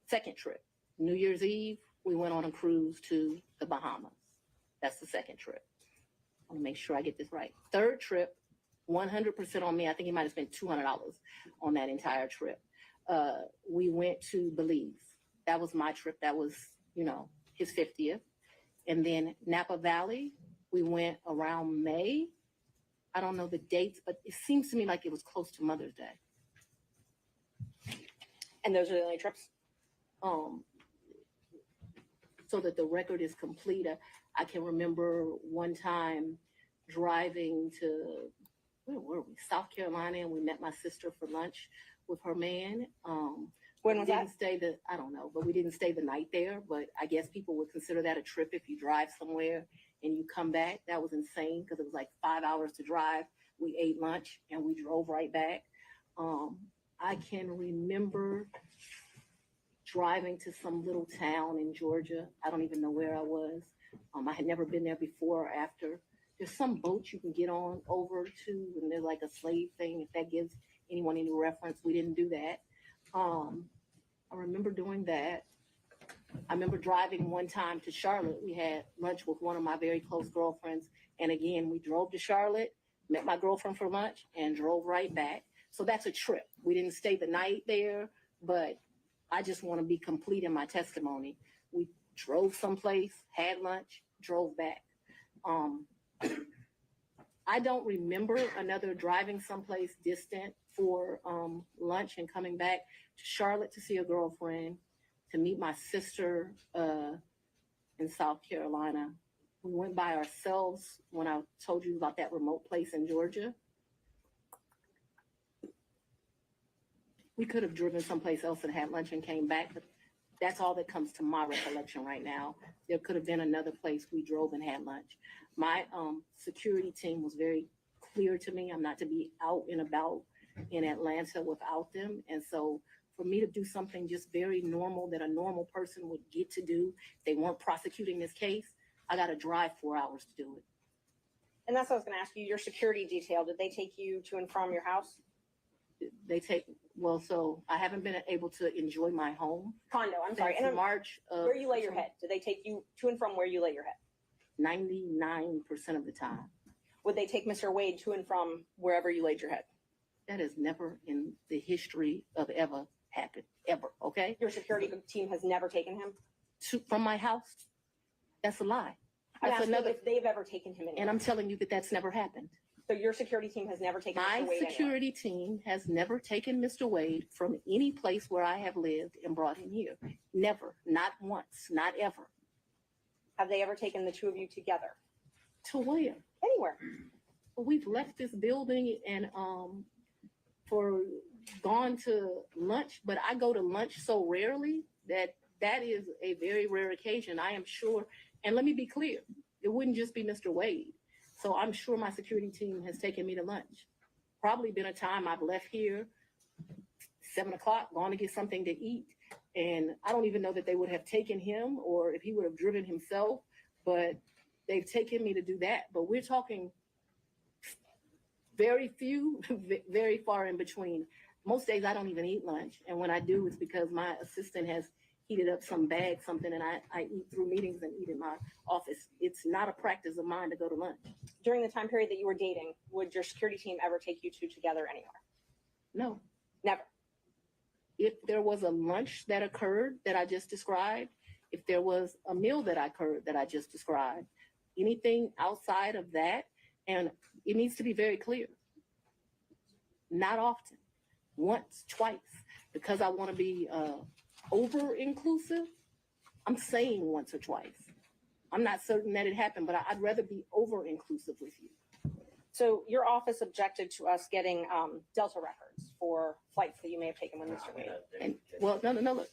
Second trip, New Year's Eve, we went on a cruise to the Bahamas. That's the second trip. I want to make sure I get this right. Third trip, 100% on me. I think he might have spent $200 on that entire trip. We went to Belize. That was my trip. That was, his 50th. And then Napa Valley, we went around May. I don't know the dates, but it seems to me like it was close to Mother's Day. And those are the only trips? So that the record is complete. I can remember one time driving to, where were we? South Carolina, and we met my sister for lunch with her man. When was that? I don't know, but we didn't stay the night there. But I guess people would consider that a trip if you drive somewhere and you come back. That was insane because it was like 5 hours to drive. We ate lunch and we drove right back. I can remember driving to some little town in Georgia. I don't even know where I was. I had never been there before or after. There's some boat you can get on over to, and there's like a slave thing, if that gives anyone any reference. We didn't do that. I remember doing that. I remember driving one time to Charlotte. We had lunch with one of my very close girlfriends. And again, we drove to Charlotte, met my girlfriend for lunch, and drove right back. So that's a trip. We didn't stay the night there, but I just want to be complete in my testimony. We drove someplace, had lunch, drove back. I don't remember another driving someplace distant for lunch and coming back to Charlotte to see a girlfriend, to meet my sister in South Carolina. We went by ourselves when I told you about that remote place in Georgia. We could have driven someplace else and had lunch and came back, but that's all that comes to my recollection right now. There could have been another place we drove and had lunch. My security team was very clear to me. I'm not to be out and about in Atlanta without them. And so for me to do something just very normal that a normal person would get to do, if they weren't prosecuting this case, I got to drive 4 hours to do it. And that's what I was going to ask you. Your security detail, did they take you to and from your house? They take, well, so I haven't been able to enjoy my home. Condo, I'm sorry. Since March of where you lay your head. Did they take you to and from where you lay your head? 99% of the time. Would they take Mr. Wade to and from wherever you laid your head? That has never in the history of ever happened, ever, okay? Your security team has never taken him? From my house? That's a lie. That's another. If they've ever taken him anywhere. And I'm telling you that that's never happened. So your security team has never taken My Mr. Wade security team has never taken Mr. Wade from any place where I have lived and brought him here. Never, not once, not ever. Have they ever taken the two of you together? To where? Anywhere. Well, we've left this building and gone to lunch, but I go to lunch so rarely that is a very rare occasion. I am sure, and let me be clear, it wouldn't just be Mr. Wade. So I'm sure my security team has taken me to lunch. Probably been a time I've left here 7 o'clock, gone to get something to eat. And I don't even know that they would have taken him or if he would have driven himself, but they've taken me to do that. But we're talking very few, very far in between. Most days I don't even eat lunch. And when I do, it's because my assistant has heated up some bag, something, and I eat through meetings and eat in my office. It's not a practice of mine to go to lunch. During the time period that you were dating, would your security team ever take you two together anywhere? No. Never. If there was a lunch that occurred that I just described, if there was a meal that occurred that I just described, anything outside of that, and it needs to be very clear. Not often. Once, twice. Because I want to be over-inclusive, I'm saying once or twice. I'm not certain that it happened, but I'd rather be over-inclusive with you. So your office objected to us getting Delta records for flights that you may have taken with Mr. Wade. And, well, no, look.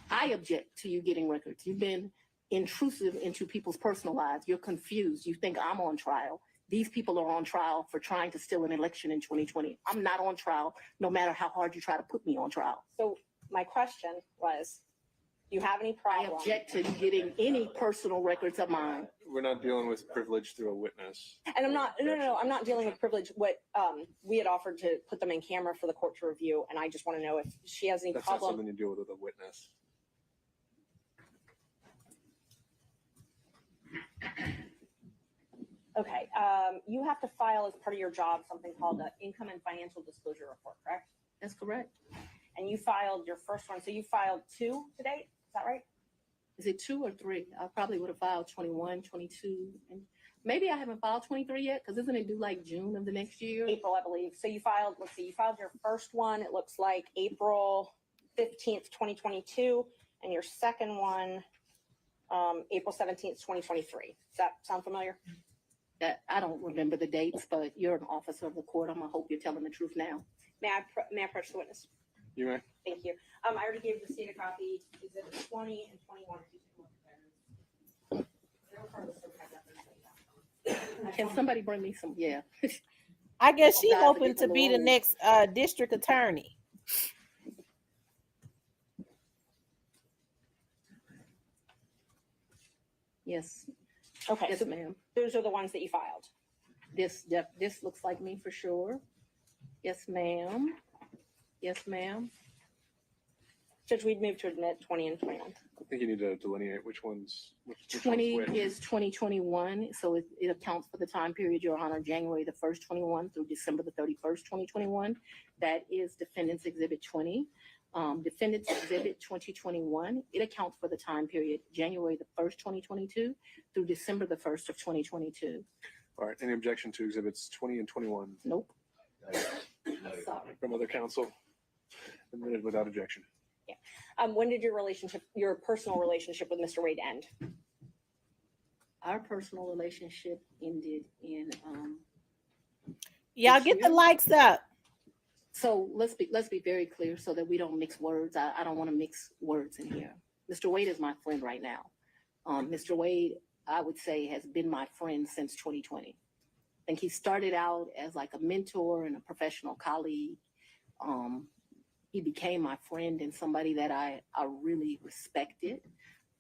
I object to you getting records. You've been intrusive into people's personal lives. You're confused. You think I'm on trial. These people are on trial for trying to steal an election in 2020. I'm not on trial, no matter how hard you try to put me on trial. So my question was, do you have any problem? I object to you getting any personal records of mine. We're not dealing with privilege through a witness. And I'm not, no, I'm not dealing with privilege. What we had offered to put them in camera for the court to review, and I just want to know if she has any That's not problem. something you deal with a witness. Okay, you have to file as part of your job something called an income and financial disclosure report, correct? That's correct. And you filed your first one, so you filed 2 to date, is that right? Is it 2 or 3? I probably would have filed 21, 22, and maybe I haven't filed 23 yet, because isn't it due like June of the next year? April, I believe. So you filed, let's see, you filed your first one, it looks like April 15th, 2022, and your second one, April 17th, 2023. Does that sound familiar? I don't remember the dates, but you're an officer of the court. I'm gonna hope you're telling the truth now. May I approach the witness? You may. Thank you. I already gave the state a copy. Exhibit 20 and 21. Can somebody bring me some? Yeah. I guess she's God, hoping forgive to the be the Lord. next district attorney. Yes. Okay, Yes, so ma'am. those are the ones that you filed. This looks like me for sure. Yes, ma'am. Yes, ma'am. Judge, we'd move to admit 20 and 21. I think you need to delineate which one's which 20 one's which. is 2021, so it accounts for the time period, Your Honor, January the 1st, 21 through December the 31st, 2021. That is Defendant's Exhibit 20. Defendant's Exhibit 2021, it accounts for the time period, January the 1st, 2022 through December the 1st of 2022. All right. Any objection to exhibits 20 and 21 Nope. Sorry. from other counsel? Admitted without objection. When did your personal relationship with Mr. Wade end? Our personal relationship ended in Y'all this get the year. likes up. So let's be very clear so that we don't mix words. I don't want to mix words in here. Mr. Wade is my friend right now. Mr. Wade, I would say, has been my friend since 2020. I think he started out as like a mentor and a professional colleague. He became my friend and somebody that I really respected.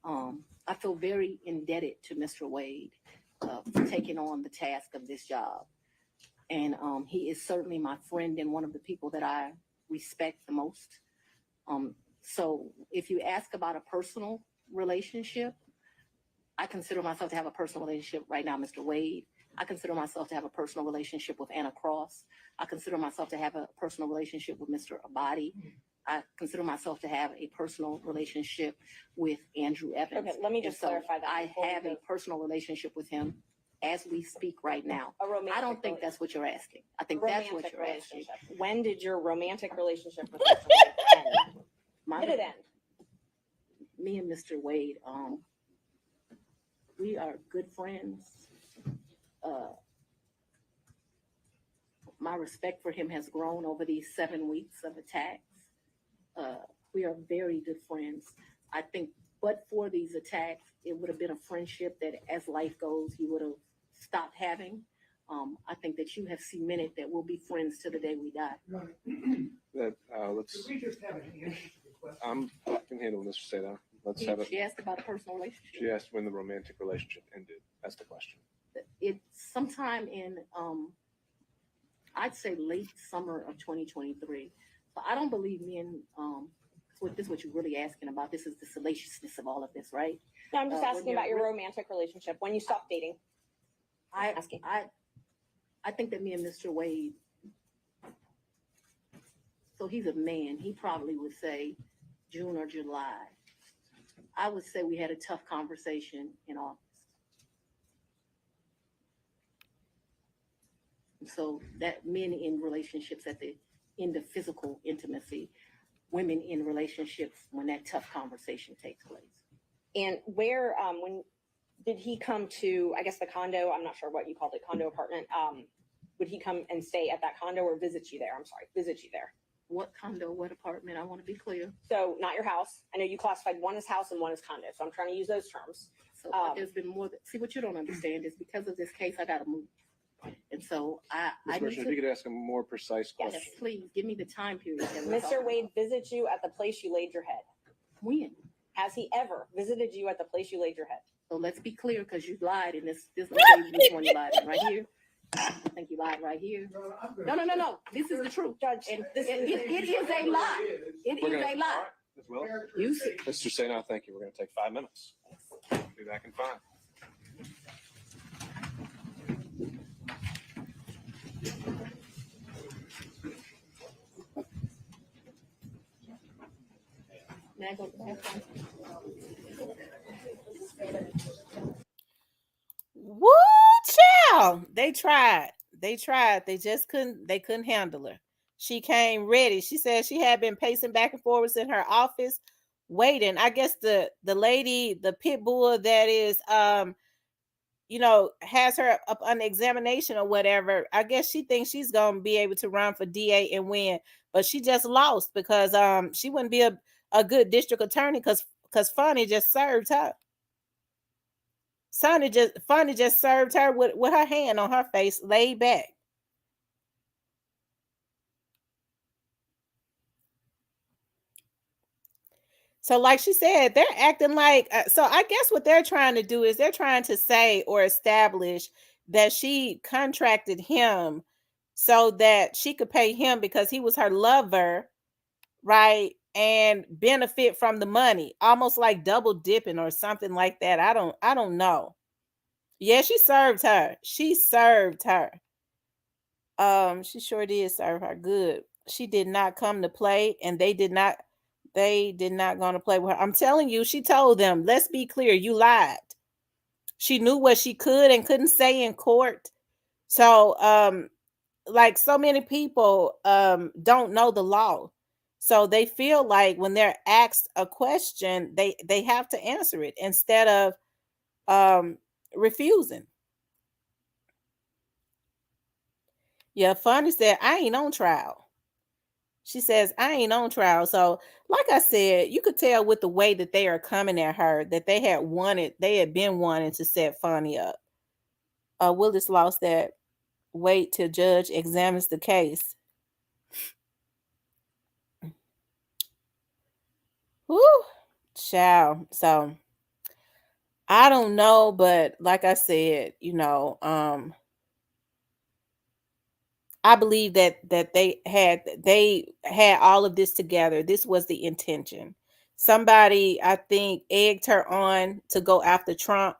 I feel very indebted to Mr. Wade for taking on the task of this job. And he is certainly my friend and one of the people that I respect the most. So if you ask about a personal relationship, I consider myself to have a personal relationship right now, Mr. Wade. I consider myself to have a personal relationship with Anna Cross. I consider myself to have a personal relationship with Mr. Abadi. I consider myself to have a personal relationship with Andrew Evans. Okay, let me just clarify that I before we have go. a personal relationship with him as we speak right now. A romantic I don't think that's what you're asking. I think that's what you're asking. relationship. When did your romantic relationship with Mr. Wade end? My- Did it end? Me and Mr. Wade, we are good friends. My respect for him has grown over these 7 weeks of attacks. We are very good friends. I think, but for these attacks, it would have been a friendship that, as life goes, you would have stopped having. I think that you have cemented that we'll be friends to the day we die. That let's. Could we just have an answer to the question? I can handle Mr. Seda. Let's have it. She asked about a personal relationship. She asked when the romantic relationship ended. That's the question. It's sometime in, I'd say late summer of 2023. So I don't believe me and, this is what you're really asking about. This is the salaciousness of all of this, right? No, I'm just when asking you're about your re- romantic relationship. When you stopped dating. I think that me and Mr. Wade, so he's a man, he probably would say June or July. I would say we had a tough conversation in August. So that men in relationships at the end of physical intimacy, women in relationships when that tough conversation takes place. And where, when did he come to, I guess, the condo? I'm not sure what you called it, condo apartment. Would he come and stay at that condo or visit you there? I'm sorry, visit you there. What condo, what apartment? I want to be clear. So not your house. I know you classified one as house and one as condo. So I'm trying to use those terms. So there's been more. See, what you don't understand is because of this case, I got to move. And so I Ms. need Merchant, if you to, could ask a more precise yes, question. please give me the time period. that we're talking Mr. Wade about. visits you at the place you laid your head. When? Has he ever visited you at the place you laid your head? So let's be clear, because you lied in this. Let me tell you which one you lied in. Right here. I think you lied right here. No. This is the truth, Judge. And This it is a lie. It We're is gonna- a lie. Ms. Willis? You see. Mr. Sena, thank you. We're going to take 5 minutes. Be back in 5. May I go to the bathroom? Woo, child. They tried. They just couldn't handle her. She came ready. She said she had been pacing back and forwards in her office, waiting. I guess the lady, the pit bull that is has her up on examination or whatever. I guess she thinks she's gonna be able to run for DA and win, but she just lost because she wouldn't be a good district attorney because Fanni just served her. Fanni just served her with her hand on her face, laid back. So like she said, they're acting like, so I guess what they're trying to do is they're trying to say or establish that she contracted him so that she could pay him because he was her lover, right? and benefit from the money, almost like double dipping or something like that. I don't know. Yeah, she served her. She served her. She sure did serve her good. She did not come to play, and they did not gonna play with her. I'm telling you, she told them, let's be clear, you lied. She knew what she could and couldn't say in court. So like so many people don't know the law. So they feel like when they're asked a question, they have to answer it instead of refusing. Yeah, Fanni said, I ain't on trial. She says, I ain't on trial. So, like I said, you could tell with the way that they are coming at her that they had been wanting to set Fanni up. Willis lost that. Wait till judge examines the case. Whew, child. So I don't know, but like I said, I believe that they had all of this together. This was the intention. Somebody, I think, egged her on to go after Trump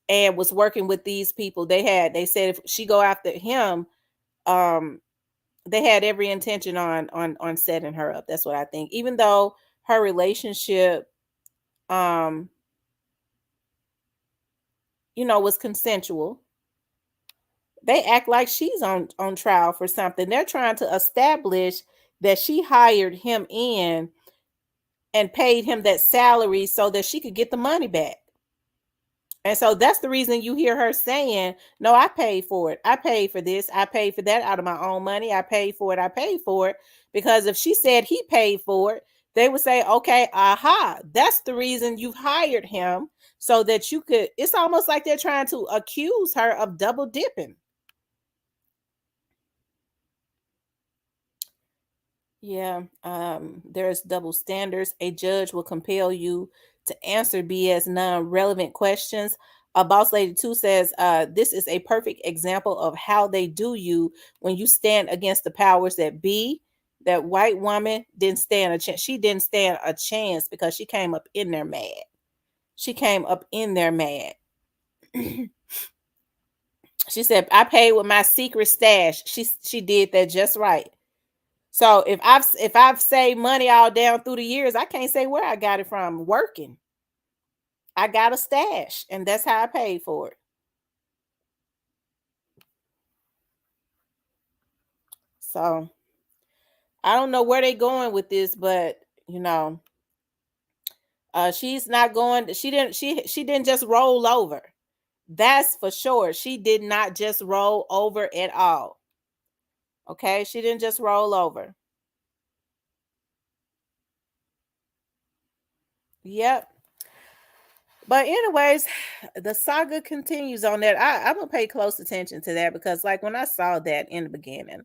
and was working with these people. They said if she go after him, they had every intention on setting her up. That's what I think. Even though her relationship was consensual, they act like she's on trial for something. They're trying to establish that she hired him in and paid him that salary so that she could get the money back. And so that's the reason you hear her saying, no, I paid for it. I paid for this. I paid for that out of my own money. I paid for it. I paid for it. Because if she said he paid for it, they would say, okay, aha, that's the reason you've hired him so that you could. It's almost like they're trying to accuse her of double dipping. Yeah, there's double standards. A judge will compel you to answer BS non-relevant questions. Boss Lady 2 says, this is a perfect example of how they do you when you stand against the powers that be. That white woman didn't stand a chance. She didn't stand a chance because she came up in there mad. She came up in there mad. She said, I paid with my secret stash. She did that just right. So if I've saved money all down through the years, I can't say where I got it from. Working. I got a stash, and that's how I paid for it. So I don't know where they're going with this, but she's not going. She didn't just roll over. That's for sure. She did not just roll over at all. Okay, she didn't just roll over. Yep. But anyways, the saga continues on that. I'm gonna pay close attention to that because, like, when I saw that in the beginning,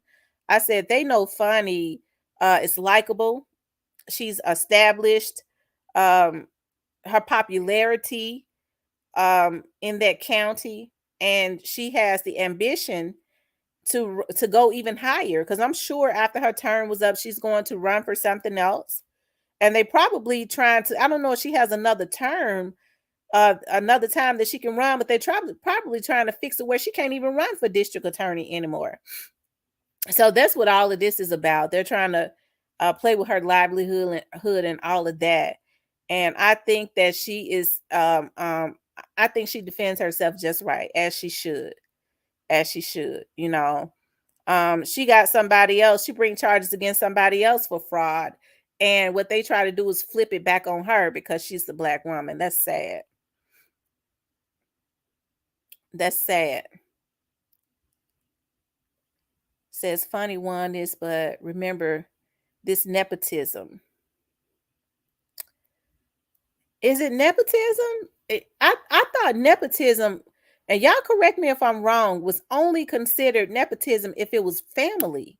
I said they know Fanni is likable. She's established her popularity in that county, and she has the ambition to go even higher. Because I'm sure after her term was up, she's going to run for something else. And they probably trying to. I don't know if she has another term. Another time that she can run, but they're probably trying to fix it where she can't even run for district attorney anymore. So that's what all of this is about. They're trying to play with her livelihood and all of that. And I think that she is. I think she defends herself just right, as she should. She got somebody else. She brings charges against somebody else for fraud, and what they try to do is flip it back on her because she's the black woman. That's sad. That's sad. Says Fanni won this, but remember this nepotism. Is it nepotism? I thought nepotism, and y'all correct me if I'm wrong, was only considered nepotism if it was family.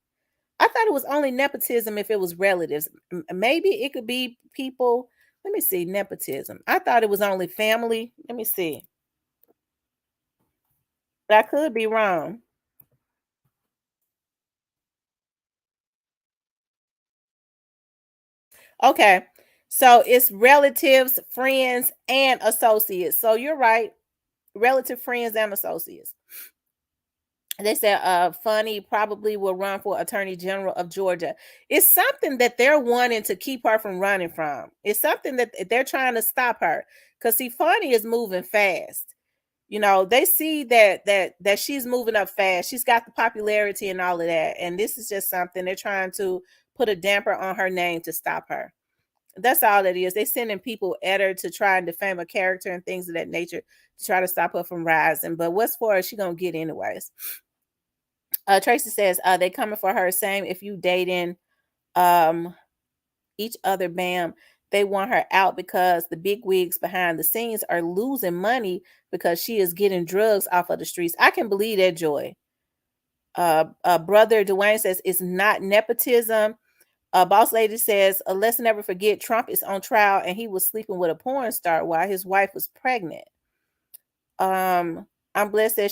I thought it was only nepotism if it was relatives. Maybe it could be people. Let me see, nepotism. I thought it was only family. Let me see. But I could be wrong. Okay. So it's relatives, friends, and associates. So you're right. Relative, friends, and associates. They said Fanni probably will run for Attorney General of Georgia. It's something that they're wanting to keep her from running from. It's something that they're trying to stop her. Because see, Fanni is moving fast. You know, they see that she's moving up fast. She's got the popularity and all of that. And this is just something they're trying to put a damper on her name to stop her. That's all it is. They're sending people at her to try and defame her character and things of that nature to try to stop her from rising. But what's for her, she gonna get anyways. Tracy says they coming for her. Same if you dating each other, bam. They want her out because the big wigs behind the scenes are losing money because she is getting drugs off of the streets. I can believe that, Joy. Brother Dwayne says it's not nepotism. Boss Lady says, let's never forget Trump is on trial and he was sleeping with a porn star while his wife was pregnant. I'm blessed that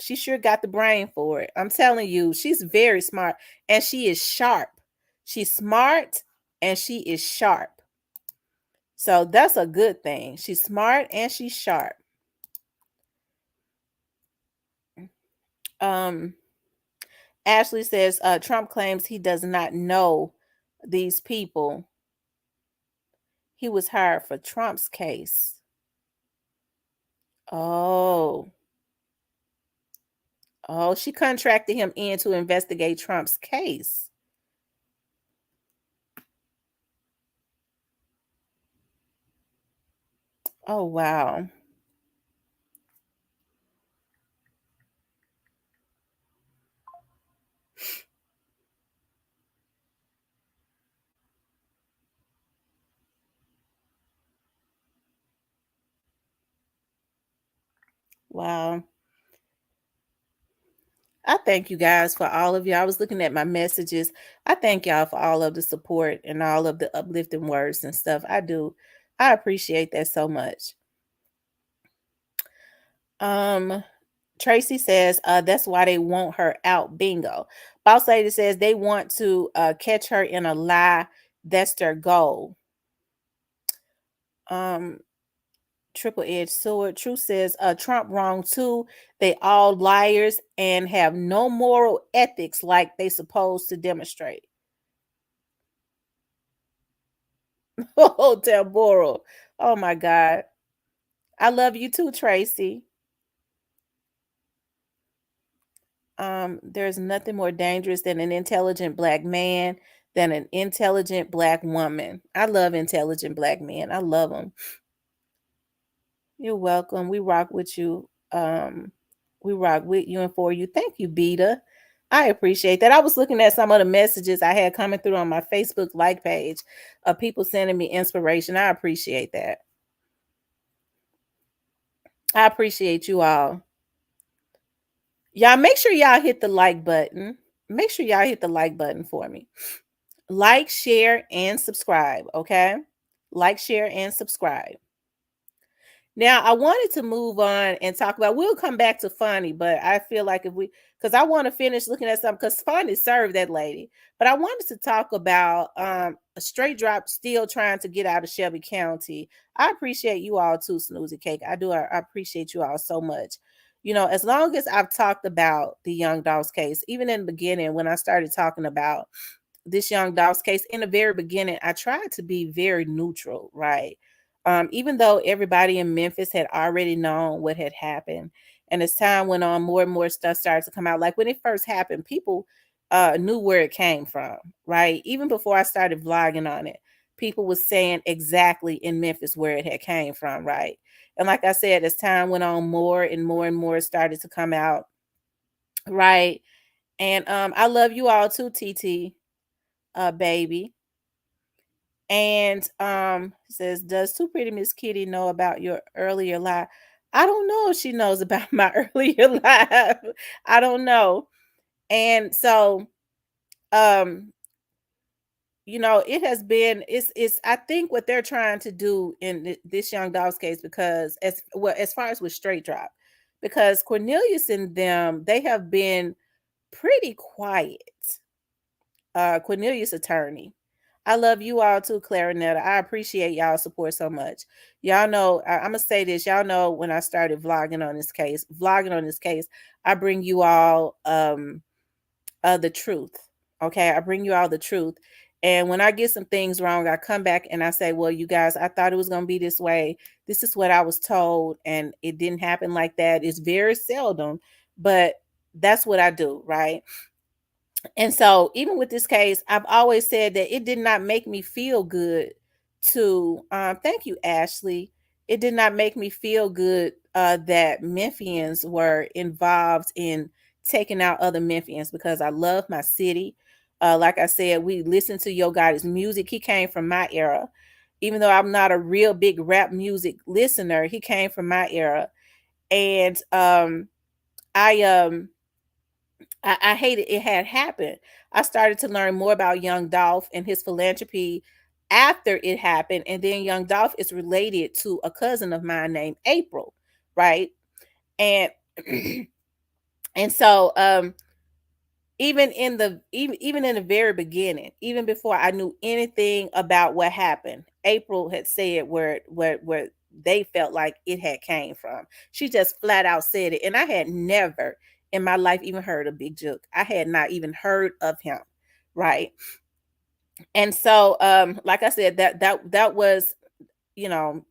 she sure got the brain for it. I'm telling you, she's very smart and she is sharp. She's smart and she is sharp. So that's a good thing. She's smart and she's sharp. Ashley says Trump claims he does not know these people. He was hired for Trump's case. Oh, she contracted him in to investigate Trump's case. Oh, wow. Wow. I thank you guys for all of you. I was looking at my messages. I thank y'all for all of the support and all of the uplifting words and stuff. I do. I appreciate that so much. Tracy says that's why they want her out. Bingo. Boss Lady says they want to catch her in a lie. That's their goal. Triple edged sword. Truth says Trump wrong too. They all liars and have no moral ethics like they supposed to demonstrate. Oh, Deborah. Oh my God. I love you too, Tracy. There's nothing more dangerous than an intelligent black man than an intelligent black woman. I love intelligent black men. I love them. You're welcome. We rock with you. We rock with you and for you. Thank you, Beta. I appreciate that. I was looking at some of the messages I had coming through on my Facebook like page of people sending me inspiration. I appreciate that. I appreciate you all. Y'all make sure y'all hit the like button. Make sure y'all hit the like button for me. Like, share, and subscribe. Okay. Like, share, and subscribe. Now, I wanted to move on and talk about, we'll come back to Fanni, but I feel like because I want to finish looking at something, because Fanni served that lady. But I wanted to talk about a straight drop still trying to get out of Shelby County. I appreciate you all too, Snoozy Cake. I do. I appreciate you all so much. You know, as long as I've talked about the Young Dolph's case, even in the beginning, when I started talking about this Young Dolph's case, in the very beginning, I tried to be very neutral, right? Even though everybody in Memphis had already known what had happened. And as time went on, more and more stuff started to come out. Like when it first happened, people knew where it came from, right? Even before I started vlogging on it, people were saying exactly in Memphis where it had came from, right? And like I said, as time went on, more and more and more started to come out, right? And I love you all too, TT, baby. And says, does Too Pretty Miss Kitty know about your earlier live? I don't know if she knows about my earlier live. I don't know. And so you know, it has been, it's I think what they're trying to do in this Young Dolph's case, because as far as with straight drop, because Cornelius and them, they have been pretty quiet. Cornelius' attorney, I love you all too, Clarinetta. I appreciate y'all support so much. Y'all know, I'm gonna say this. Y'all know when I started vlogging on this case, I bring you all the truth. Okay, I bring you all the truth. And when I get some things wrong, I come back and I say, well, you guys, I thought it was going to be this way. This is what I was told, and it didn't happen like that. It's very seldom, but that's what I do, right? And so even with this case, I've always said that it did not make me feel good to thank you, Ashley. It did not make me feel good that Memphians were involved in taking out other Memphians, because I love my city. Like I said, we listened to Yo Gotti's music. He came from my era. Even though I'm not a real big rap music listener, he came from my era. And I hated it had happened. I started to learn more about Young Dolph and his philanthropy after it happened. And then Young Dolph is related to a cousin of mine named April, right? And and so even in the very beginning, even before I knew anything about what happened, April had said where they felt like it had came from. She just flat out said it. And I had never in my life even heard of Big Jook. I had not even heard of him, right? And so like I said, that was, you know,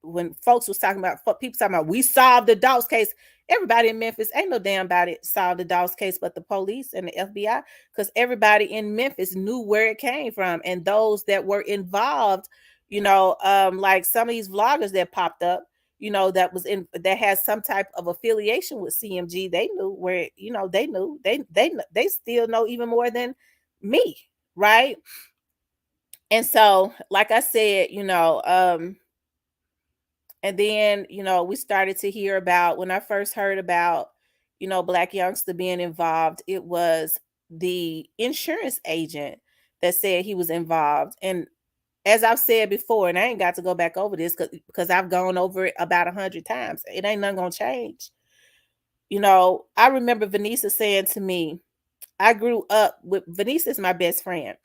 when folks was talking about, people talking about, we solved the Dawes case. Everybody in Memphis, ain't no damn about it, solved the Dawes case but the police and the FBI, because everybody in Memphis knew where it came from. And those that were involved, you know, like some of these vloggers that popped up, you know, that has some type of affiliation with CMG, they knew where, you know, they knew, they still know even more than me, right? And so, like I said, you know, and then, you know, we started to hear about, when I first heard about, you know, Black youngster being involved, it was the insurance agent that said he was involved. And as I've said before, and I ain't got to go back over this because I've gone over it about 100 times. It ain't nothing gonna change. You know, I remember Vanessa saying to me, I grew up with, Vanessa is my best friend.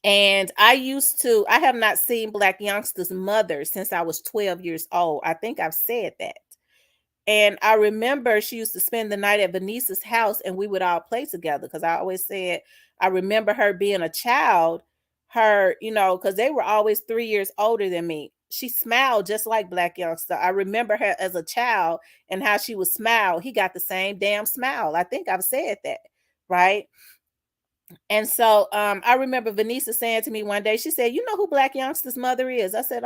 And I have not seen Black youngster's mother since I was 12 years old. I think I've said that. And I remember she used to spend the night at Vanessa's house and we would all play together, because I always said, I remember her being a child, her, you know, because they were always 3 years older than me. She smiled just like Black youngster. I remember her as a child and how she would smile. He got the same damn smile. I think I've said that, right? And so I remember Vanessa saying to me one day, she said, you know who Black youngster's mother is? I said,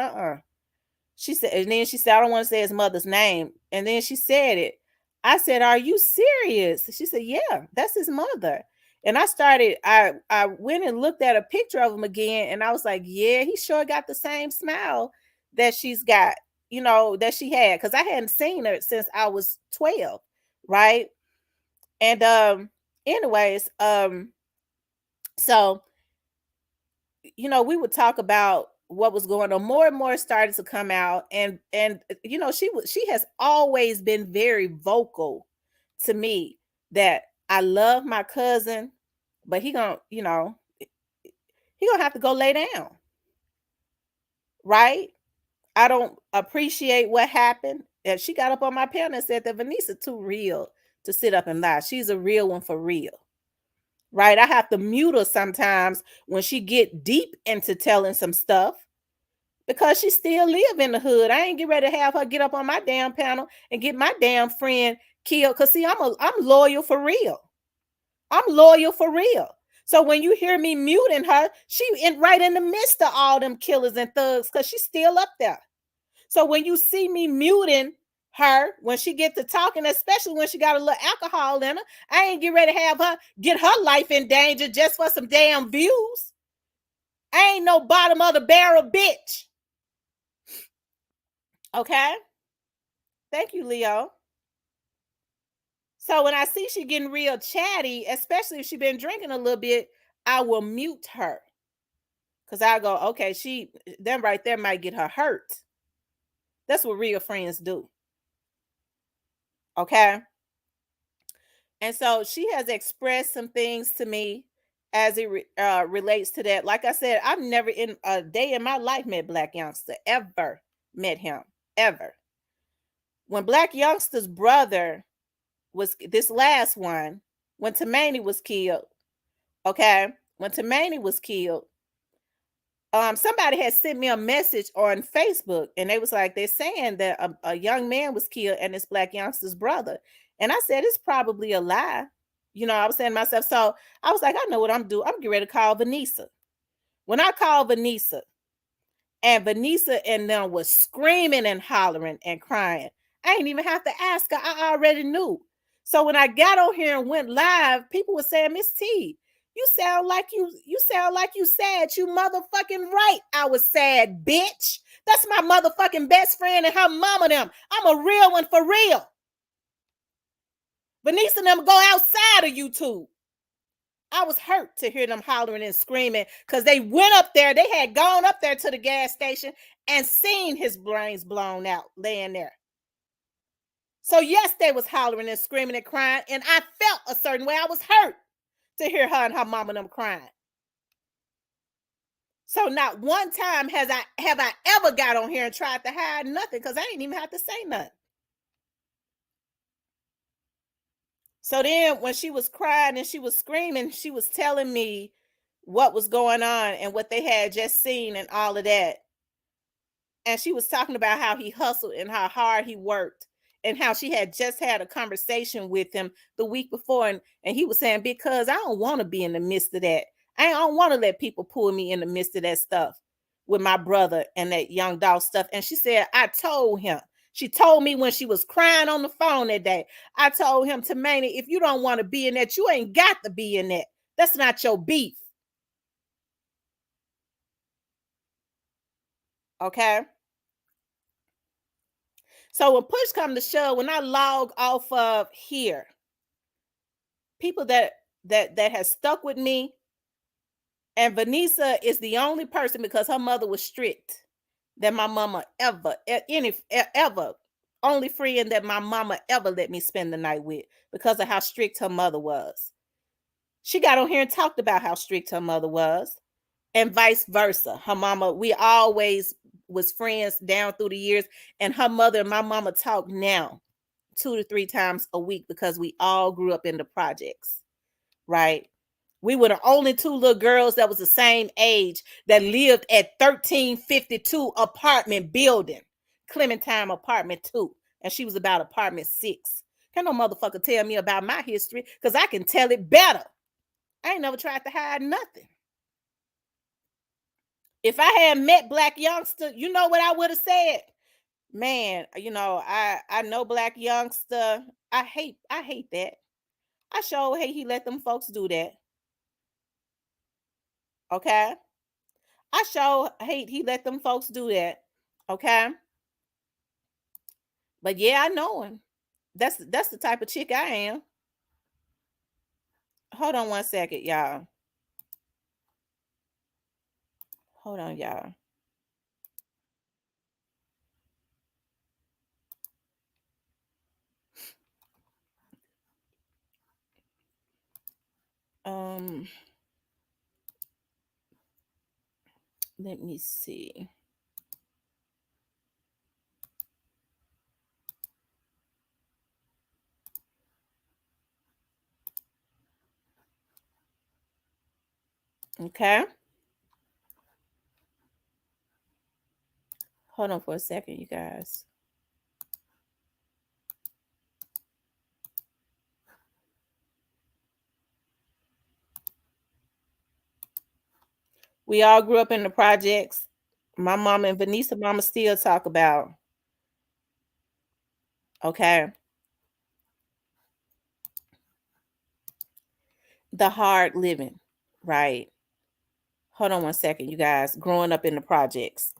She said, and then she said, I don't want to say his mother's name. And then she said it. I said, are you serious? She said, yeah, that's his mother. And I went and looked at a picture of him again. And I was like, yeah, he sure got the same smile that she's got, you know, that she had. Because I hadn't seen her since I was 12. Right. And anyways, so, you know, we would talk about what was going on. More and more started to come out, and you know, she has always been very vocal to me that I love my cousin, but he gonna have to go lay down, right? I don't appreciate what happened. And she got up on my panel and said that Vanessa too real to sit up and lie. She's a real one for real. Right? I have to mute her sometimes when she get deep into telling some stuff, because she still live in the hood. I ain't get ready to have her get up on my damn panel and get my damn friend killed. Cause see, I'm loyal for real. I'm loyal for real. So when you hear me muting her, she right in the midst of all them killers and thugs, because she's still up there. So when you see me muting her when she get to talking, especially when she got a little alcohol in her, I ain't get ready to have her get her life in danger just for some damn views. I ain't no bottom of the barrel bitch. Okay? Thank you, Leo. So when I see she getting real chatty, especially if she been drinking a little bit, I will mute her. Because I go, okay, them right there might get her hurt. That's what real friends do. Okay? And so she has expressed some things to me, as it relates to that. Like I said, I've never in a day in my life met Black Youngster, ever met him, ever. When Black Youngster's brother was this last one, when Tamaney was killed, okay, when Tamaney was killed, somebody had sent me a message on Facebook, and they was like, they're saying that a young man was killed and it's Black Youngster's brother. And I said, it's probably a lie. You know, I was saying to myself, so I was like, I know what I'm doing. I'm getting ready to call Vanessa. When I called Vanessa, and Vanessa and them was screaming and hollering and crying, I didn't even have to ask her. I already knew. So when I got on here and went live, people were saying, Miss T, you sound like you sad. You motherfucking right. I was sad, bitch. That's my motherfucking best friend and her mama them. I'm a real one for real. Vanessa and them go outside of YouTube. I was hurt to hear them hollering and screaming because they went up there. They had gone up there to the gas station and seen his brains blown out laying there. So yes, they was hollering and screaming and crying, and I felt a certain way. I was hurt to hear her and her mama and them crying. So not one time have I ever got on here and tried to hide nothing, because I didn't even have to say nothing. So then when she was crying and she was screaming, she was telling me what was going on and what they had just seen and all of that. And she was talking about how he hustled and how hard he worked, and how she had just had a conversation with him the week before. And he was saying, because I don't want to be in the midst of that. I don't want to let people pull me in the midst of that stuff with my brother and that young dog stuff. And she said, I told him. She told me when she was crying on the phone that day, I told him, Tamaney, if you don't want to be in that, you ain't got to be in that. That's not your beef. Okay? So when push comes to shove, when I log off of here, people that has stuck with me, and Vanessa is the only person, because her mother was strict, that my mama ever, only friend that my mama ever let me spend the night with, because of how strict her mother was. She got on here and talked about how strict her mother was, and vice versa. Her mama, we always was friends down through the years, and her mother and my mama talk now 2 to 3 times a week, because we all grew up in the projects, right? We were the only 2 little girls that was the same age that lived at 1352 apartment building, Clementine apartment 2, and she was about apartment 6. Can no motherfucker tell me about my history, because I can tell it better. I ain't never tried to hide nothing. If I had met Black Youngster, you know what I would have said? Man, you know, I know Black Youngster. I hate that. I sure hate he let them folks do that. Okay? I sure hate he let them folks do that. Okay? But yeah, I know him. That's the type of chick I am. Hold on one second, y'all. Hold on, y'all. Let me see. Okay. Hold on for a second, you guys. We all grew up in the projects. My mama and Vanessa mama still talk about. Okay. The hard living, right? Hold on one second, you guys. Growing up in the projects,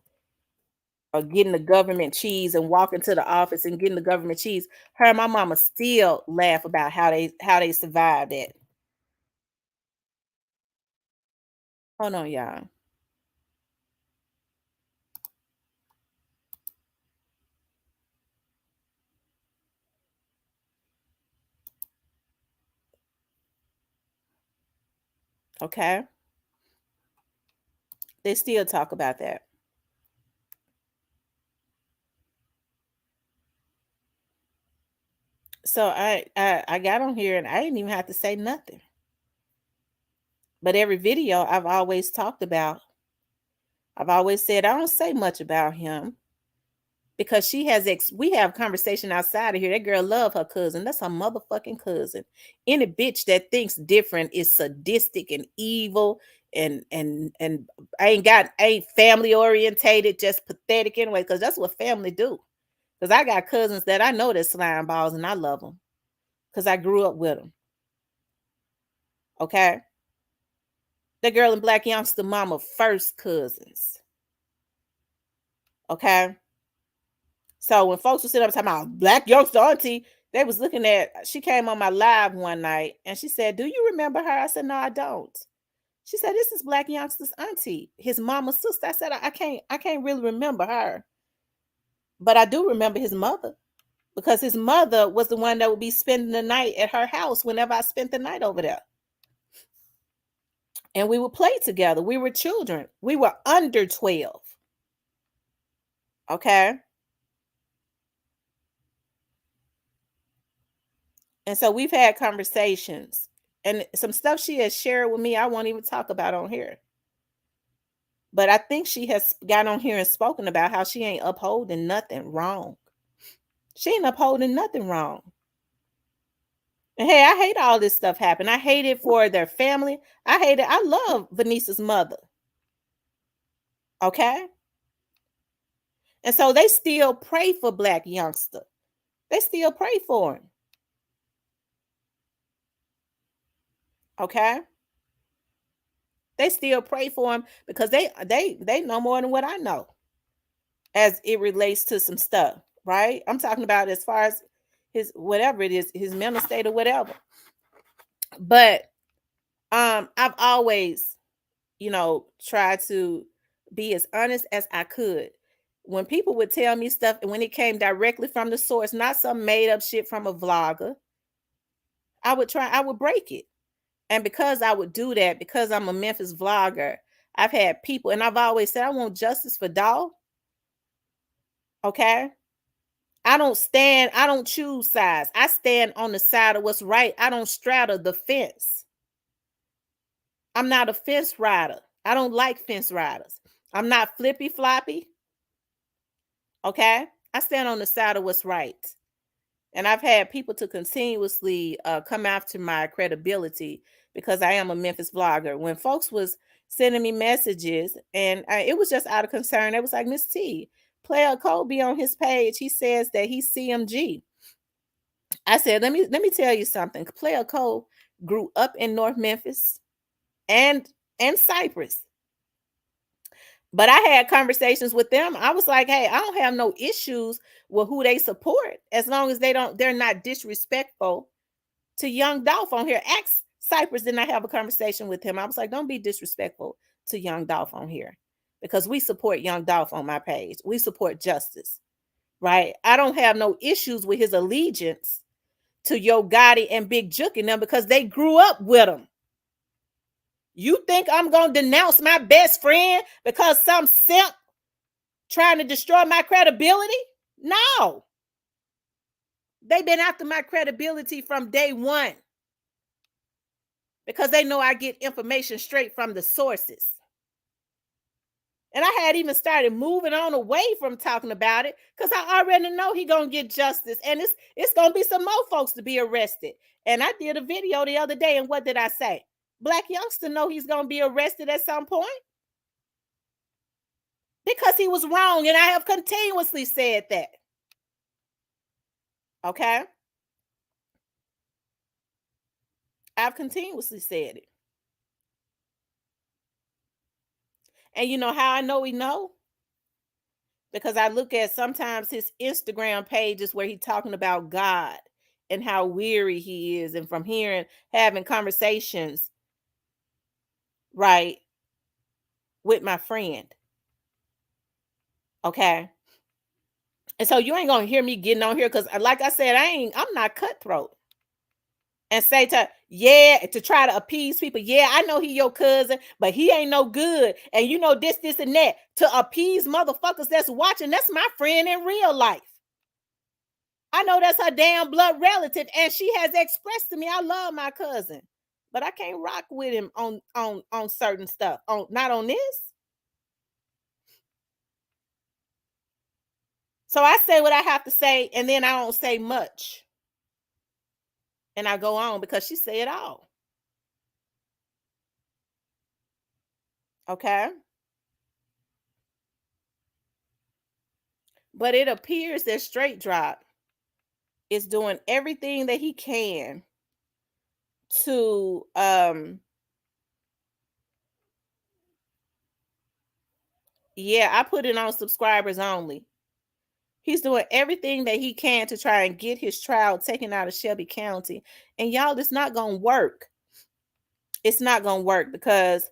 or getting the government cheese and walking to the office and getting the government cheese. Her and my mama still laugh about how they survived it. Hold on, y'all. Okay. They still talk about that. So I got on here and I didn't even have to say nothing. But every video I've always talked about, I've always said I don't say much about him because we have conversation outside of here. That girl love her cousin. That's her motherfucking cousin. Any bitch that thinks different is sadistic and evil and ain't family orientated, just pathetic anyway, because that's what family do. Because I got cousins that I know that slime balls and I love them because I grew up with them. Okay. The girl and Black Youngster mama first cousins. Okay. So when folks were sitting up talking about Black Youngster auntie, they was looking at, she came on my live one night and she said, "Do you remember her?" I said, "No, I don't." She said, "This is Black Youngster's auntie, his mama's sister." I said, I can't really remember her. But I do remember his mother. Because his mother was the one that would be spending the night at her house whenever I spent the night over there. And we would play together. We were children. We were under 12. Okay. And so we've had conversations. And some stuff she has shared with me, I won't even talk about on here. But I think she has got on here and spoken about how she ain't upholding nothing wrong. She ain't upholding nothing wrong. And hey, I hate all this stuff happen. I hate it for their family. I hate it. I love Venice's mother. Okay? And so they still pray for Black Youngster. They still pray for him. Okay? They still pray for him because they know more than what I know as it relates to some stuff, right? I'm talking about as far as his whatever it is, his mental state or whatever. But I've always, tried to be as honest as I could. When people would tell me stuff and when it came directly from the source, not some made up shit from a vlogger, I would break it. And because I would do that, because I'm a Memphis vlogger, I've had people, and I've always said I want justice for Dolph. Okay? I don't choose sides. I stand on the side of what's right. I don't straddle the fence. I'm not a fence rider. I don't like fence riders. I'm not flippy floppy. Okay? I stand on the side of what's right. And I've had people to continuously come after my credibility because I am a Memphis vlogger. When folks was sending me messages, and it was just out of concern, it was like, "Miss T, Player Kobe on his page, he says that he's CMG." I said, let me tell you something. Player Cole grew up in North Memphis and Cypress. But I had conversations with them. I was like, "Hey, I don't have no issues with who they support as long as they're not disrespectful to Young Dolph on here." Ask Cypress, didn't I have a conversation with him? I was like, "Don't be disrespectful to Young Dolph on here because we support Young Dolph on my page. We support justice, right? I don't have no issues with his allegiance to Yo Gotti and Big Jook and them because they grew up with him. You think I'm going to denounce my best friend because some simp trying to destroy my credibility? No. They've been after my credibility from day one because they know I get information straight from the sources. And I had even started moving on away from talking about it because I already know he going to get justice. And it's going to be some more folks to be arrested. And I did a video the other day, and what did I say? Black Youngster know he's going to be arrested at some point because he was wrong, and I have continuously said that. Okay? I've continuously said it. And you know how I know he know? Because I look at sometimes his Instagram pages where he's talking about God and how weary he is, and from having conversations, right, with my friend. Okay? And so you ain't gonna hear me getting on here because, like I said, I'm not cutthroat and say to Yeah, to try to appease people. Yeah, I know he your cousin, but he ain't no good. And you know this, and that. To appease motherfuckers that's watching. That's my friend in real life. I know that's her damn blood relative, and she has expressed to me, I love my cousin, but I can't rock with him on certain stuff. Not on this. So I say what I have to say, and then I don't say much. And I go on because she said it all. Okay. But it appears that Straight Drop is doing everything that he can to yeah, I put it on subscribers only. He's doing everything that he can to try and get his trial taken out of Shelby County. And y'all, it's not going to work. It's not going to work because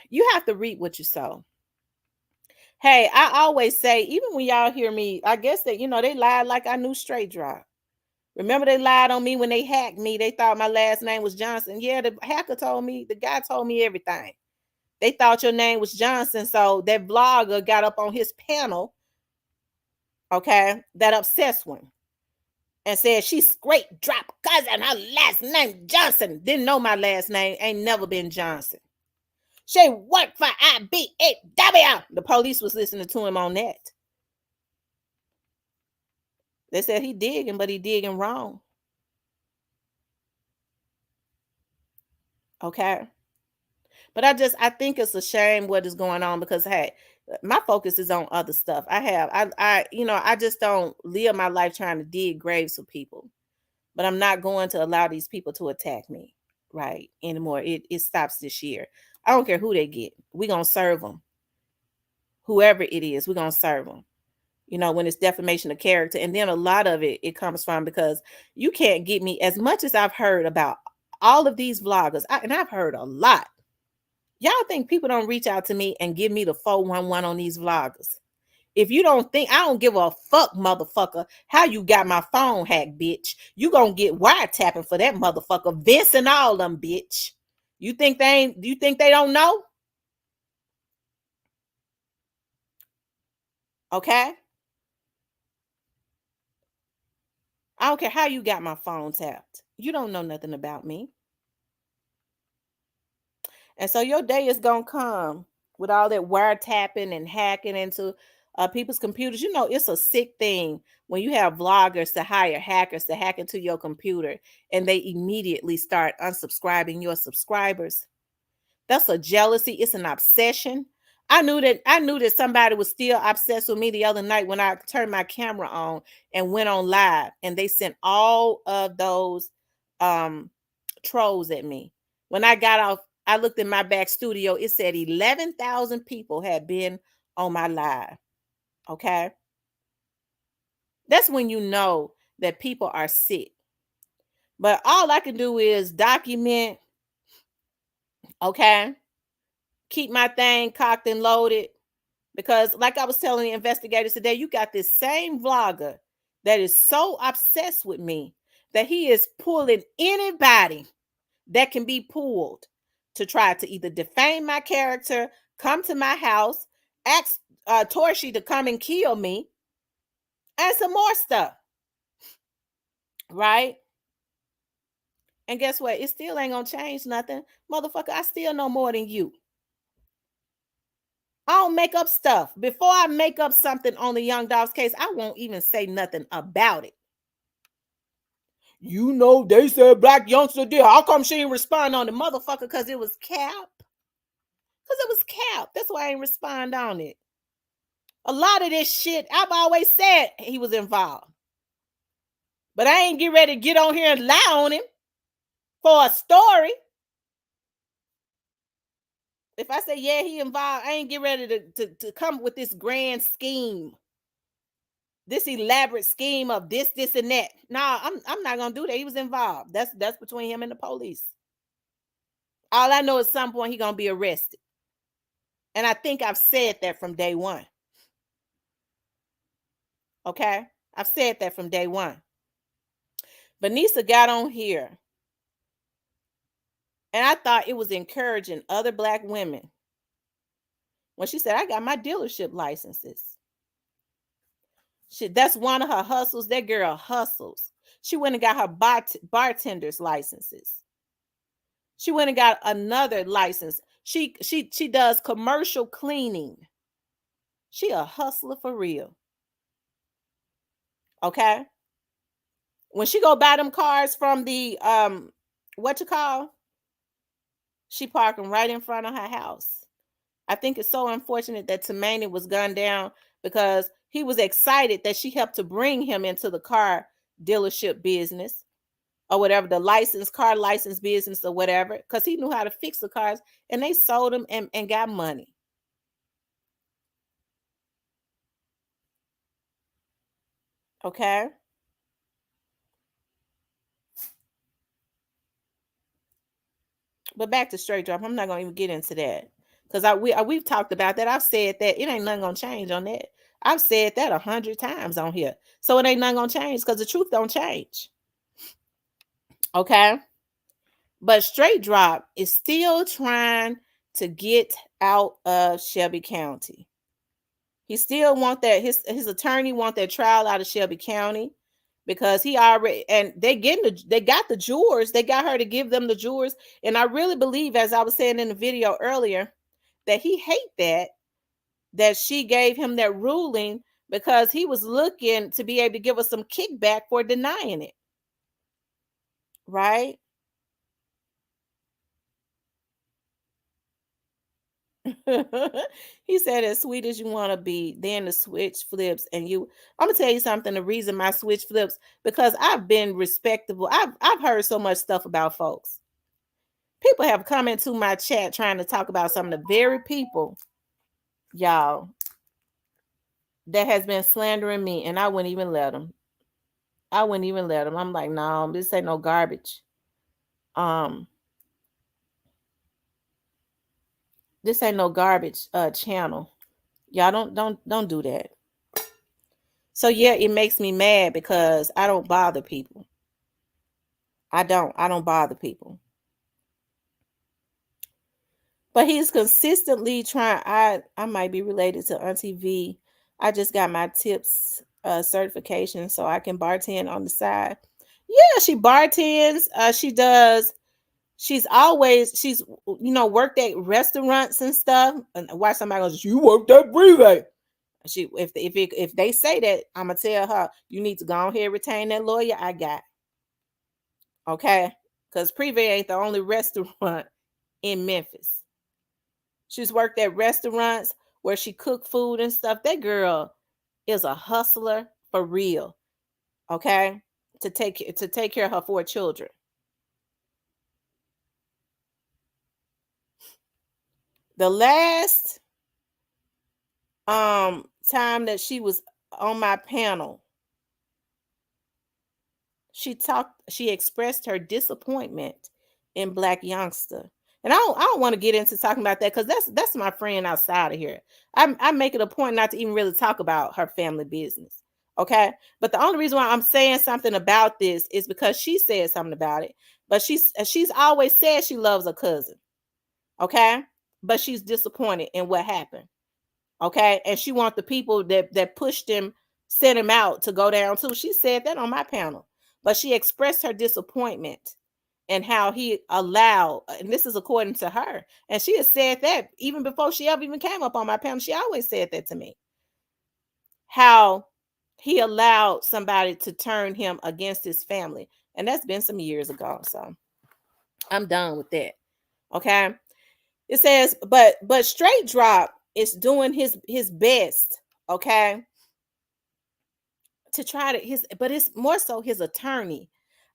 you have to reap what you sow. Hey, I always say, even when y'all hear me, I guess that, they lied like I knew Straight Drop. Remember they lied on me when they hacked me. They thought my last name was Johnson. Yeah, the hacker told me, the guy told me everything. They thought your name was Johnson. So that blogger got up on his panel, okay, that obsessed one, and said she's Straight Drop cousin. Her last name Johnson. Didn't know my last name. Ain't never been Johnson. She worked for IBAW. The police was listening to him on that. They said he digging, but he digging wrong. Okay. But I think it's a shame what is going on because, hey, my focus is on other stuff. I just don't live my life trying to dig graves for people. But I'm not going to allow these people to attack me, right, anymore. It stops this year. I don't care who they get. We're going to serve them. Whoever it is, we're going to serve them. When it's defamation of character. And then a lot of it comes from because you can't get me, as much as I've heard about all of these vloggers, and I've heard a lot. Y'all think people don't reach out to me and give me the 411 on these vloggers? If you don't think, I don't give a fuck, motherfucker, how you got my phone hacked, bitch. You gonna get wiretapping for that motherfucker. Vince and all them, bitch. You think they don't know? Okay. I don't care how you got my phone tapped. You don't know nothing about me. And so your day is going to come with all that wiretapping and hacking into people's computers. It's a sick thing when you have vloggers to hire hackers to hack into your computer and they immediately start unsubscribing your subscribers. That's a jealousy. It's an obsession. I knew that somebody was still obsessed with me the other night when I turned my camera on and went on live, and they sent all of those trolls at me. When I got off, I looked in my back studio. It said 11,000 people had been on my live. Okay. That's when you know that people are sick. But all I can do is document. Okay. Keep my thing cocked and loaded. Because like I was telling the investigators today, you got this same vlogger that is so obsessed with me that he is pulling anybody that can be pulled to try to either defame my character, come to my house, ask Torshi to come and kill me, and some more stuff. Right? And guess what? It still ain't gonna change nothing. Motherfucker, I still know more than you. I don't make up stuff. Before I make up something on the Young Dolph's case, I won't even say nothing about it. They said black youngster did. How come she didn't respond on the motherfucker? Because it was cap. Because it was cap. That's why I ain't respond on it. A lot of this shit, I've always said he was involved. But I ain't get ready to get on here and lie on him for a story. If I say, yeah, he involved, I ain't get ready to come with this grand scheme. This elaborate scheme of this, and that. Nah, I'm not gonna do that. He was involved. That's between him and the police. All I know is at some point he's gonna be arrested. And I think I've said that from day one. Okay? I've said that from day one. Vanessa got on here And I thought it was encouraging other Black women when she said, I got my dealership licenses. That's one of her hustles. That girl hustles. She went and got her bartender's licenses. She went and got another license. She does commercial cleaning. She a hustler for real. Okay. When she go buy them cars from the she park them right in front of her house. I think it's so unfortunate that Tamani was gunned down because he was excited that she helped to bring him into the car dealership business or whatever, the car license business or whatever, because he knew how to fix the cars, and they sold them and got money. Okay. But back to straight drop. I'm not gonna even get into that because we've talked about that. I've said that it ain't nothing gonna change on that. I've said that 100 times on here, so it ain't nothing gonna change because the truth don't change. Okay, but straight drop is still trying to get out of Shelby County. He still want that his attorney want that trial out of Shelby County. Because he already, and they got the jurors. They got her to give them the jurors. And I really believe, as I was saying in the video earlier, that he hate that she gave him that ruling because he was looking to be able to give us some kickback for denying it. Right? He said, as sweet as you want to be, then the switch flips. And I'm gonna tell you something. The reason my switch flips, because I've been respectable. I've heard so much stuff about folks. People have come into my chat trying to talk about some of the very people, y'all, that has been slandering me, and I wouldn't even let them. I'm like, no, this ain't no garbage. This ain't no garbage channel. Y'all don't do that. So yeah, it makes me mad because I don't bother people. I don't bother people. But he's consistently trying. I might be related to Auntie V. I just got my tips certification so I can bartend on the side. Yeah, she bartends. She does. She's worked at restaurants and stuff. And watch somebody goes, you worked at Brevet. If they say that, I'm gonna tell her you need to go ahead and retain that lawyer I got. Okay, because Privé ain't the only restaurant in Memphis. She's worked at restaurants where she cooked food and stuff. That girl is a hustler for real. Okay, to take care of her 4 children. The last time that she was on my panel, she expressed her disappointment in Black Youngster. And I don't want to get into talking about that because that's my friend outside of here. I make it a point not to even really talk about her family business. Okay. But the only reason why I'm saying something about this is because she said something about it. But she's always said she loves her cousin. Okay. But she's disappointed in what happened. Okay. And she wants the people that pushed him, sent him out to go down too. She said that on my panel. But she expressed her disappointment and how he allowed, and this is according to her, and she has said that even before she ever even came up on my panel. She always said that to me, how he allowed somebody to turn him against his family. And that's been some years ago. So I'm done with that. Okay. It says, but Straight Drop is doing his best, okay, to try to but it's more so his attorney.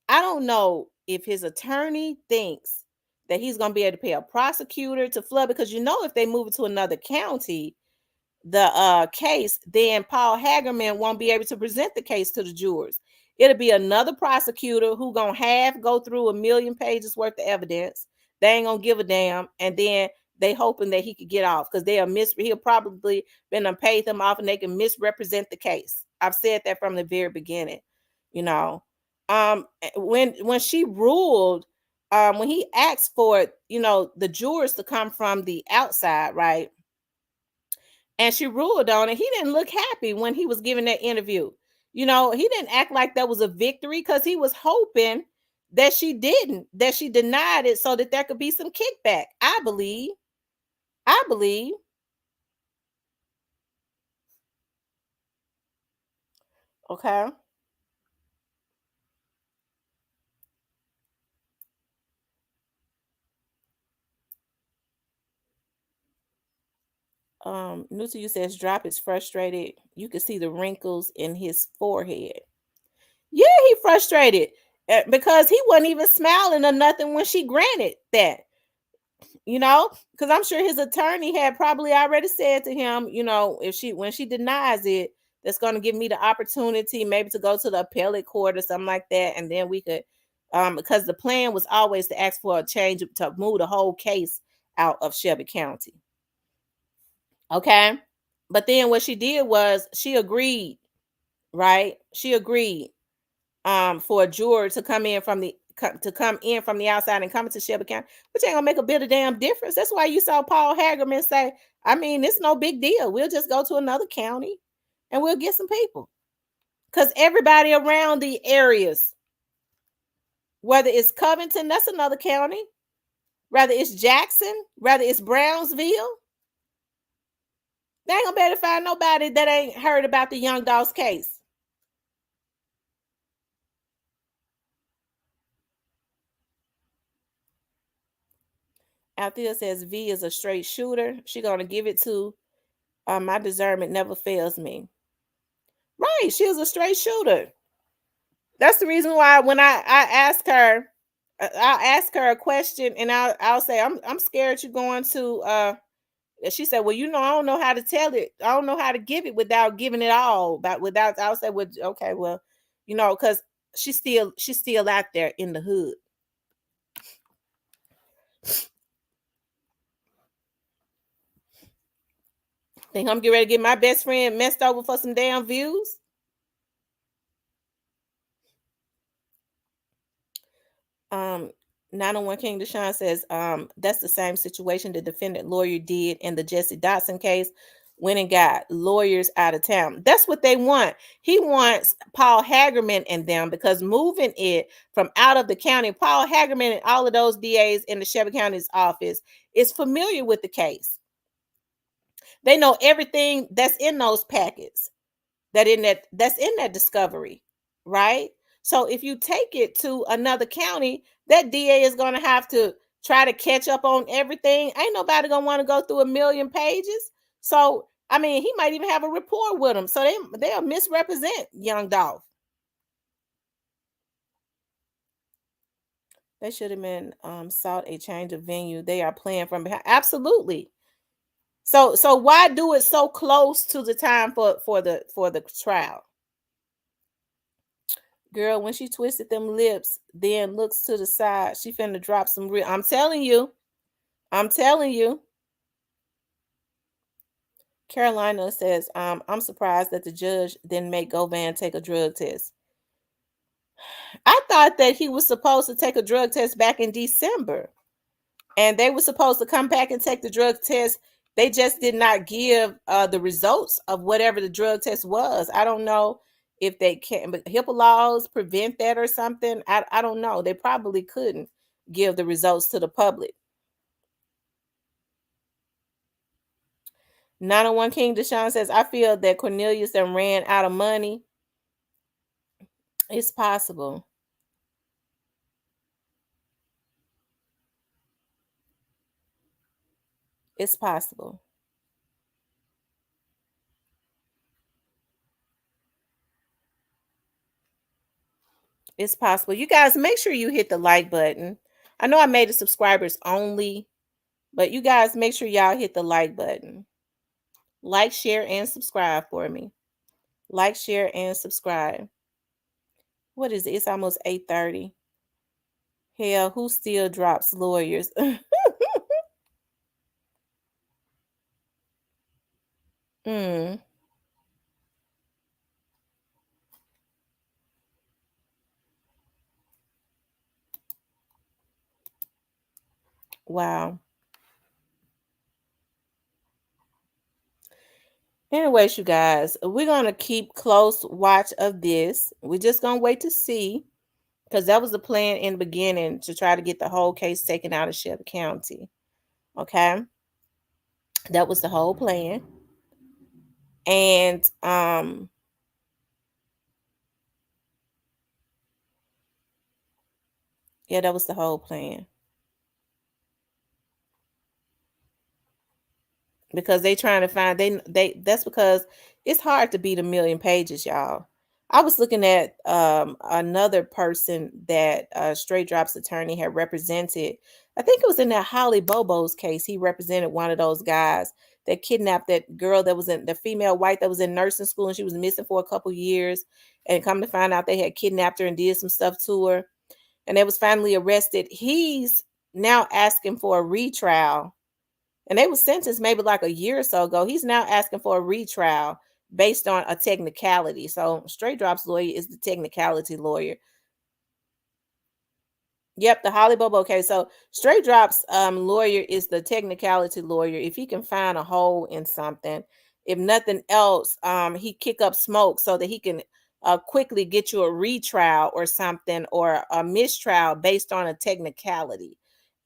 I don't know if his attorney thinks that he's going to be able to pay a prosecutor to flood, because if they move it to another county, the case, then Paul Hagerman won't be able to present the case to the jurors. It'll be another prosecutor who gonna go through 1 million pages worth of evidence. They ain't gonna give a damn, and then they hoping that he could get off because he'll probably been paid them off and they can misrepresent the case. I've said that from the very beginning. When she ruled, when he asked for, the jurors to come from the outside, right? And she ruled on it. He didn't look happy when he was giving that interview. He didn't act like that was a victory because he was hoping that she denied it so that there could be some kickback. I believe. Okay. New to you says Drop is frustrated. You can see the wrinkles in his forehead. Yeah, he frustrated because he wasn't even smiling or nothing when she granted that. Because I'm sure his attorney had probably already said to him, when she denies it, that's going to give me the opportunity maybe to go to the appellate court or something like that, and then we could, because the plan was always to ask for a change to move the whole case out of Shelby County. Okay, but then what she did was she agreed, right? She agreed for a juror to come in from the outside and come into Shelby County, which ain't gonna make a bit of damn difference. That's why you saw Paul Hagerman say, it's no big deal. We'll just go to another county and we'll get some people. Because everybody around the areas, whether it's Covington, that's another county, whether it's Jackson, whether it's Brownsville, they ain't gonna be able to find nobody that ain't heard about the Young Dolph's case. Althea says V is a straight shooter. She gonna give it to my discernment never fails me. Right, she was a straight shooter. That's the reason why when I ask her, I'll ask her a question and I'll say I'm scared you're going to. She said, well, I don't know how to tell it. I don't know how to give it without giving it all. I'll say, well, okay, well, because she's still out there in the hood. Think I'm getting ready to get my best friend messed over for some damn views? Um, 901 King Deshaun says, that's the same situation the defendant lawyer did in the Jesse Dotson case, went and got lawyers out of town. That's what they want. He wants Paul Hagerman and them, because moving it from out of the county, Paul Hagerman and all of those DAs in the Shelby County's office is familiar with the case. They know everything that's in those packets, that's in that discovery, right? So if you take it to another county, that DA is going to have to try to catch up on everything. Ain't nobody going to want to go through 1,000,000 pages. So, he might even have a report with them. So they'll misrepresent Young Dolph. They should have been sought a change of venue. They are playing from behind. Absolutely. So why do it so close to the time for the trial? Girl, when she twisted them lips, then looks to the side, she finna drop some real. I'm telling you. Carolina says, I'm surprised that the judge didn't make Govan take a drug test. I thought that he was supposed to take a drug test back in December. And they were supposed to come back and take the drug test. They just did not give the results of whatever the drug test was. I don't know if they can, but HIPAA laws prevent that or something. I don't know. They probably couldn't give the results to the public. 901 King Deshaun says, I feel that Cornelius then ran out of money. It's possible. It's possible. It's possible. You guys, make sure you hit the like button. I know I made it subscribers only, but you guys make sure y'all hit the like button. Like, share, and subscribe for me. Like, share, and subscribe. What is it? It's almost 8:30. Hell, who still drops lawyers? Wow. Anyways, you guys, we're going to keep close watch of this. We're just going to wait to see, because that was the plan in the beginning, to try to get the whole case taken out of Shelby County. Okay? That was the whole plan. And yeah, that was the whole plan. Because they trying to find that's because it's hard to beat 1,000,000 pages, y'all. I was looking at another person that Straight Drop's attorney had represented. I think it was in that Holly Bobo's case. He represented one of those guys that kidnapped that girl that was in the female white that was in nursing school, and she was missing for a couple years, and come to find out they had kidnapped her and did some stuff to her, and they was finally arrested. He's now asking for a retrial. And they were sentenced maybe like a year or so ago. He's now asking for a retrial based on a technicality. So Straight Drop's lawyer is the technicality lawyer. Yep, the Holly Bobo case. So Straight Drop's lawyer is the technicality lawyer. If he can find a hole in something, if nothing else, he kick up smoke so that he can quickly get you a retrial or something, or a mistrial based on a technicality.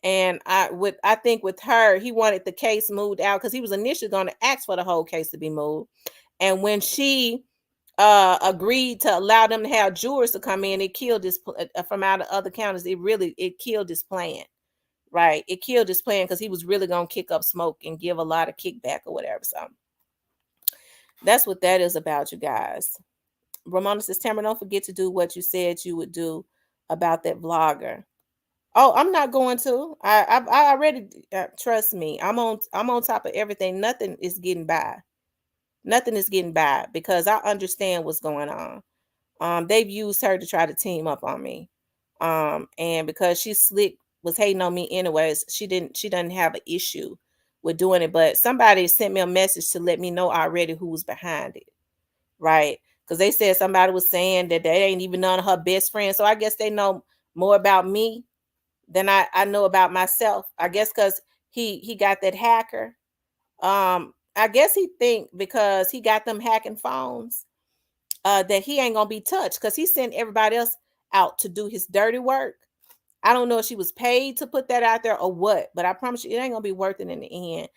And I think with her, he wanted the case moved out because he was initially going to ask for the whole case to be moved. And when she agreed to allow them to have jurors to come in, it killed this from out of other counties. It killed his plan, right? It killed his plan because he was really going to kick up smoke and give a lot of kickback or whatever. So that's what that is about, you guys. Ramona says, Tamara, don't forget to do what you said you would do about that vlogger. Oh, I'm not going to. I already trust me. I'm on top of everything. Nothing is getting by. Nothing is getting by because I understand what's going on. They've used her to try to team up on me. And because she slick was hating on me anyways, she doesn't have an issue with doing it. But somebody sent me a message to let me know already who was behind it, right? Because they said somebody was saying that they ain't even none of her best friends. So I guess they know more about me than I know about myself. I guess because he got that hacker. I guess he think because he got them hacking phones that he ain't gonna be touched because he sent everybody else out to do his dirty work. I don't know if she was paid to put that out there or what, but I promise you it ain't gonna be worth it in the end.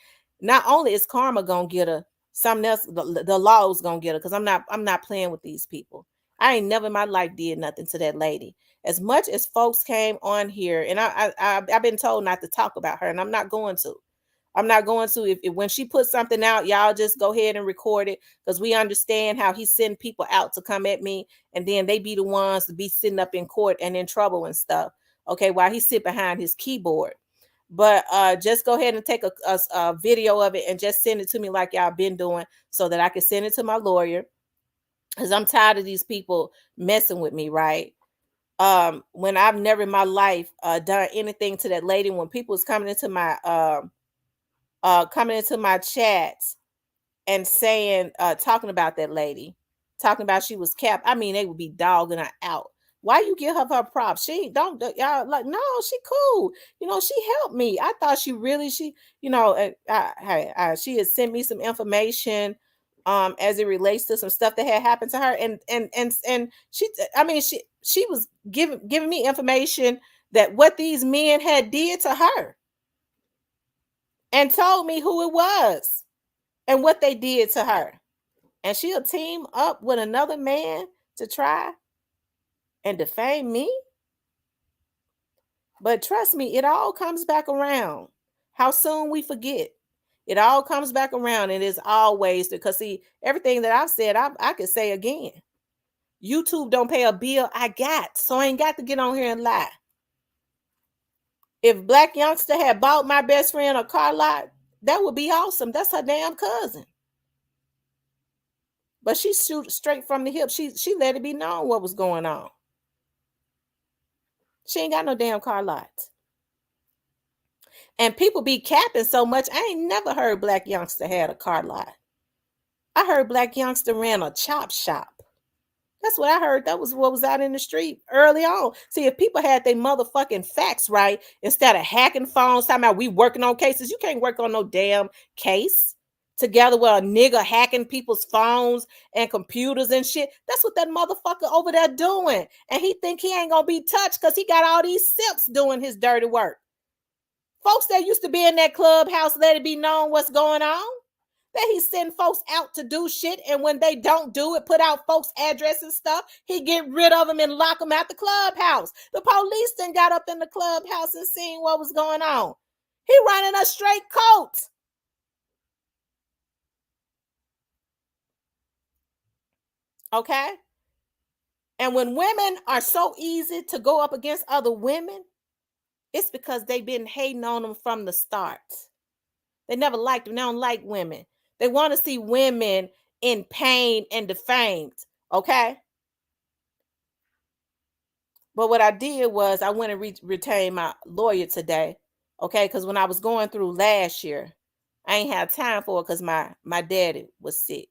Not only is karma gonna get her, something else, the law is gonna get her, because I'm not playing with these people. I ain't never in my life did nothing to that lady. As much as folks came on here, and I've been told not to talk about her, and I'm not going to. I'm not going to. If when she puts something out, y'all just go ahead and record it, because we understand how he send people out to come at me, and then they be the ones to be sitting up in court and in trouble and stuff. Okay, while he sit behind his keyboard. But just go ahead and take a video of it and just send it to me like y'all been doing, so that I can send it to my lawyer, because I'm tired of these people messing with me, right? When I've never in my life done anything to that lady. When people was coming into my chats and saying, talking about that lady, talking about she was capped, I mean, they would be dogging her out. Why you give her props? She don't, y'all, like, no, she cool. She helped me. I thought she had sent me some information as it relates to some stuff that had happened to her. And she was giving me information that what these men had did to her, and told me who it was and what they did to her. And she'll team up with another man to try and defame me. But trust me, it all comes back around. How soon we forget. It all comes back around, and it's always, because see, everything that I've said, I could say again. YouTube don't pay a bill I got, so I ain't got to get on here and lie. If Black Youngster had bought my best friend a car lot, that would be awesome. That's her damn cousin. But she shoot straight from the hip. She let it be known what was going on. She ain't got no damn car lot. And people be capping so much. I ain't never heard Black Youngster had a car lot. I heard Black Youngster ran a chop shop. That's what I heard. That was what was out in the street early on. See, if people had their motherfucking facts right, instead of hacking phones, talking about we working on cases, you can't work on no damn case together with a nigga hacking people's phones and computers and shit. That's what that motherfucker over there doing. And he think he ain't gonna be touched because he got all these simps doing his dirty work. Folks that used to be in that clubhouse, let it be known what's going on. That he send folks out to do shit, and when they don't do it, put out folks' address and stuff, he get rid of them and lock them out the clubhouse. The police then got up in the clubhouse and seen what was going on. He running a straight coat. Okay? And when women are so easy to go up against other women, it's because they've been hating on them from the start. They never liked them. They don't like women. They want to see women in pain and defamed. Okay? But what I did was I went and retained my lawyer today. Okay? Because when I was going through last year, I ain't had time for it because my daddy was sick.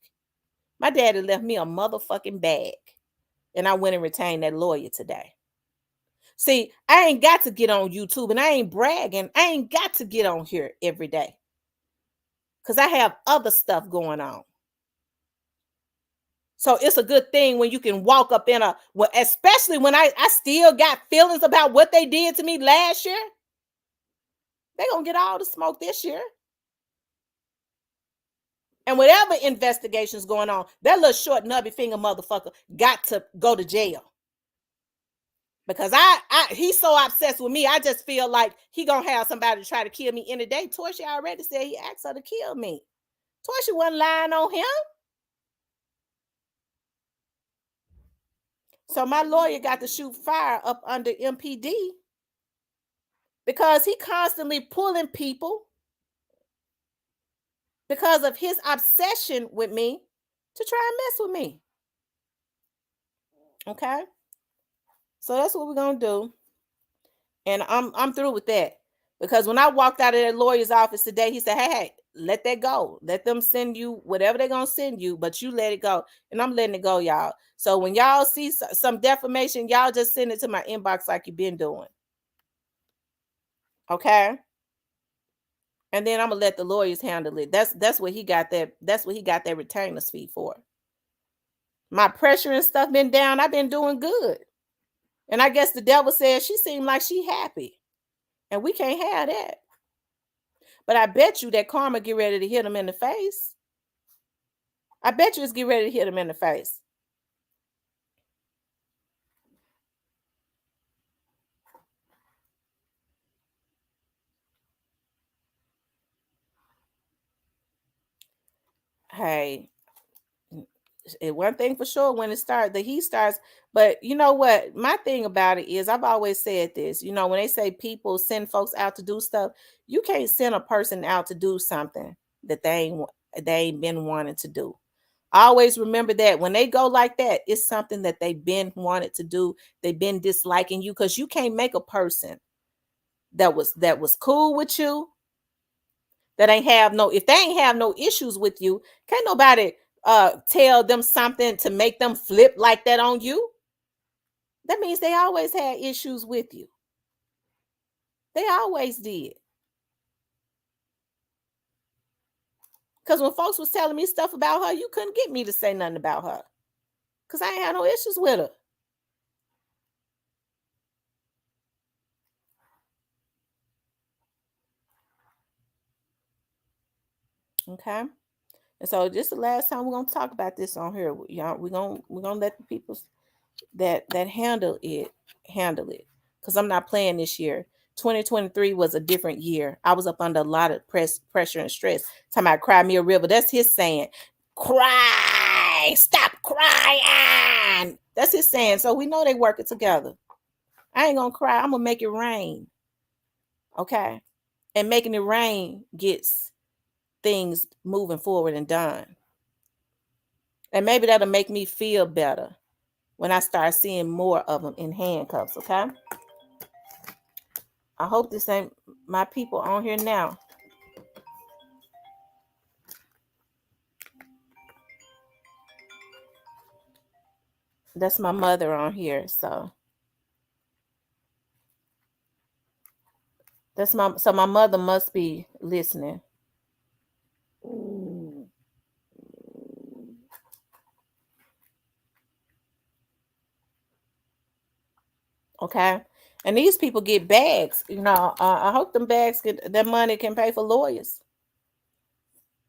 My daddy left me a motherfucking bag. And I went and retained that lawyer today. See, I ain't got to get on YouTube, and I ain't bragging. I ain't got to get on here every day. Because I have other stuff going on. So it's a good thing when you can walk up in especially when I still got feelings about what they did to me last year. They're going to get all the smoke this year. And whatever investigation's going on, that little short nubby finger motherfucker got to go to jail. Because he's so obsessed with me, I just feel like he gonna have somebody to try to kill me any day. Torsha already said he asked her to kill me. Torsha wasn't lying on him. So my lawyer got to shoot fire up under MPD because he constantly pulling people because of his obsession with me to try and mess with me. Okay? So that's what we're gonna do. And I'm through with that. Because when I walked out of that lawyer's office today, he said, hey, let that go. Let them send you whatever they're going to send you, but you let it go. And I'm letting it go, y'all. So when y'all see some defamation, y'all just send it to my inbox like you've been doing. Okay? And then I'm going to let the lawyers handle it. That's what he got that. That's what he got that retainer's fee for. My pressure and stuff been down. I've been doing good. And I guess the devil said she seemed like she happy. And we can't have that. But I bet you that karma get ready to hit him in the face. I bet you it's get ready to hit him in the face. Hey, one thing for sure, when it starts, the heat starts. But you know what? My thing about it is, I've always said this. You know, when they say people send folks out to do stuff, you can't send a person out to do something that they ain't been wanting to do. I always remember that when they go like that, it's something that they've been wanted to do. They've been disliking you, because you can't make a person that was cool with you, that if they ain't have no issues with you, can't nobody tell them something to make them flip like that on you. That means they always had issues with you. They always did. Because when folks was telling me stuff about her, you couldn't get me to say nothing about her. Because I ain't had no issues with her. Okay. And so this is the last time we're gonna talk about this on here. Y'all, we're gonna let the people that handle it. Because I'm not playing this year. 2023 was a different year. I was up under a lot of pressure and stress. Talking about cry me a river. That's his saying. Cry. Stop crying. That's his saying. So we know they working together. I ain't gonna cry. I'm gonna make it rain. Okay. And making it rain gets things moving forward and done. And maybe that'll make me feel better when I start seeing more of them in handcuffs, okay? I hope this ain't my people on here now. That's my mother on here. So my mother must be listening. Okay. And these people get bags. I hope them bags that money can pay for lawyers.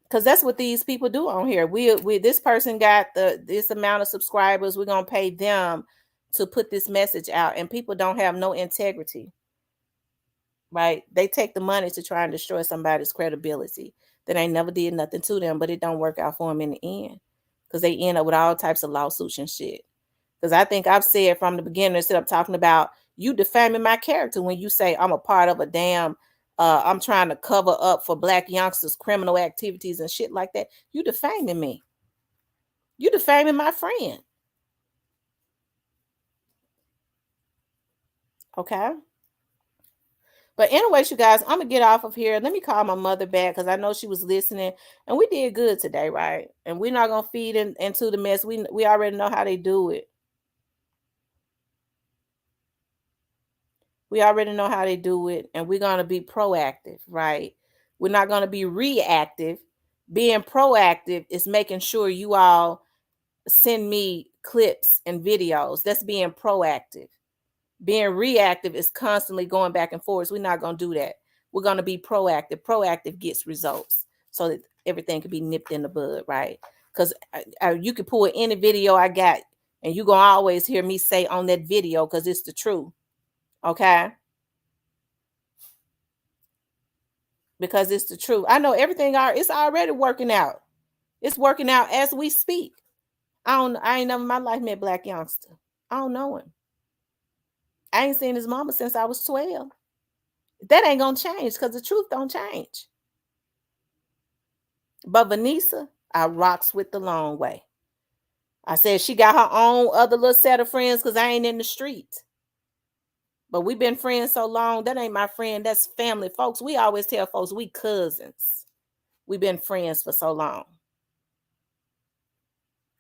Because that's what these people do on here. We this person got this amount of subscribers. We're gonna pay them to put this message out, and people don't have no integrity, right? They take the money to try and destroy somebody's credibility that ain't never did nothing to them, but it don't work out for them in the end because they end up with all types of lawsuits and shit. Because I think I've said from the beginning, instead of talking about you defaming my character when you say I'm a part of a damn I'm trying to cover up for black youngsters criminal activities and shit like that. You defaming me. You defaming my friend. Okay. But anyways, you guys, I'm gonna get off of here. Let me call my mother back because I know she was listening, and we did good today, right? And we're not gonna feed into the mess. We already know how they do it. We already know how they do it, and we're gonna be proactive, right? We're not gonna be reactive. Being proactive is making sure you all send me clips and videos. That's being proactive. Being reactive is constantly going back and forth. We're not going to do that. We're going to be proactive. Proactive gets results so that everything can be nipped in the bud, right? Because you can pull any video I got and you're going to always hear me say on that video because it's the truth, okay? Because it's the truth. I know everything, it's already working out. It's working out as we speak. I ain't never in my life met Black Youngster. I don't know him. I ain't seen his mama since I was 12. That ain't gonna change because the truth don't change. But Vanessa, I rocks with the long way. I said she got her own other little set of friends because I ain't in the street. But we've been friends so long, that ain't my friend, that's family. Folks, we always tell folks we cousins. We've been friends for so long.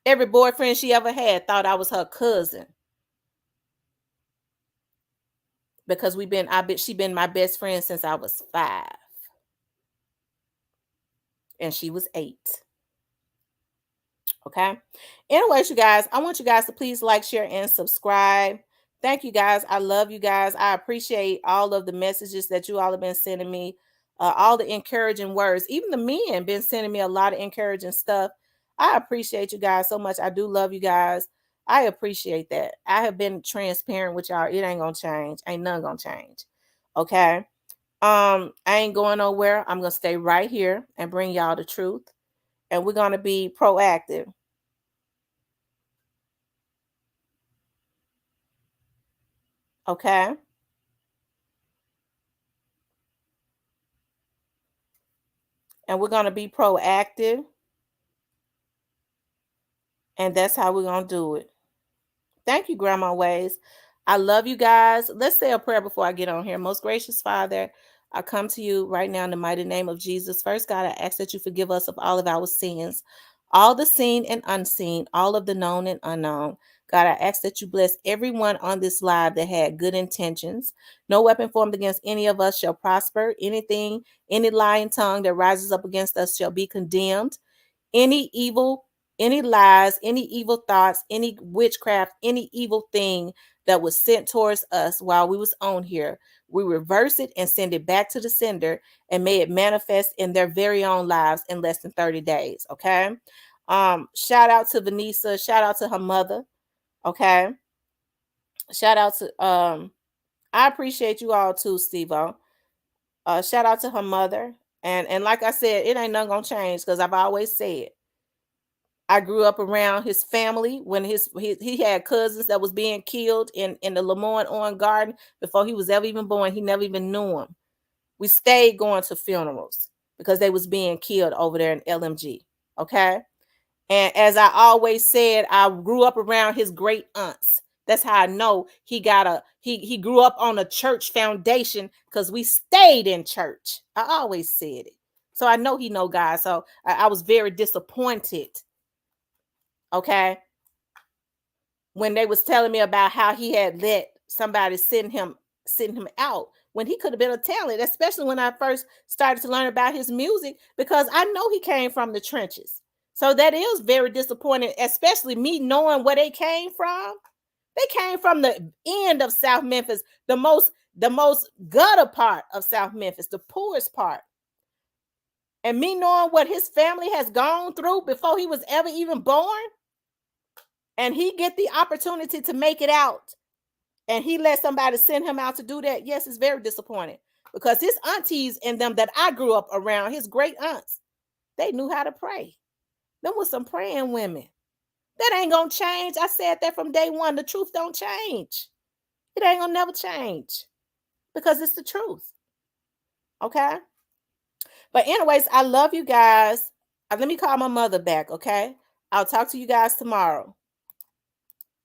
Every boyfriend she ever had thought I was her cousin. Because she been my best friend since I was 5. And she was 8. Okay. Anyways, you guys, I want you guys to please like, share, and subscribe. Thank you guys. I love you guys. I appreciate all of the messages that you all have been sending me, all the encouraging words. Even the men been sending me a lot of encouraging stuff. I appreciate you guys so much. I do love you guys. I appreciate that. I have been transparent with y'all. It ain't gonna change. Ain't nothing gonna change. Okay. I ain't going nowhere. I'm gonna stay right here and bring y'all the truth. And we're gonna be proactive. Okay. And we're going to be proactive. And that's how we're going to do it. Thank you, Grandma Ways. I love you guys. Let's say a prayer before I get on here. Most gracious Father, I come to you right now in the mighty name of Jesus. First, God, I ask that you forgive us of all of our sins, all the seen and unseen, all of the known and unknown. God, I ask that you bless everyone on this live that had good intentions. No weapon formed against any of us shall prosper. Any lying tongue that rises up against us shall be condemned. Any evil, any lies, any evil thoughts, any witchcraft, any evil thing that was sent towards us while we was on here, we reverse it and send it back to the sender, and may it manifest in their very own lives in less than 30 days. Okay. Shout out to Vanessa. Shout out to her mother. Okay. Shout out to I appreciate you all too, Steve-O. Shout out to her mother. And like I said, it ain't nothing gonna change because I've always said I grew up around his family when he had cousins that was being killed in the Lemoyne Owen Garden before he was ever even born. He never even knew him. We stayed going to funerals because they was being killed over there in LMG. Okay. And as I always said, I grew up around his great aunts. That's how I know he grew up on a church foundation because we stayed in church. I always said it. So I know he know God. So I was very disappointed. Okay. when they was telling me about how he had let somebody send him out when he could have been a talent, especially when I first started to learn about his music, because I know he came from the trenches. So that is very disappointing, especially me knowing where they came from. They came from the end of South Memphis, the most gutter part of South Memphis, the poorest part. And me knowing what his family has gone through before he was ever even born, and he get the opportunity to make it out, and he let somebody send him out to do that. Yes, it's very disappointing, because his aunties and them that I grew up around, his great aunts, they knew how to pray. Them was some praying women. That ain't gonna change. I said that from day one. The truth don't change. It ain't gonna never change, because it's the truth. Okay? But anyways, I love you guys. Let me call my mother back, okay? I'll talk to you guys tomorrow.